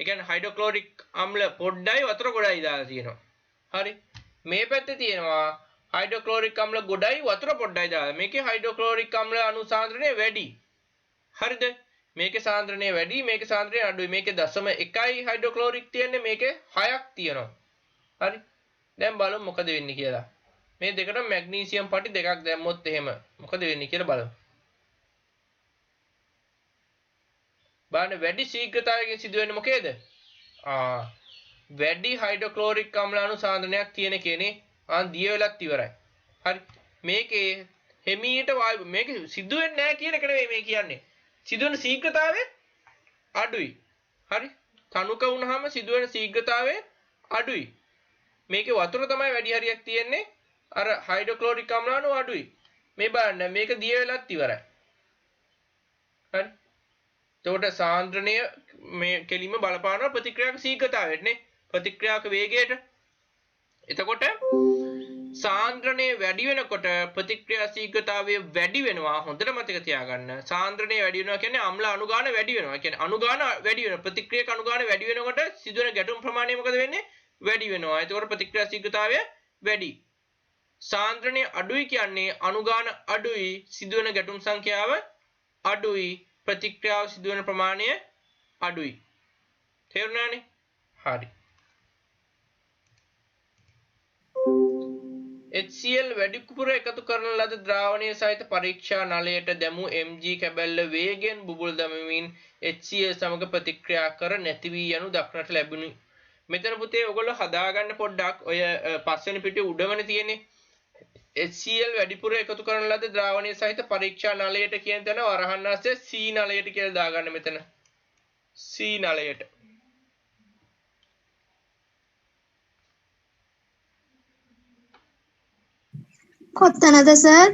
ඒ කියන්නේ හයිඩ්‍රොක්ලෝරික් අම්ල පොඩ්ඩයි වතුර ගොඩයි දාලා තියෙනවා. හරි. මේ පැත්තේ තියෙනවා හයිඩ්‍රොක්ලෝරික් අම්ල ගොඩයි වතුර පොඩ්ඩයි දාලා. මේකේ හයිඩ්‍රොක්ලෝරික් අම්ල අණු සාන්ද්‍රණය වැඩි. හරිද? මේකේ සාන්ද්‍රණය වැඩි, මේකේ සාන්ද්‍රණය අඩුයි. මේකේ 0.1යි හයිඩ්‍රොක්ලෝරික් තියෙන්නේ, මේකේ 6ක් තියෙනවා. හරි. දැන් බලමු මොකද වෙන්නේ කියලා. මේ දෙකටම මැග්නීසියම් පටි දෙකක් දැම්මොත් එහෙම මොකද වෙන්නේ කියලා බලමු. බලන්න වැඩි ශීඝ්‍රතාවයකින් සිදුවෙන්නේ මොකේද? වැඩි හයිඩ්‍රොක්ලෝරික් අම්ල අණු සාන්ද්‍රණයක් තියෙන කෙනේ දිය වෙලත් ඉවරයි. හරි. මේකේ හිමීට වායු මේක සිදුවෙන්නේ නැහැ කියන එක නෙවෙයි මේ කියන්නේ. සිදුවෙන ශීඝ්‍රතාවය අඩුයි. හරි. තනුක වුණාම සිදුවෙන ශීඝ්‍රතාවය අඩුයි. මේකේ වතුර තමයි වැඩි හරියක් තියෙන්නේ. අර හයිඩ්‍රොක්ලෝරික් අම්ල අණු අඩුයි. මේ බලන්න මේක දිය වෙලත් ඉවරයි. හරි. එතකොට සාන්ද්‍රණය මේ කෙලින්ම බලපානවා ප්‍රතික්‍රියාවක ශීඝ්‍රතාවයට නේ. ප්‍රතික්‍රියාවක වේගයට. එතකොට සාන්ද්‍රණය වැඩි වෙනකොට ප්‍රතික්‍රියා ශීඝ්‍රතාවය වැඩි වෙනවා. හොඳට මතක තියාගන්න. සාන්ද්‍රණය වැඩි වෙනවා කියන්නේ අම්ල අණු ගාන වැඩි වෙනවා. කියන්නේ අණු ගාන වැඩි වෙනවා. ප්‍රතික්‍රියක අණු ගාන වැඩි වෙනකොට සිදුවෙන ගැටුම් ප්‍රමාණය මොකද වෙන්නේ? වැඩි වෙනවා. එතකොට ප්‍රතික්‍රියා ශීඝ්‍රතාවය වැඩි. සාන්ද්‍රණය අඩුයි කියන්නේ අණු ගාන අඩුයි, සිදුවෙන ගැටුම් සංඛ්‍යාව අඩුයි, ප්‍රතික්‍රියාව සිදුවෙන ප්‍රමාණය අඩුයි. තේරුණානේ? හරි. HCl වැඩිපුර එකතු කරන ලද ද්‍රාවණයේ සහිත පරීක්ෂා නලයට දැමූ Mg කැබැල්ල වේගයෙන් බුබුල් දමමින් HCl සමග ප්‍රතික්‍රියා කර නැති වී යනු දක්නට ලැබුණි. මෙතන පුතේ ඔයගොල්ලෝ හදාගන්න පොඩ්ඩක් ඔය පස්වෙනි පිටුවේ උඩමනේ තියෙන්නේ HCl වැඩිපුර එකතු කරන ලද ද්‍රාවණයේ සහිත පරීක්ෂා නලයට කියන තැන වරහන් ආශ්‍රය C නලයට කියලා දාගන්න මෙතන. C නලයට. කොතනද සර්?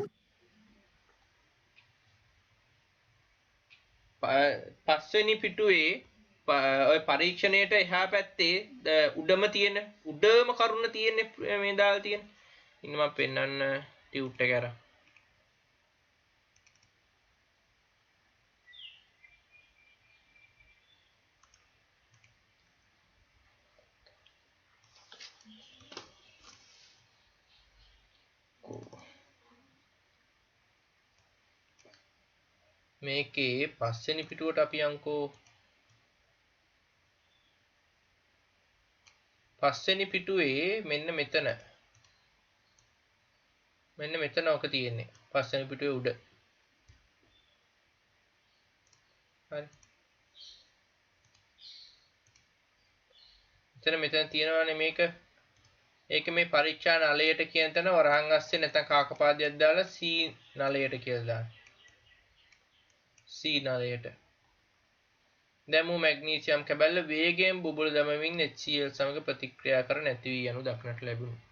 පස්වෙනි පිටුවේ ඔය පරීක්ෂණයට එහා පැත්තේ උඩම තියෙන උඩම කරුණ තියෙන්නේ මේ දාලා තියෙන. ඉන්න මම පෙන්නන්න ටියුට් එක අර. මේකේ පස්වෙනි පිටුවට අපි යන්කෝ පස්වෙනි පිටුවේ මෙන්න මෙතන ඔක තියෙන්නේ පස්වෙනි පිටුවේ උඩ හරි මෙතන තියෙනවානේ මේක ඒක මේ පරීක්ෂා නලයට කියන තැන වරහන් අස්සේ නැත්නම් කාකපාදයක් දාලා C නලයට කියලා දාන්න C නලයට දැමූ මැග්නීසියම් කැබැල්ල වේගයෙන් බුබුළු දමමින් HCl සමග ප්‍රතික්‍රියා කර නැති වී යනු දක්නට ලැබුණි.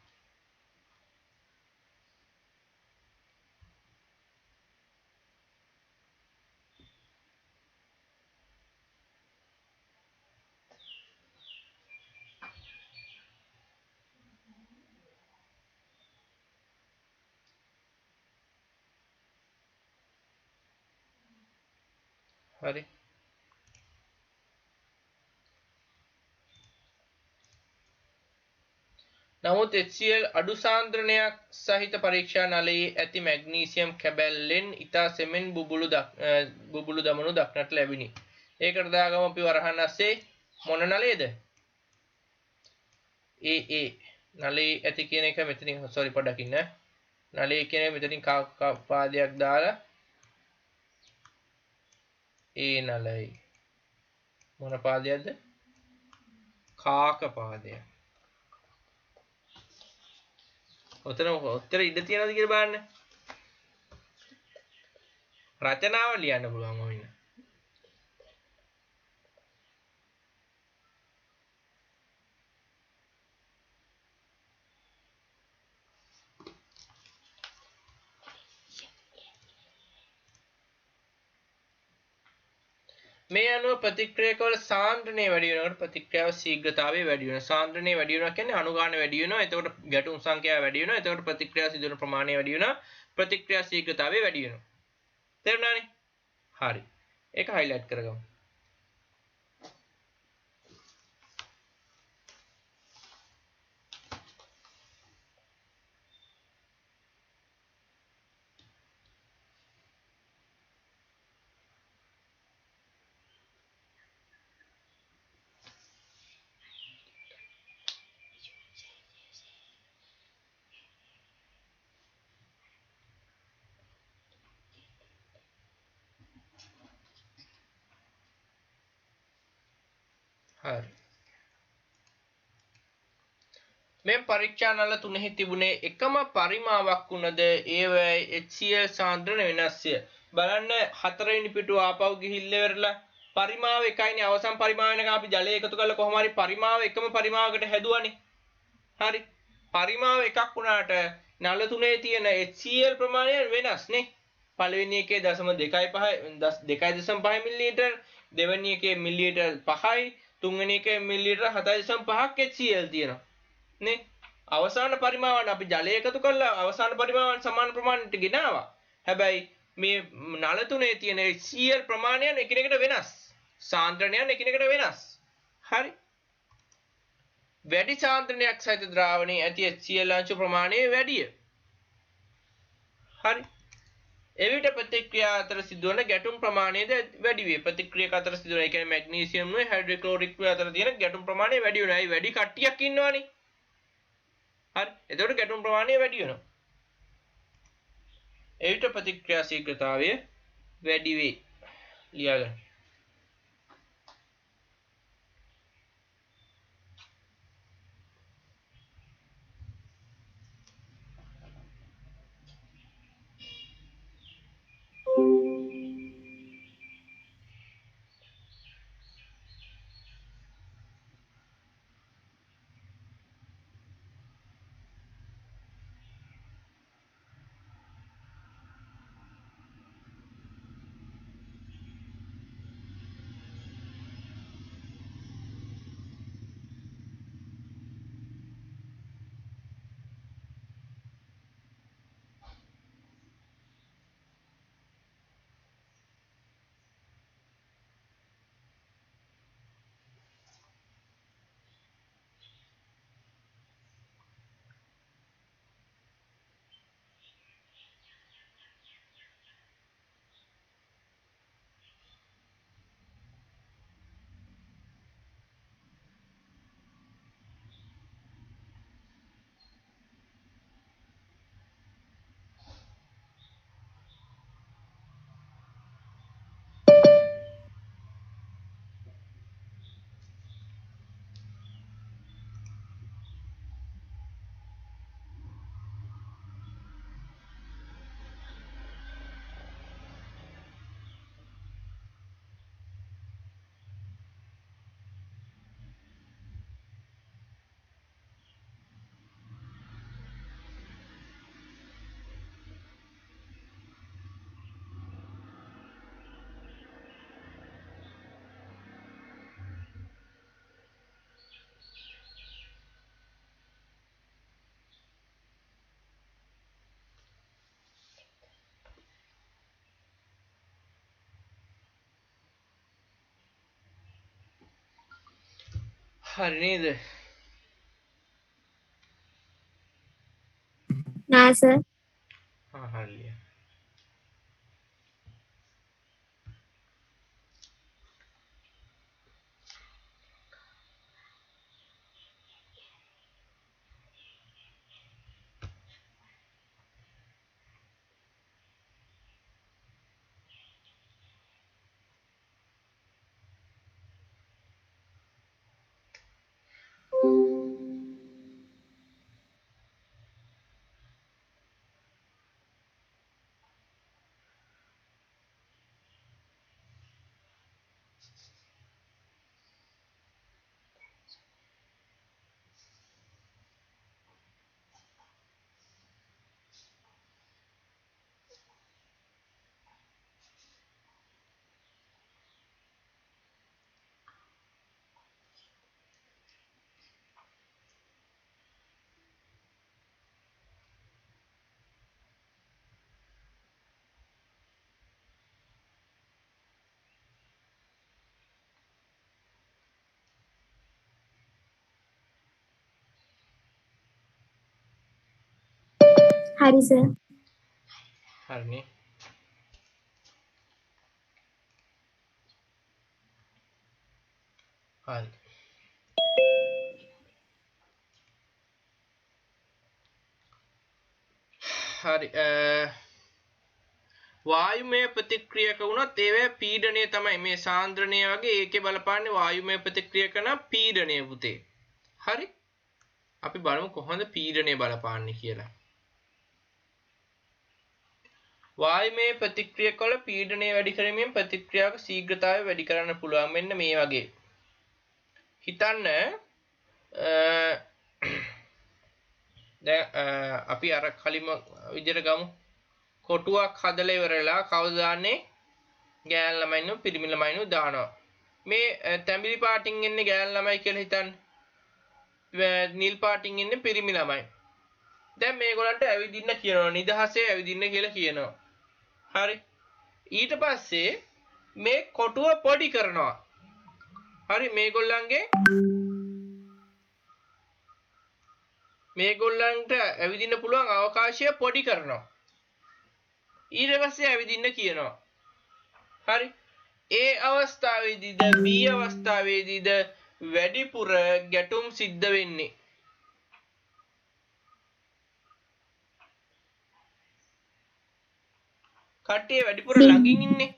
හරි නමුත් HCl අඩු සාන්ද්‍රණයක් සහිත පරීක්ෂා නලයේ ඇති මැග්නීසියම් කැබැල්ලෙන් ඉතා සෙමෙන් බුබුළු දමනු දක්නට ලැබිණි. ඒකට දාගමු අපි වරහන් අස්සේ මොන නලයේද? නලයේ ඇති කියන එක මෙතනින් සෝරි පොඩ්ඩක් ඉන්න. නලයේ කියන මෙතනින් පාදයක් දාලා නලයි මොන පාදයක්ද? කාක පාදයක්. ඔතන ඉඩ තියනවද කියලා බලන්න. රචනාව ලියන්න පුළුවන් ඔන්න. මේ අනුව ප්‍රතික්‍රියකවල සාන්ද්‍රණය වැඩි වෙනකොට ප්‍රතික්‍රියාව ශීඝ්‍රතාවය වැඩි වෙනවා. සාන්ද්‍රණය වැඩි වෙනවා කියන්නේ අණුගාන වැඩි වෙනවා. එතකොට ගැටුම් සංඛ්‍යාව වැඩි වෙනවා. එතකොට ප්‍රතික්‍රියාව සිදු වෙන ප්‍රමාණය වැඩි වෙනවා. ප්‍රතික්‍රියා ශීඝ්‍රතාවය වැඩි වෙනවා. තේරුණානේ? හරි. ඒක highlight කරගමු. හරි. මේ පරීක්ෂා නල තුනෙහි තිබුණේ එකම පරිමාවක් වුණද ඒවැයි HCl සාන්ද්‍රණ වෙනස්ය. බලන්න හතරවෙනි පිටුව ආපහු ගිහිල්ලා ඉවරලා පරිමාව එකයිනේ අවසන් පරිමාව වෙනකන් අපි ජලය එකතු කරලා කොහොම හරි පරිමාව එකම පරිමාවකට හැදුවානේ. හරි. පරිමාව එකක් වුණාට නල තුනේ තියෙන HCl ප්‍රමාණය වෙනස් නේ. පළවෙනි එකේ 2.5 මිලිලීටර්, දෙවෙනි එකේ මිලිලීටර් 5යි, තුන්වෙනි එකේ මිලිලීටර් 7.5ක් HCl තියෙනවා. නේ? අවසාන පරිමාවන් අපි ජලය එකතු කරලා අවසාන පරිමාවන් සමාන ප්‍රමාණයට ගෙනාවා. හැබැයි මේ නල තුනේ තියෙන HCl ප්‍රමාණයන් එකිනෙකට වෙනස්. සාන්ද්‍රණයන් එකිනෙකට වෙනස්. හරි. වැඩි සාන්ද්‍රණයක් සහිත ද්‍රාවණයේ ඇති HCl අංශ ප්‍රමාණය වැඩිය. හරි. එවිට ප්‍රතික්‍රියා අතර සිදුවන ගැටුම් ප්‍රමාණයද වැඩි වේ. ප්‍රතික්‍රියක අතර සිදුවන ඒ කියන්නේ මැග්නීසියම් නුයි හයිඩ්‍රොක්ලෝරික් අතර තියෙන ගැටුම් ප්‍රමාණය වැඩි වෙනවා. ඒ වැඩි කට්ටියක් ඉන්නවනේ. හරි එතකොට ගැටුම් ප්‍රමාණය වැඩි වෙනවා එවිට ප්‍රතික්‍රියා ශීඝ්‍රතාවය වැඩි වේ ලියාගන්න හරි නේද නෑ සර්. හරි හරි සර්. හරිනේ හරි හරි වායුමය ප්‍රතික්‍රියක වුණත් ඒවැ පීඩනය තමයි මේ සාන්ද්‍රණය වගේ ඒකේ බලපාන්නේ වායුමය ප්‍රතික්‍රියක නම් පීඩනය පුතේ හරි අපි බලමු කොහොමද පීඩනය බලපාන්නේ කියලා වායුමය ප්‍රතික්‍රියක වල පීඩනය වැඩි කරමින් ප්‍රතික්‍රියාවක ශීඝ්‍රතාවය වැඩි කරන්න පුළුවන් මෙන්න මේ වගේ හිතන්න දැන් අපි අර කලින්ම විදිහට ගමු කොටුවක් හදලා ඉවරලා කවුද දාන්නේ ගෑන් ළමයිනු පිරිමි ළමයිනු දානවා මේ තැඹිලි පාටින් ඉන්නේ ගෑන් ළමයි කියලා හිතන්න නිල් පාටින් ඉන්නේ පිරිමි ළමයි දැන් මේගොල්ලන්ට ඇවිදින්න කියනවා නිදහසේ ඇවිදින්න කියලා කියනවා හරි ඊට පස්සේ මේ කොටුව පොඩි කරනවා හරි මේගොල්ලන්ට ඇවිදින්න පුළුවන් අවකාශය පොඩි කරනවා ඊට පස්සේ ඇවිදින්න කියනවා හරි ඒ අවස්ථාවේදීද B අවස්ථාවේදීද වැඩිපුර ගැටුම් සිද්ධ වෙන්නේ කට්ටිය වැඩිපුර ළඟින් ඉන්නේ.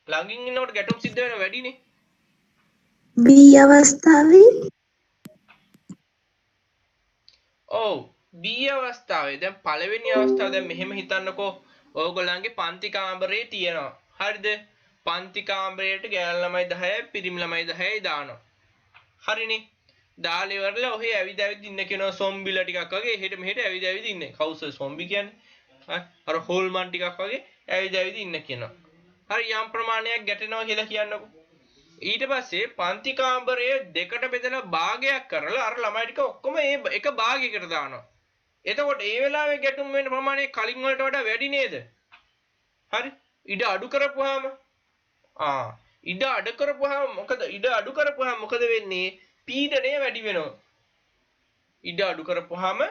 ළඟින් ඉන්නකොට ගැටුම් සිද්ධ වෙන වැඩිනේ. B අවස්ථාවේ ඔව් B අවස්ථාවේ දැන් පළවෙනි අවස්ථාව දැන් මෙහෙම හිතන්නකෝ. ඕගොල්ලන්ගේ පන්ති කාමරේ තියෙනවා. හරිද? පන්ති කාමරේට ගෑනු ළමයි 10යි පිරිමි ළමයි 10යි දානවා. හරිනේ. දාලා ඉවරලා ඔහේ ඇවිද ඇවිද ඉන්න කෙනා සොම්බිලා ටිකක් වගේ එහෙට මෙහෙට ඇවිද ඇවිද ඉන්නේ. කවුද සොම්බි කියන්නේ? අර හෝල්මන් ටිකක් වගේ ඇවිද ඇවිද ඉන්න කෙනා. හරි යම් ප්‍රමාණයක් ගැටෙනවා කියලා කියන්නකෝ. ඊට පස්සේ පන්ති කාමරය දෙකට බෙදලා භාගයක් කරලා අර ළමයි ටික ඔක්කොම ඒ එක භාගයකට දානවා. එතකොට ඒ වෙලාවේ ගැටුම් වෙන ප්‍රමාණය කලින් වලට වඩා වැඩි නේද? හරි. ඉඩ අඩු කරපුවාම ඉඩ අඩු කරපුවාම මොකද වෙන්නේ? පීඩනය වැඩි වෙනවා. ඉඩ අඩු කරපුවාම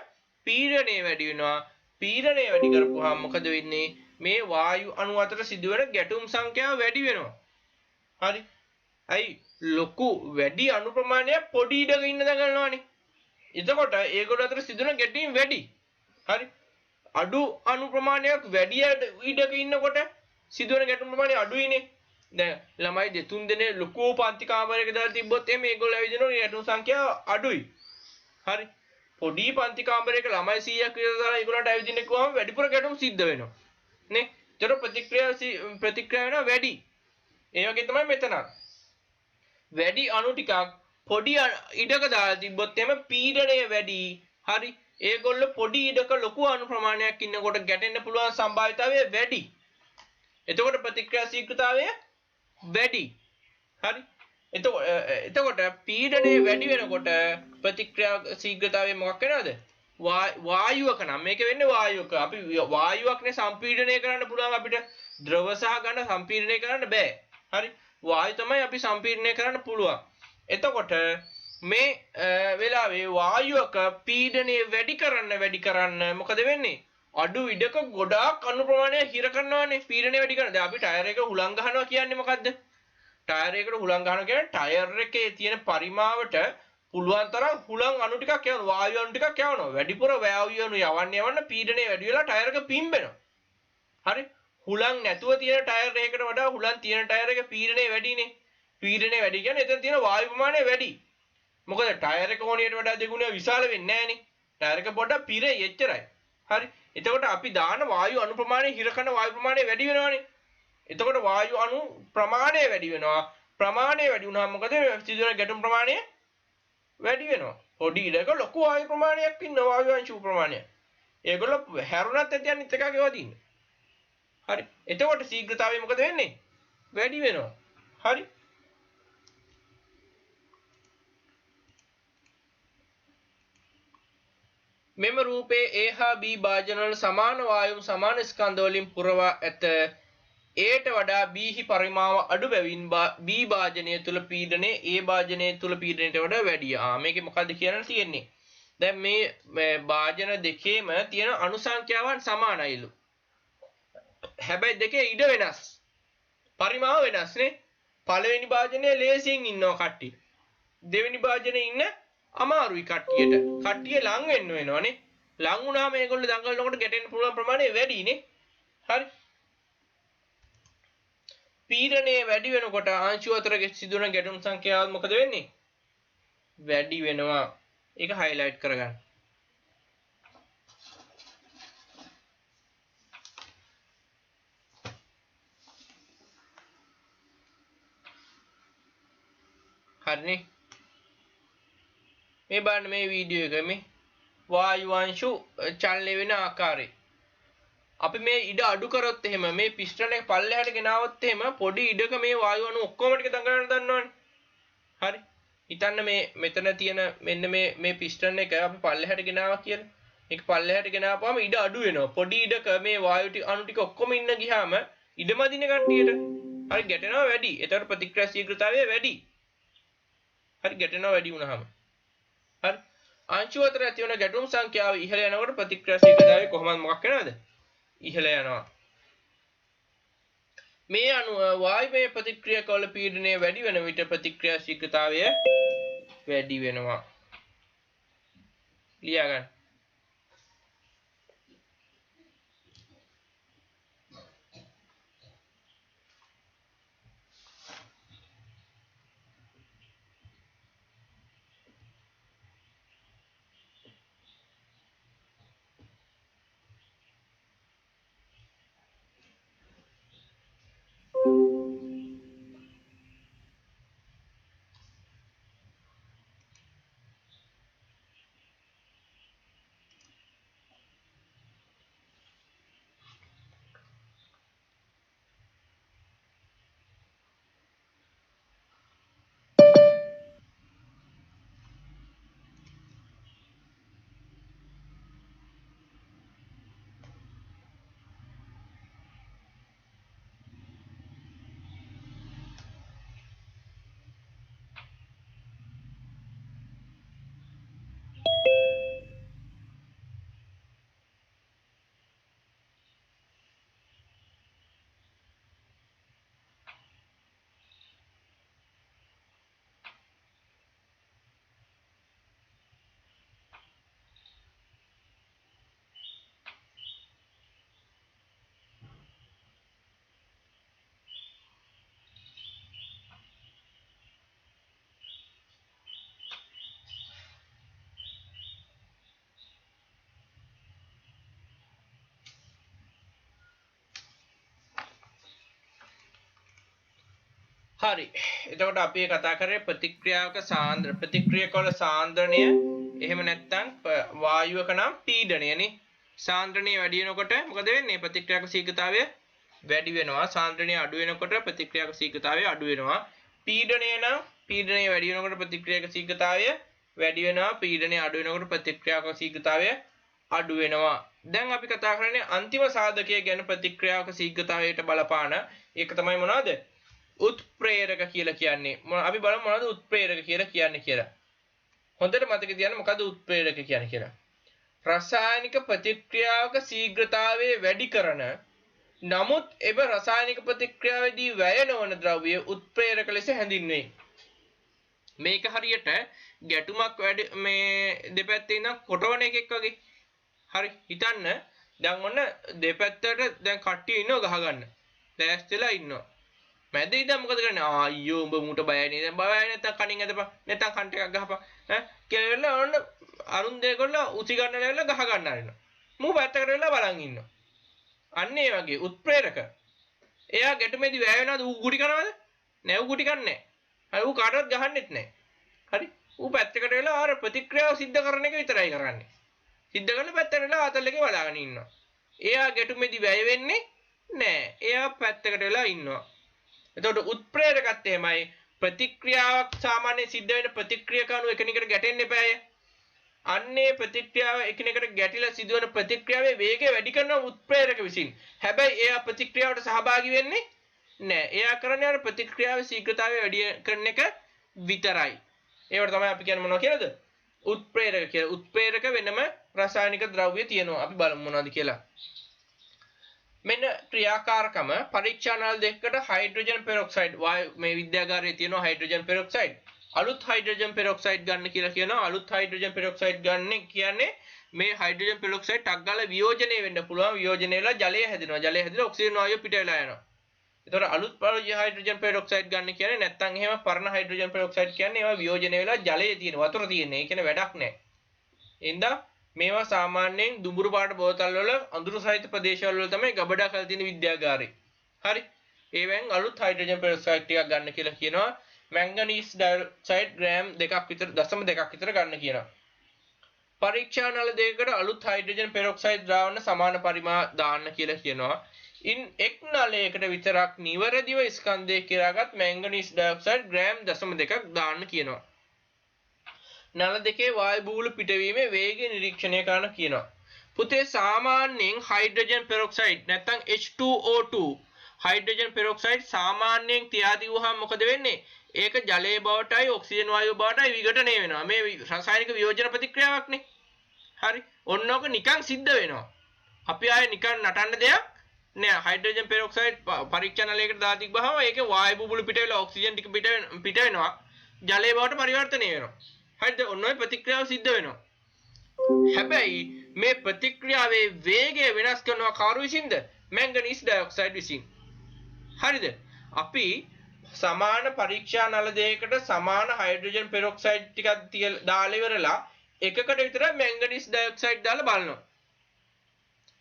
පීඩනය වැඩි වෙනවා. පීඩනය වැඩි කරපුවාම මොකද වෙන්නේ? මේ වායු අණු අතර සිදුවෙන ගැටුම් සංඛ්‍යාව වැඩි වෙනවා. හරි. අයි ලොකු වැඩි අණු ප්‍රමාණයක් පොඩි ඉඩක ඉන්න දඟලනවානේ. එතකොට ඒගොල්ලෝ අතර සිදුවෙන ගැටීම් වැඩි. හරි. අඩු අණු ප්‍රමාණයක් වැඩි ඉඩක ඉන්නකොට සිදුවෙන ගැටුම් ප්‍රමාණය අඩුයිනේ. දැන් ළමයි දෙතුන් දෙනේ ලොකු පන්ති කාමරයක දාලා තිබ්බොත් එමේ මේගොල්ලෝ ඇවිදිනවා ගැටුම් සංඛ්‍යාව අඩුයි. හරි. පොඩි පන්ති කාමරයක ළමයි 100ක් විතර දාලා ඒගොල්ලන්ට ඇවිදින්න කිව්වම වැඩිපුර ගැටුම් සිද්ධ වෙනවා. නේ? ඒතර ප්‍රතික්‍රියා වෙනවා වැඩි. ඒ වගේ තමයි මෙතන. වැඩි අණු ටිකක් පොඩි ඉඩක දාලා තිබ්බොත් එමේ පීඩනය වැඩි. හරි. ඒගොල්ලෝ පොඩි ඉඩක ලොකු අණු ප්‍රමාණයක් ඉන්නකොට ගැටෙන්න පුළුවන් සම්භාවිතතාවය වැඩි. එතකොට ප්‍රතික්‍රියා ශීඝ්‍රතාවය වැඩි. හරි. එතකොට පීඩනය වැඩි වෙනකොට ප්‍රතික්‍රියා ශීඝ්‍රතාවය මොකක් වෙනවද? වායුවක නම් මේක වෙන්නේ වායුවක. අපි වායුවක්නේ සම්පීඩනය කරන්න පුළුවන් අපිට. ද්‍රව සහ ඝන සම්පීඩනය කරන්න බෑ. හරි. වායු තමයි අපි සම්පීඩනය කරන්න පුළුවන්. එතකොට මේ වෙලාවේ වායුවක පීඩනය වැඩි කරන්න මොකද වෙන්නේ? අඩු ඉඩක ගොඩාක් අණු ප්‍රමාණයක් හිර කරනවානේ පීඩනය වැඩි කරන. දැන් අපි ටයර් එක හුලං ගහනවා කියන්නේ මොකද්ද? ටයර් එකකට හුලං ගහනවා කියන්නේ ටයර් එකේ තියෙන පරිමාවට පුළුවන් තරම් හුලං අණු ටිකක් යවනවා. වායු අණු ටිකක් යවනවා. වැඩිපුර වායු අණු යවන්න පීඩනය වැඩි වෙලා ටයර් එක පිම්බෙනවා. හරි. හුලං නැතුව තියෙන ටයර් එකකට වඩා හුලං තියෙන ටයර් එක පීඩනය වැඩිනේ. පීඩනය වැඩි කියන්නේ එතන තියෙන වායු ප්‍රමාණය වැඩි. මොකද ටයර් එක ඕනියට වඩා දෙගුණයක් විශාල වෙන්නේ නැහනේ. ටයර් එක පොඩ්ඩක් පිරෙයි එච්චරයි. හරි. එතකොට අපි දාන වායු අණු ප්‍රමාණය හිර කරන වායු ප්‍රමාණය වැඩි වෙනවානේ. එතකොට වායු අණු ප්‍රමාණය වැඩි වෙනවා. ප්‍රමාණය වැඩි වුණාම මොකද සිදුවෙන ගැටුම් ප්‍රමාණය වැඩි වෙනවා. පොඩි ඉඩක ලොකු වායු ප්‍රමාණයක් ඉන්න වායු අංශු ප්‍රමාණය. ඒගොල්ලෝ හැරුණත් ඇති අනිත් එකගේ වදින්න. හරි. එතකොට ශීඝ්‍රතාවය මොකද වෙන්නේ? වැඩි වෙනවා. හරි. මෙම රූපයේ A හා B භාජන වල සමාන වායුම් සමාන ස්කන්ධ වලින් පුරවා ඇත. Aට වඩා B හි පරිමාව අඩු බැවින් B භාජනය තුල පීඩනය A භාජනය තුල පීඩනයට වඩා වැඩිය. මේකේ මොකද්ද කියන්න තියෙන්නේ? දැන් මේ භාජන දෙකේම තියෙන අණු සංඛ්‍යාවන් සමානයිලු. හැබැයි දෙකේ ඉඩ වෙනස්. පරිමාව වෙනස් නේ. පළවෙනි භාජනයේ ලේසියෙන් ඉන්නවා කට්ටිය. දෙවෙනි භාජනයේ ඉන්න අමාරුයි කට්ටියට. කට්ටිය ලං වෙන්න වෙනවනේ. ලං වුණාම මේගොල්ලෝ දඟලනකොට ගැටෙන්න පුළුවන් ප්‍රමාණය වැඩිනේ. හරි. පීඩනය වැඩි වෙනකොට අංශු අතර සිදුවන ගැටුම් සංඛ්‍යාව මොකද වෙන්නේ? වැඩි වෙනවා. ඒක හයිලයිට් කරගන්න. හරිනේ. මේ බලන්න මේ වීඩියෝ එක මේ වායු අංශු චලනය වෙන ආකාරය. අපි මේ ඉඩ අඩු කරොත් එහෙම මේ පිස්ටන් එක පල්ලෙහාට ගෙනාවොත් එහෙම පොඩි ඉඩක මේ වායු අණු ඔක්කොම ටික දඟලන්න දන්නවනේ. හරි. හිතන්න මේ මෙතන තියෙන මෙන්න මේ පිස්ටන් එක අපි පල්ලෙහාට ගෙනාවා කියලා. ඒක පල්ලෙහාට ගෙනාවාම ඉඩ අඩු වෙනවා. පොඩි ඉඩක මේ වායු අණු ටික ඔක්කොම ඉන්න ගියාම ඉඩමදින කට්ටියට හරි ගැටෙනවා වැඩි. ඒතර ප්‍රතික්‍රියා ශීඝ්‍රතාවය වැඩි. හරි ගැටෙනවා වැඩි වුණාම. හරි. අංශු අතර ඇති වෙන ගැටුම් සංඛ්‍යාව ඉහළ යනකොට ප්‍රතික්‍රියා ශීඝ්‍රතාවය කොහොමද මොකක් වෙනවද? ඉහළ යනවා. මේ අනුව වායුමය ප්‍රතික්‍රියාවල පීඩනය වැඩි වෙන විට ප්‍රතික්‍රියා ශීඝ්‍රතාවය වැඩි වෙනවා. ලියා ගන්න. හරි. එතකොට අපි කතා කරේ ප්‍රතික්‍රියාවක ප්‍රතික්‍රියක වල සාන්ද්‍රණය එහෙම නැත්නම් වායුවක නම් පීඩනයනේ. සාන්ද්‍රණය වැඩි වෙනකොට මොකද වෙන්නේ? ප්‍රතික්‍රියාවක ශීඝ්‍රතාවය වැඩි වෙනවා. සාන්ද්‍රණය අඩු වෙනකොට ප්‍රතික්‍රියාවක ශීඝ්‍රතාවය අඩු වෙනවා. පීඩනය නම් පීඩනය වැඩි වෙනකොට ප්‍රතික්‍රියාවක ශීඝ්‍රතාවය වැඩි වෙනවා. පීඩනය අඩු වෙනකොට ප්‍රතික්‍රියාවක ශීඝ්‍රතාවය අඩු වෙනවා. දැන් අපි කතා කරන්නේ අන්තිම සාධකය ගැන ප්‍රතික්‍රියාවක ශීඝ්‍රතාවයට බලපාන. ඒක තමයි මොනවද? උත්ප්‍රේරක කියලා කියන්නේ. අපි බලමු මොනවද උත්ප්‍රේරක කියලා කියන්නේ කියලා. හොඳට මතක තියාගන්න මොකද්ද උත්ප්‍රේරක කියන්නේ කියලා. රසායනික ප්‍රතික්‍රියාවක ශීඝ්‍රතාවය වැඩි කරන නමුත් එබ රසායනික ප්‍රතික්‍රියාවේදී වැය නොවන ද්‍රව්‍ය උත්ප්‍රේරක ලෙස හැඳින්වේ. මේක හරියට ගැටුමක් වැඩි මේ දෙපැත්තේ ඉඳන් කොටවන එකෙක් වගේ. හරි හිතන්න දැන් ඔන්න දෙපැත්තට දැන් කට්ටිය ඉන්නව ගහ ගන්න. දැස්තලා ඉන්නවා. මැද ඉඳන් මොකද කරන්නේ? අයියෝ උඹ මූට බයයි නේද? බයයි නැත්තම් කණින් ඇදපන්. නැත්තම් කන්ට එකක් ගහපන්. ඈ කියලා ඔන්න අරුන් දෙකොල්ල උසි ගන්න ලැබලා ගහ ගන්න ආරිනවා. මූ පැත්තකට වෙලා බලන් ඉන්නවා. අන්න ඒ වගේ උත්ප්‍රේරක. එයා ගැටුමේදී වැය වෙනවද? ඌ ගුටි කනවද? නෑ ඌ ගුටි කන්නේ නෑ. හරි ඌ කාටවත් ගහන්නෙත් නෑ. හරි ඌ පැත්තකට වෙලා ආර ප්‍රතික්‍රියාව සිද්ධ කරන එක විතරයි කරන්නේ. සිද්ධ කරලා පැත්තකට වෙලා ආතල් එකේ බලාගෙන ඉන්නවා. එයා ගැටුමේදී වැය වෙන්නේ නෑ. එයා පැත්තකට වෙලා ඉන්නවා. එතකොට උත්ප්‍රේරකත් එහෙමයි. ප්‍රතික්‍රියාවක් සාමාන්‍යයෙන් සිද්ධ වෙන ප්‍රතික්‍රියක අණු එකිනෙකට ගැටෙන්න එපාය. අන්නේ ප්‍රතික්‍රියාව එකිනෙකට ගැටිලා සිදුවන ප්‍රතික්‍රියාවේ වේගය වැඩි කරන උත්ප්‍රේරක විසින්. හැබැයි එයා ප්‍රතික්‍රියාවට සහභාගී වෙන්නේ නැහැ. එයා කරන්නේ අර ප්‍රතික්‍රියාවේ ශීඝ්‍රතාවය වැඩි කරන එක විතරයි. ඒවට තමයි අපි කියන්නේ මොනවා කියලාද? උත්ප්‍රේරක කියලා. උත්ප්‍රේරක වෙනම රසායනික ද්‍රව්‍ය තියෙනවා. අපි බලමු මොනවද කියලා. මෙන්න ක්‍රියාකාරකම පරීක්ෂා නල දෙකකට හයිඩ්‍රජන් පෙරොක්සයිඩ් මේ විද්‍යාගාරයේ තියෙනවා හයිඩ්‍රජන් පෙරොක්සයිඩ්. අලුත් හයිඩ්‍රජන් පෙරොක්සයිඩ් ගන්න කියලා කියනවා. අලුත් හයිඩ්‍රජන් පෙරොක්සයිඩ් ගන්න කියන්නේ මේ හයිඩ්‍රජන් පෙරොක්සයිඩ් ටක් ගාලා වියෝජනය වෙන්න පුළුවන්. වියෝජනය වෙලා ජලය හැදෙනවා. ජලය හැදිලා ඔක්සිජන් වායුව පිට වෙලා යනවා. ඒතකොට අලුත් හයිඩ්‍රජන් පෙරොක්සයිඩ් ගන්න කියන්නේ නැත්නම් එහෙම පරණ හයිඩ්‍රජන් පෙරොක්සයිඩ් කියන්නේ ඒවා වියෝජනය වෙලා ජලයේ තියෙන වතුර තියෙන. ඒ කියන්නේ වැඩක් නැහැ. එහෙනම් මේවා සාමාන්‍යයෙන් දුඹුරු පාට බෝතල් වල අඳුරු සහිත ප්‍රදේශවල වල තමයි ගබඩා කරලා තියෙන විද්‍යාගාරේ. හරි. ඒවෙන් අලුත් හයිඩ්‍රජන් පෙරොක්සයිඩ් ටිකක් ගන්න කියලා කියනවා. මැංගනීස් ඩයොක්සයිඩ් ග්‍රෑම් 2ක් විතර 0.2ක් විතර ගන්න කියනවා. පරීක්ෂා නල දෙකකට අලුත් හයිඩ්‍රජන් පෙරොක්සයිඩ් ද්‍රාවණ සමාන පරිමාණ දාන්න කියලා කියනවා. ඉන් එක් නලයකට විතරක් නිවැරදිව ස්කන්ධය කියාගත් මැංගනීස් ඩයොක්සයිඩ් ග්‍රෑම් 0.2ක් දාන්න කියනවා. නල දෙකේ වායු බූල පිටවීමේ වේගය නිරීක්ෂණය කරන්න කියනවා. පුතේ සාමාන්‍යයෙන් හයිඩ්‍රජන් පෙරොක්සයිඩ් නැත්නම් H2O2 හයිඩ්‍රජන් පෙරොක්සයිඩ් සාමාන්‍යයෙන් තියා දිවුවහම මොකද වෙන්නේ? ඒක ජලයේ බවටයි ඔක්සිජන් වායුව බවටයි විඝටනය වෙනවා. මේ රසායනික වියෝජන ප්‍රතික්‍රියාවක්නේ. හරි. ඔන්නෝක නිකන් සිද්ධ වෙනවා. අපි ආයේ නිකන් නටන්න දෙයක් නෑ. හයිඩ්‍රජන් පෙරොක්සයිඩ් පරීක්ෂා නලයකට දාලා තිබ්බහම ඒකේ වායු බුබුලු පිට වෙලා ඔක්සිජන් ටික පිට වෙනවා. ජලයේ බවට පරිවර්තනය වෙනවා. හරිද? ඔන්න ඔය ප්‍රතික්‍රියාව සිද්ධ වෙනවා. හැබැයි මේ ප්‍රතික්‍රියාවේ වේගය වෙනස් කරනවා කාරු විසින්ද? මැංගනීස් ඩයොක්සයිඩ් විසින්. හරිද? අපි සමාන පරීක්ෂා නල දෙකකට සමාන හයිඩ්‍රජන් පෙරොක්සයිඩ් ටිකක් දාලා ඉවරලා එකකට විතර මැංගනීස් ඩයොක්සයිඩ් දාලා බලනවා.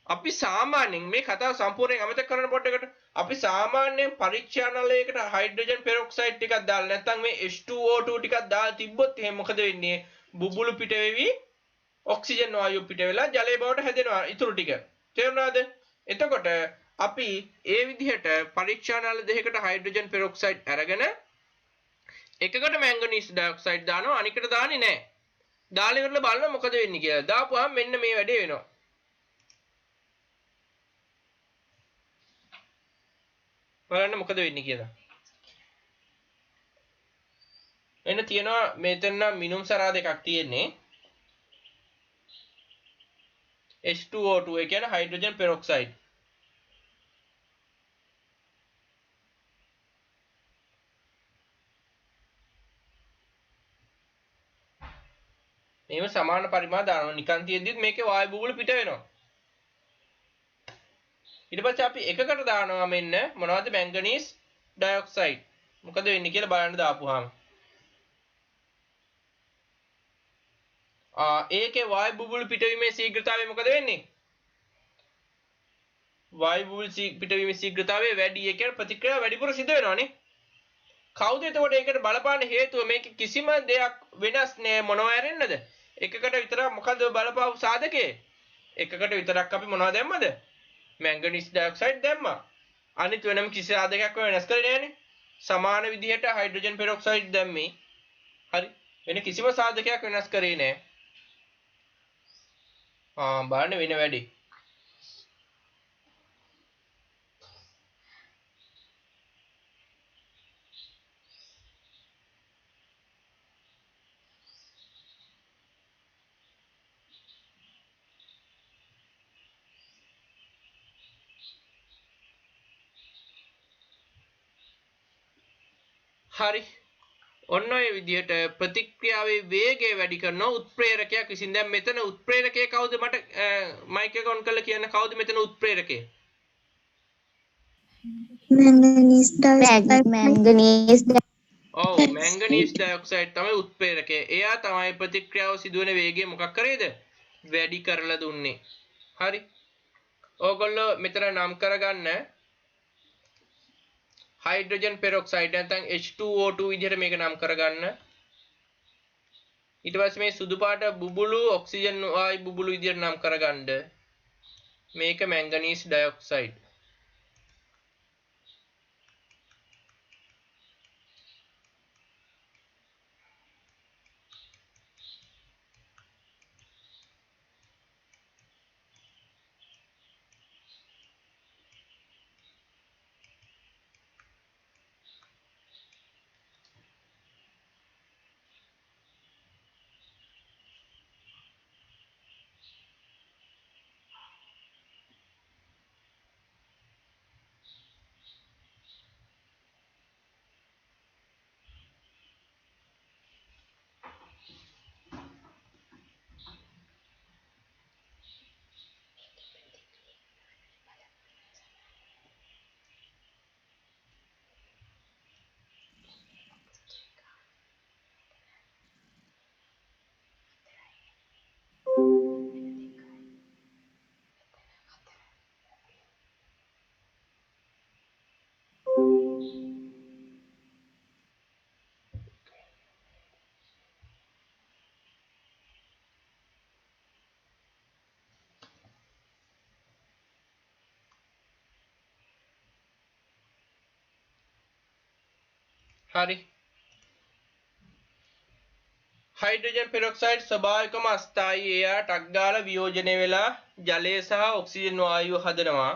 අපි සාමාන්‍යයෙන් මේ කතාව සම්පූර්ණයෙන් අමතක කරන පොඩ්ඩකට අපි සාමාන්‍යයෙන් පරීක්ෂා නලයකට හයිඩ්‍රජන් පෙරොක්සයිඩ් ටිකක් දාලා නැත්නම් මේ H2O2 ටිකක් දාලා තිබ්බොත් එහෙනම් මොකද වෙන්නේ? බුබුලු පිට වෙවි ඔක්සිජන් වායුව පිට වෙලා ජලය බවට හැදෙනවා ඊටු ටික. තේරුණාද? එතකොට අපි ඒ විදිහට පරීක්ෂා නල දෙකකට හයිඩ්‍රජන් පෙරොක්සයිඩ් අරගෙන එකකට මැංගනීස් ඩයොක්සයිඩ් දානවා අනිකට දාන්නේ නැහැ. දාලා ඉවරලා බලන්න මොකද වෙන්නේ කියලා. දාපුවාම මෙන්න මේ වැඩේ වෙනවා. බලන්න මොකද වෙන්නේ කියලා. එන්න තියෙනවා මෙතන මිනුම් සරා දෙකක් තියෙන්නේ. H2O2 ඒ කියන්නේ හයිඩ්‍රජන් පෙරොක්සයිඩ්. මේව සමාන පරිමාණ දානවා. නිකන් තියෙද්දිත් මේකේ වායු බුබුලු පිට වෙනවා. ඊට පස්සේ අපි එකකට දානවා මෙන්න මොනවද මැංගනීස් ඩයොක්සයිඩ්. මොකද වෙන්නේ කියලා බලන්න දාපුවාම. ඒකේ වායු බුබුලු පිටවීමේ ශීඝ්‍රතාවය මොකද වෙන්නේ? වායු බුබුලු පිටවීමේ ශීඝ්‍රතාවය වැඩි. ඒ කියන්නේ ප්‍රතික්‍රියාව වැඩිපුර සිදු වෙනවානේ. කවුද එතකොට ඒකට බලපාන හේතුව? මේක කිසිම දෙයක් වෙනස් නෑ. මොනවා ඇරෙන්නද? එකකට විතරක් මොකද බලපාපු සාධකේ? එකකට විතරක් අපි මොනවද දැම්මද? මැංගනීස් ඩයොක්සයිඩ් දැම්මා. අනිත් වෙනම කිසි සාධකයක් වෙනස් කරේ නෑනේ. සමාන විදිහට හයිඩ්‍රජන් පෙරොක්සයිඩ් දැම්මේ. හරි. වෙන කිසිම සාධකයක් වෙනස් කරේ නෑ. බලන්න වෙන වැඩි. හරි. ඔන්න ඔය විදිහට ප්‍රතික්‍රියාවේ වේගය වැඩි කරන උත්ප්‍රේරකයක් විසින්. දැන් මෙතන උත්ප්‍රේරකය කවුද? මට මයික් එක ඔන් කරලා කියන්න කවුද මෙතන උත්ප්‍රේරකය? manganese dioxide. ඔව් මැංගනීස් ඩයොක්සයිඩ් තමයි උත්ප්‍රේරකය. එයා තමයි ප්‍රතික්‍රියාව සිදුවන වේගය මොකක් කරේද? වැඩි කරලා දුන්නේ. හරි. ඕගොල්ලෝ මෙතන නම් කරගන්න හයිඩ්‍රජන් පෙරොක්සයිඩ් නැත්නම් H2O2 විදිහට මේක නම් කරගන්න. ඊට පස්සේ මේ සුදු පාට බුබුලු ඔක්සිජන් වායු බුබුලු විදිහට නම් කරගන්න. මේක මැංගනීස් ඩයොක්සයිඩ්. හරි. හයිඩ්‍රජන් පෙරොක්සයිඩ් ස්වභාවිකම අස්ථායී. එයා ටක් ගාලා වියෝජනය වෙලා ජලය සහ ඔක්සිජන් වායුව හදනවා.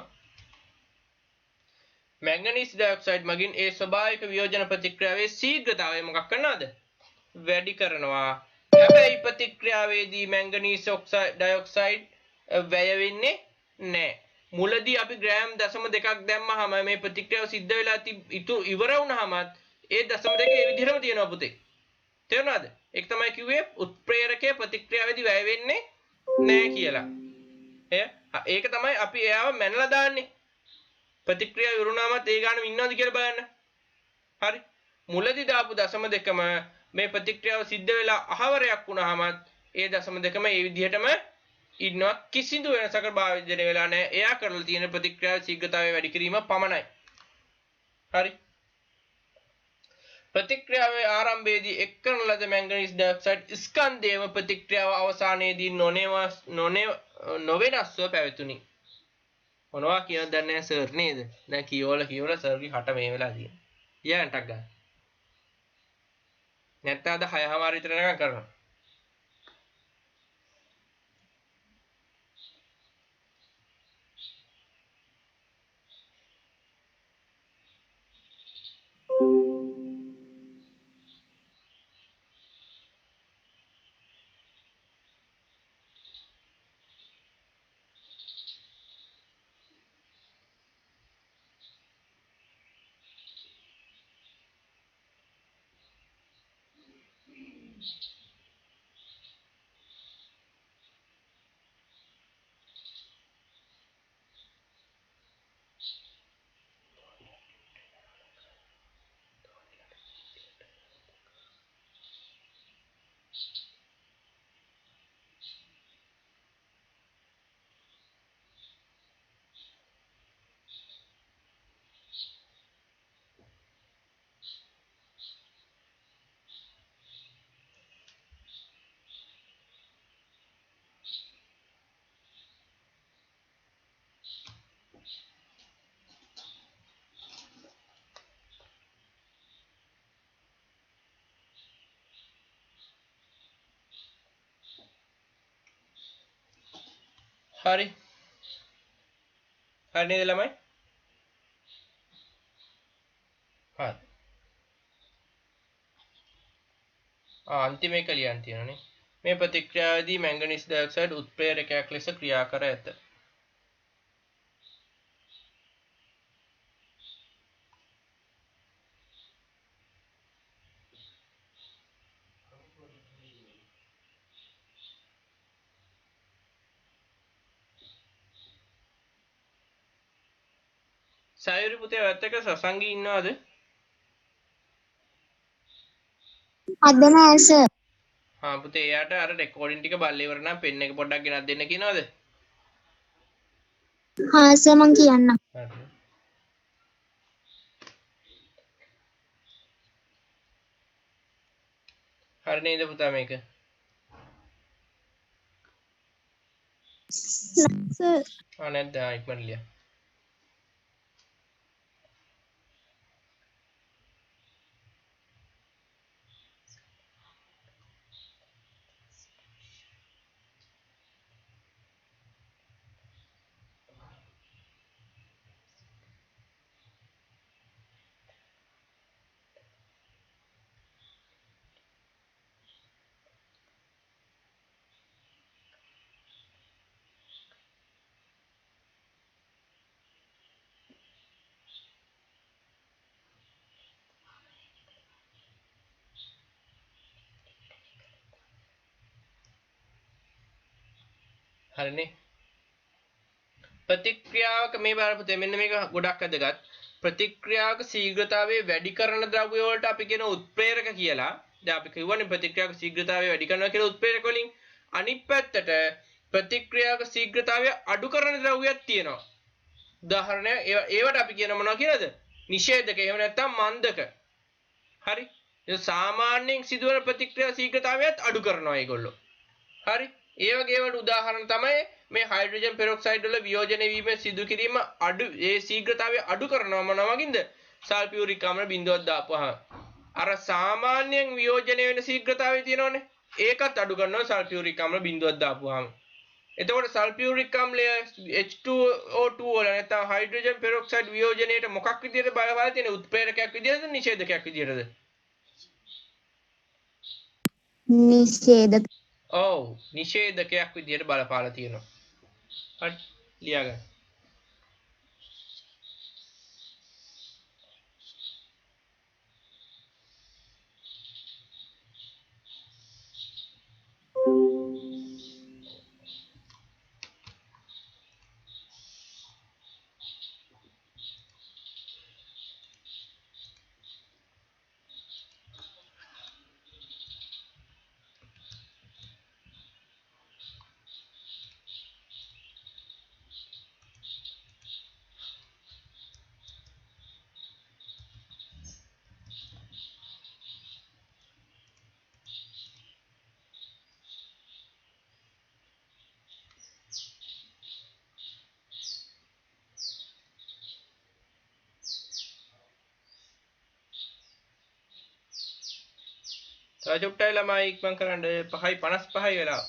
මැංගනීස් ඩයොක්සයිඩ් මගින් ඒ ස්වභාවික වියෝජන ප්‍රතික්‍රියාවේ ශීඝ්‍රතාවය මොකක් කරනවද? වැඩි කරනවා. හැබැයි ප්‍රතික්‍රියාවේදී මැංගනීස් ඩයොක්සයිඩ් වැය වෙන්නේ නැහැ. මුලදී අපි ග්‍රෑම් 0.2ක් දැම්මහම මේ ප්‍රතික්‍රියාව සිද්ධ වෙලා ඉවර වුණාමත් ඒ 0.2 ඒ විදිහටම තියෙනවා පුතේ. තේරුණාද? ඒක තමයි කිව්වේ උත්ප්‍රේරකයේ ප්‍රතික්‍රියාවේදී වැය වෙන්නේ නැහැ කියලා. ඒක තමයි අපි එයාව මැනලා දාන්නේ. ප්‍රතික්‍රියාව ඉවරුණාමත් ඒ ගානම ඉන්නවද කියලා බලන්න. හරි. මුලදී දාපු 0.2ම මේ ප්‍රතික්‍රියාව සිද්ධ වෙලා අහවරයක් වුණාමත් ඒ 0.2ම ඒ විදිහටම ඉන්නවා. කිසිදු වෙනසකට භාවිතය වෙලා නැහැ. එයා කරලා තියෙන ප්‍රතික්‍රියාවේ ශීඝ්‍රතාවය වැඩි කිරීම පමණයි. හරි. ප්‍රතික්‍රියාවේ ආරම්භයේදී එක් කරන ලද මැංගනීස් ඩයොක්සයිඩ් ස්කන්ධයේම ප්‍රතික්‍රියාව අවසානයේදී නොවෙනස්ව පැවතුණි. මොනවා කියනද දන්නේ නැහැ සර් නේද? දැන් කියවලා සර්ගේ කට මේ වෙලා තියෙනවා. ඊයන්ටක් ගන්න. නැත්නම් අද 6:00 විතර නගන් කරනවා. හරි හරි නේද ළමයි හරි අන්තිම එක ලියන්න තියෙනනේ මේ ප්‍රතික්‍රියාවේදී මැංගනීස් ඩයොක්සයිඩ් උත්ප්‍රේරකයක් ලෙස ක්‍රියා කර ඇත සයුරි පුතේ ඔයත් එක්ක සසංගි ඉන්නවද අද නෑ සර්. හා පුතේ එයාට අර රෙකෝඩින් ටික බලලා ඉවර නම් පෙන් එක පොඩ්ඩක් ගෙනත් දෙන්න කියනවද හා සර් මං කියන්නම්. හරි හරි නේද පුතා මේක සර් නැද්ද ඉක්මනට ලියන්න හරිනේ ප්‍රතික්‍රියාවක මේ බලන්න පුතේ මෙන්න මේක ගොඩක් වැදගත් ප්‍රතික්‍රියාවක ශීඝ්‍රතාවය වැඩි කරන ද්‍රව්‍ය වලට අපි කියන උත්ප්‍රේරක කියලා දැන් අපි කියවනේ ප්‍රතික්‍රියාවක ශීඝ්‍රතාවය වැඩි කරනවා කියලා උත්ප්‍රේරක වලින් අනිත් පැත්තට ප්‍රතික්‍රියාවක ශීඝ්‍රතාවය අඩු කරන ද්‍රව්‍යයක් තියෙනවා උදාහරණය ඒවට අපි කියන මොනවා කියලාද නිෂේධක එහෙම නැත්නම් මන්දක හරි ඒ සාමාන්‍යයෙන් සිදුවන ප්‍රතික්‍රියා ශීඝ්‍රතාවයත් අඩු කරනවා ඒගොල්ලෝ හරි ඒ වගේ වල උදාහරණ තමයි මේ හයිඩ්‍රජන් පෙරොක්සයිඩ් වල වියෝජනය වීම සිදු කිරීම අඩු ඒ ශීඝ්‍රතාවය අඩු කරනවා මොනවා වගේද සල්ෆියුරික් ආම්ල බිඳුවක් දාපුවාම අර සාමාන්‍යයෙන් වියෝජනය වෙන ශීඝ්‍රතාවය තියෙනවනේ ඒකත් අඩු කරනවා සල්ෆියුරික් ආම්ල බිඳුවක් දාපුවාම එතකොට සල්ෆියුරික් ආම්ලය H2O2 වල නැත්නම් හයිඩ්‍රජන් පෙරොක්සයිඩ් වියෝජනයේට මොකක් විදියට බලපාලා තියෙන උත්ප්‍රේරකයක් විදියටද නිෂේධකයක් විදියටද නිෂේධක. ඔව් නිෂේධකයක් විදියට බලපාලා තියෙනවා හරි ලියාගන්න චුට්ටයි ළමයි ඉක්මන් කරන්න 5:55 වෙලා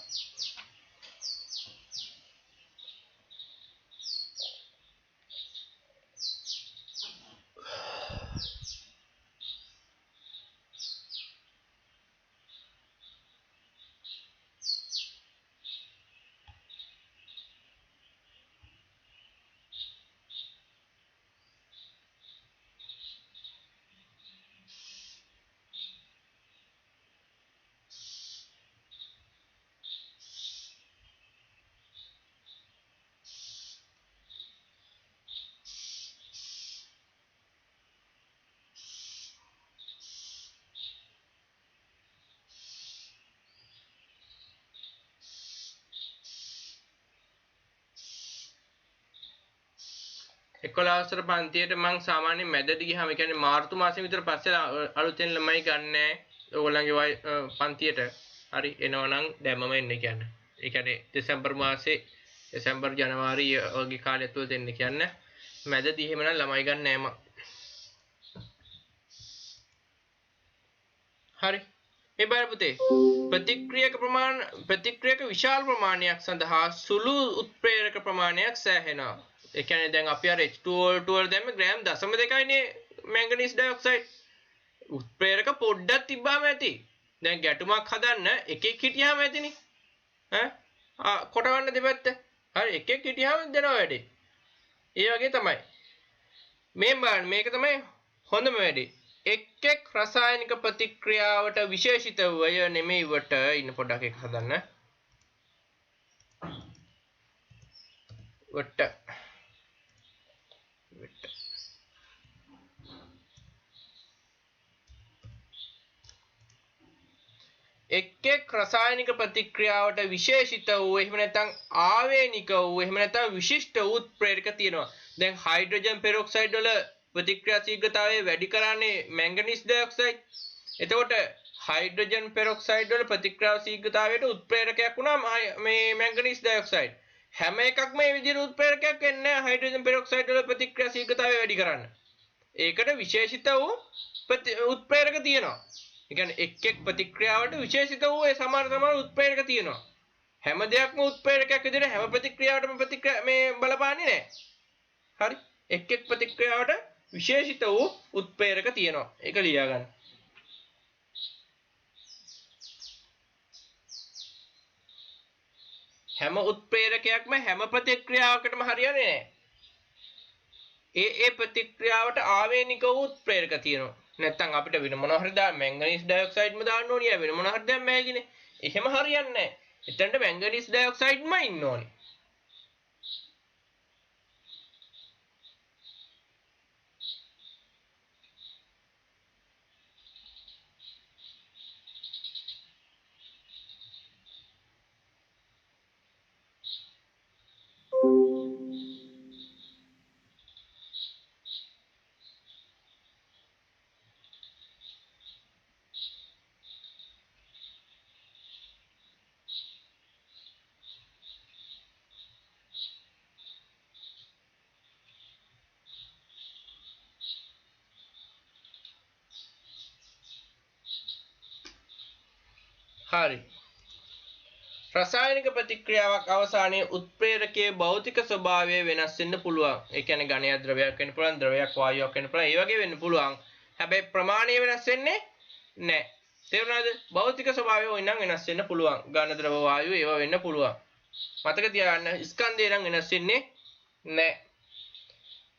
එකොළහවසර පන්තියට මං සාමාන්‍යයෙන් මැදට ගියාම ඒ කියන්නේ මාර්තු මාසෙ විතර පස්සේ අලුතෙන් ළමයි ගන්නෑ ඕගොල්ලන්ගේ පන්තියට හරි එනවනම් දැම්මම එන්න කියන්නේ. ඒ කියන්නේ දෙසැම්බර් මාසේ දෙසැම්බර් ජනවාරි වගේ කාලය තුල දෙන්න කියන්නේ. මැදදී එහෙම නම් ළමයි ගන්න නෑ මං. හරි. මේ බලන්න පුතේ ප්‍රතික්‍රියක විශාල ප්‍රමාණයක් සඳහා සුළු උත්ප්‍රේරක ප්‍රමාණයක් සෑහෙනවා. ඒ කියන්නේ දැන් අපි අර H2O2 වල දැම්ම ග්‍රෑම් 0.2යිනේ මැංගනීස් ඩයොක්සයිඩ්. උත්ප්‍රේරක පොඩ්ඩක් තිබ්බාම ඇති. දැන් ගැටුමක් හදන්න එකෙක් හිටියාම ඇතිනේ. කොටවන්න දෙපැත්ත. හරි එකෙක් හිටියාම දෙනවා වැඩි. ඒ වගේ තමයි. මේ බලන්න මේක තමයි හොඳම වැඩේ. එක් රසායනික ප්‍රතික්‍රියාවට විශේෂිත වය නෙමෙයිවට ඉන්න පොඩ්ඩක් එක හදන්න. වට එක් රසායනික ප්‍රතික්‍රියාවට විශේෂිත වූ එහෙම නැත්නම් ආවේනික වූ එහෙම නැත්නම් විශිෂ්ට වූ උත්ප්‍රේරක තියෙනවා. දැන් හයිඩ්‍රජන් පෙරොක්සයිඩ් වල ප්‍රතික්‍රියා ශීඝ්‍රතාවය වැඩි කරන්නේ මැංගනීස් ඩයොක්සයිඩ්. එතකොට හයිඩ්‍රජන් පෙරොක්සයිඩ් වල ප්‍රතික්‍රියා ශීඝ්‍රතාවයට උත්ප්‍රේරකයක් වුණා මේ මැංගනීස් ඩයොක්සයිඩ්. හැම එකක්ම මේ විදිහට උත්ප්‍රේරකයක් වෙන්නේ නැහැ හයිඩ්‍රජන් පෙරොක්සයිඩ් වල ප්‍රතික්‍රියා ශීඝ්‍රතාවය වැඩි කරන්න. ඒකට විශේෂිත වූ උත්ප්‍රේරක තියෙනවා. ඒ කියන්නේ එක් ප්‍රතික්‍රියාවට විශේෂිත වූ ඒ සමාන උත්ප්‍රේරක තියෙනවා. හැම දෙයක්ම උත්ප්‍රේරකයක් විදිහට හැම ප්‍රතික්‍රියාවටම මේ බලපාන්නේ නැහැ. හරි. එක් ප්‍රතික්‍රියාවට විශේෂිත වූ උත්ප්‍රේරක තියෙනවා. ඒක ලියා ගන්න. හැම උත්ප්‍රේරකයක්ම හැම ප්‍රතික්‍රියාවකටම හරියන්නේ නැහැ. ඒ ප්‍රතික්‍රියාවට ආවේනික වූ උත්ප්‍රේරක තියෙනවා. නැත්තම් අපිට වෙන මොනවා හරි දාන්න මැංගනීස් ඩයොක්සයිඩ්ම දාන්න ඕනිය වෙන මොනවා හරි දැම්මයි කියන්නේ. එහෙම හරියන්නේ නැහැ. එතනට මැංගනීස් ඩයොක්සයිඩ්ම ඉන්න ඕනේ. හරි. රසායනික ප්‍රතික්‍රියාවක් අවසානයේ උත්ප්‍රේරකයේ භෞතික ස්වභාවය වෙනස් වෙන්න පුළුවන්. ඒ කියන්නේ ඝනයක් ද්‍රවයක් වෙන්න පුළුවන්, ද්‍රවයක් වායුවක් වෙන්න පුළුවන්. ඒ වගේ වෙන්න පුළුවන්. හැබැයි ප්‍රමාණය වෙනස් වෙන්නේ නැහැ. තේරුණාද? භෞතික ස්වභාවය ඕනනම් වෙනස් වෙන්න පුළුවන්. ඝන ද්‍රව වායු ඒවා වෙන්න පුළුවන්. මතක තියාගන්න ස්කන්ධය නම් වෙනස් වෙන්නේ නැහැ.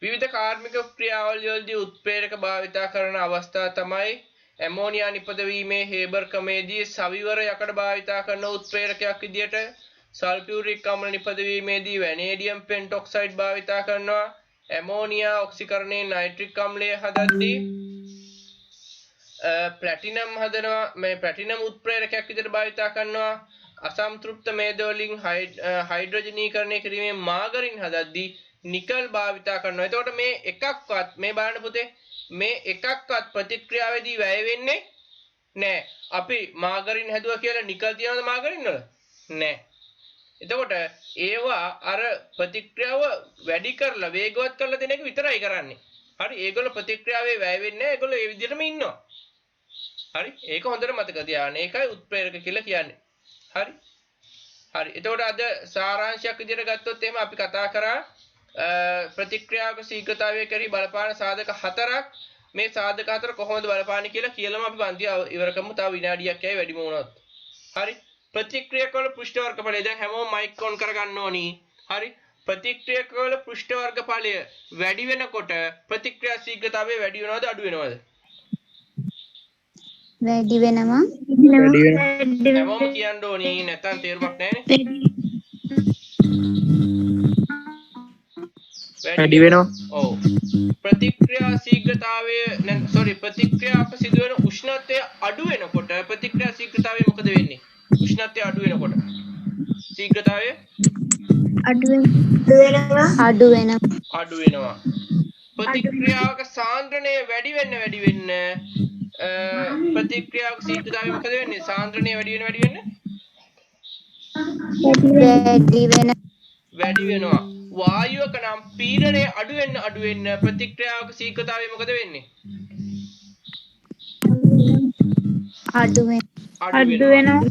විවිධ කාර්මික ක්‍රියාවලිවලදී උත්ප්‍රේරක භාවිතා කරන අවස්ථා තමයි ඇමෝනියා නිපදවීමේ හේබර් ක්‍රමයේදී සවිවර යකඩ භාවිතා කරන උත්ප්‍රේරකයක් විදියට සල්ෆියුරික් අම්ල නිපදවීමේදී වැනේඩියම් පෙන්ටොක්සයිඩ් භාවිතා කරනවා. ඇමෝනියා ඔක්සිකරණයේ නයිට්‍රික් අම්ලය හදද්දී ප්ලැටිනම් හදනවා. මේ ප්ලැටිනම් උත්ප්‍රේරකයක් විදියට භාවිතා කරනවා. අසම්තෘප්ත මේද වලින් හයිඩ්‍රජනීකරණය කිරීමේ මාගරින් හදද්දී නිකල් භාවිතා කරනවා. එතකොට මේ එකක්වත් මේ බලන්න පුතේ මේ එකක්වත් ප්‍රතික්‍රියාවේදී වැය වෙන්නේ නැහැ. අපි මාගරින් හැදුවා කියලා නිකල් තියනවද මාගරින් වල? නැහැ. එතකොට ඒවා අර ප්‍රතික්‍රියාව වැඩි කරලා වේගවත් කරලා දෙන එක විතරයි කරන්නේ. හරි ඒගොල්ලෝ ප්‍රතික්‍රියාවේ වැය වෙන්නේ නැහැ. ඒගොල්ලෝ ඒ විදිහටම ඉන්නවා. හරි ඒක හොඳට මතක තියාගන්න. ඒකයි උත්ප්‍රේරක කියලා කියන්නේ. හරි. හරි. එතකොට අද සාරාංශයක් විදිහට ගත්තොත් එහෙම අපි කතා කරා ප්‍රතික්‍රියාවක ශීඝ්‍රතාවය කරි බලපාන සාධක 4ක්. මේ සාධක 4 කොහොමද බලපාන්නේ කියලා කියලාම අපි පන්තිය ඉවර කරමු. තව විනාඩියක් යයි වැඩිම වුණොත්. හරි. ප්‍රතික්‍රියක වල පෘෂ්ඨ වර්ගඵලය දැන් හැමෝම මයික් ඔන් කරගන්න ඕනි. හරි. ප්‍රතික්‍රියක වල පෘෂ්ඨ වර්ගඵලය වැඩි වෙනකොට ප්‍රතික්‍රියා ශීඝ්‍රතාවය වැඩි වෙනවද අඩු වෙනවද? වැඩි වෙනවා. හැමෝම කියන්න ඕනි නැත්නම් තේරුමක් නැහැ නේ. වැඩි වෙනවා. ඔව්. ප්‍රතික්‍රියා ශීඝ්‍රතාවය ප්‍රතික්‍රියාවක සිදුවෙන උෂ්ණත්වය අඩු වෙනකොට ප්‍රතික්‍රියා ශීඝ්‍රතාවය මොකද වෙන්නේ? උෂ්ණත්වය අඩු වෙනකොට ශීඝ්‍රතාවය අඩු වෙනවා. ප්‍රතික්‍රියාවක සාන්ද්‍රණය වැඩි වෙන්න ප්‍රතික්‍රියාවක ශීඝ්‍රතාවය මොකද වෙන්නේ? සාන්ද්‍රණය වැඩි වෙනවා. වායුවක නම් පීඩනය අඩු වෙන්න ප්‍රතික්‍රියාවක ශීඝ්‍රතාවය මොකද වෙන්නේ? අඩු වෙනවා. අඩු වෙනවා.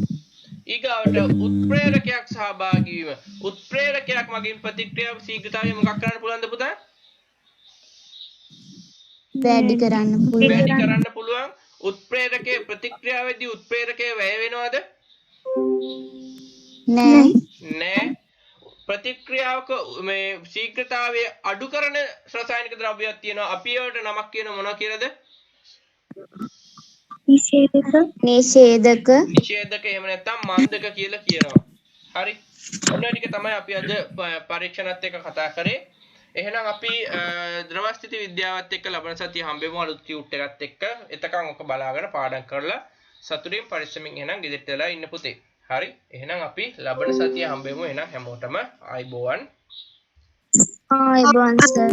ඊගාවට උත්ප්‍රේරකයක් සහභාගී වීම. උත්ප්‍රේරකයක් මගින් ප්‍රතික්‍රියාව ශීඝ්‍රතාවය මොකක් කරන්න පුළුවන්ද පුතා? වැඩි කරන්න වැඩි පුළුවන්. කරන්න පුළුවන්. උත්ප්‍රේරකයේ ප්‍රතික්‍රියාවේදී උත්ප්‍රේරකයේ වැය වෙනවද? නෑ. නෑ. ප්‍රතික්‍රියාවක මේ ශීඝ්‍රතාවය අඩු කරන රසායනික ද්‍රව්‍යයක් තියෙනවා. අපි ඒවට නමක් කියන මොනවා කියලාද? නිෂේධක. නිෂේධක එහෙම නැත්නම් මන්දක කියලා කියනවා. හරි. ඔන්න ටික තමයි අපි අද පරීක්ෂණත් එක්ක කතා කරේ. එහෙනම් අපි ද්‍රව ස්ථිති විද්‍යාවත් එක්ක ලබන සතිය හම්බෙමු අලුත් ටියුට් එකත් එක්ක. එතකන් ඔක බලාගෙන පාඩම් කරලා සතුටින් පරිස්සමින් එහෙනම් ගෙදරට වෙලා ඉන්න පුතේ. හරි. එහෙනම් අපි ලබන සතිය හම්බෙමු. එහෙනම් හැමෝටම ආයිබෝවන්. ආයිබෝන් සර්.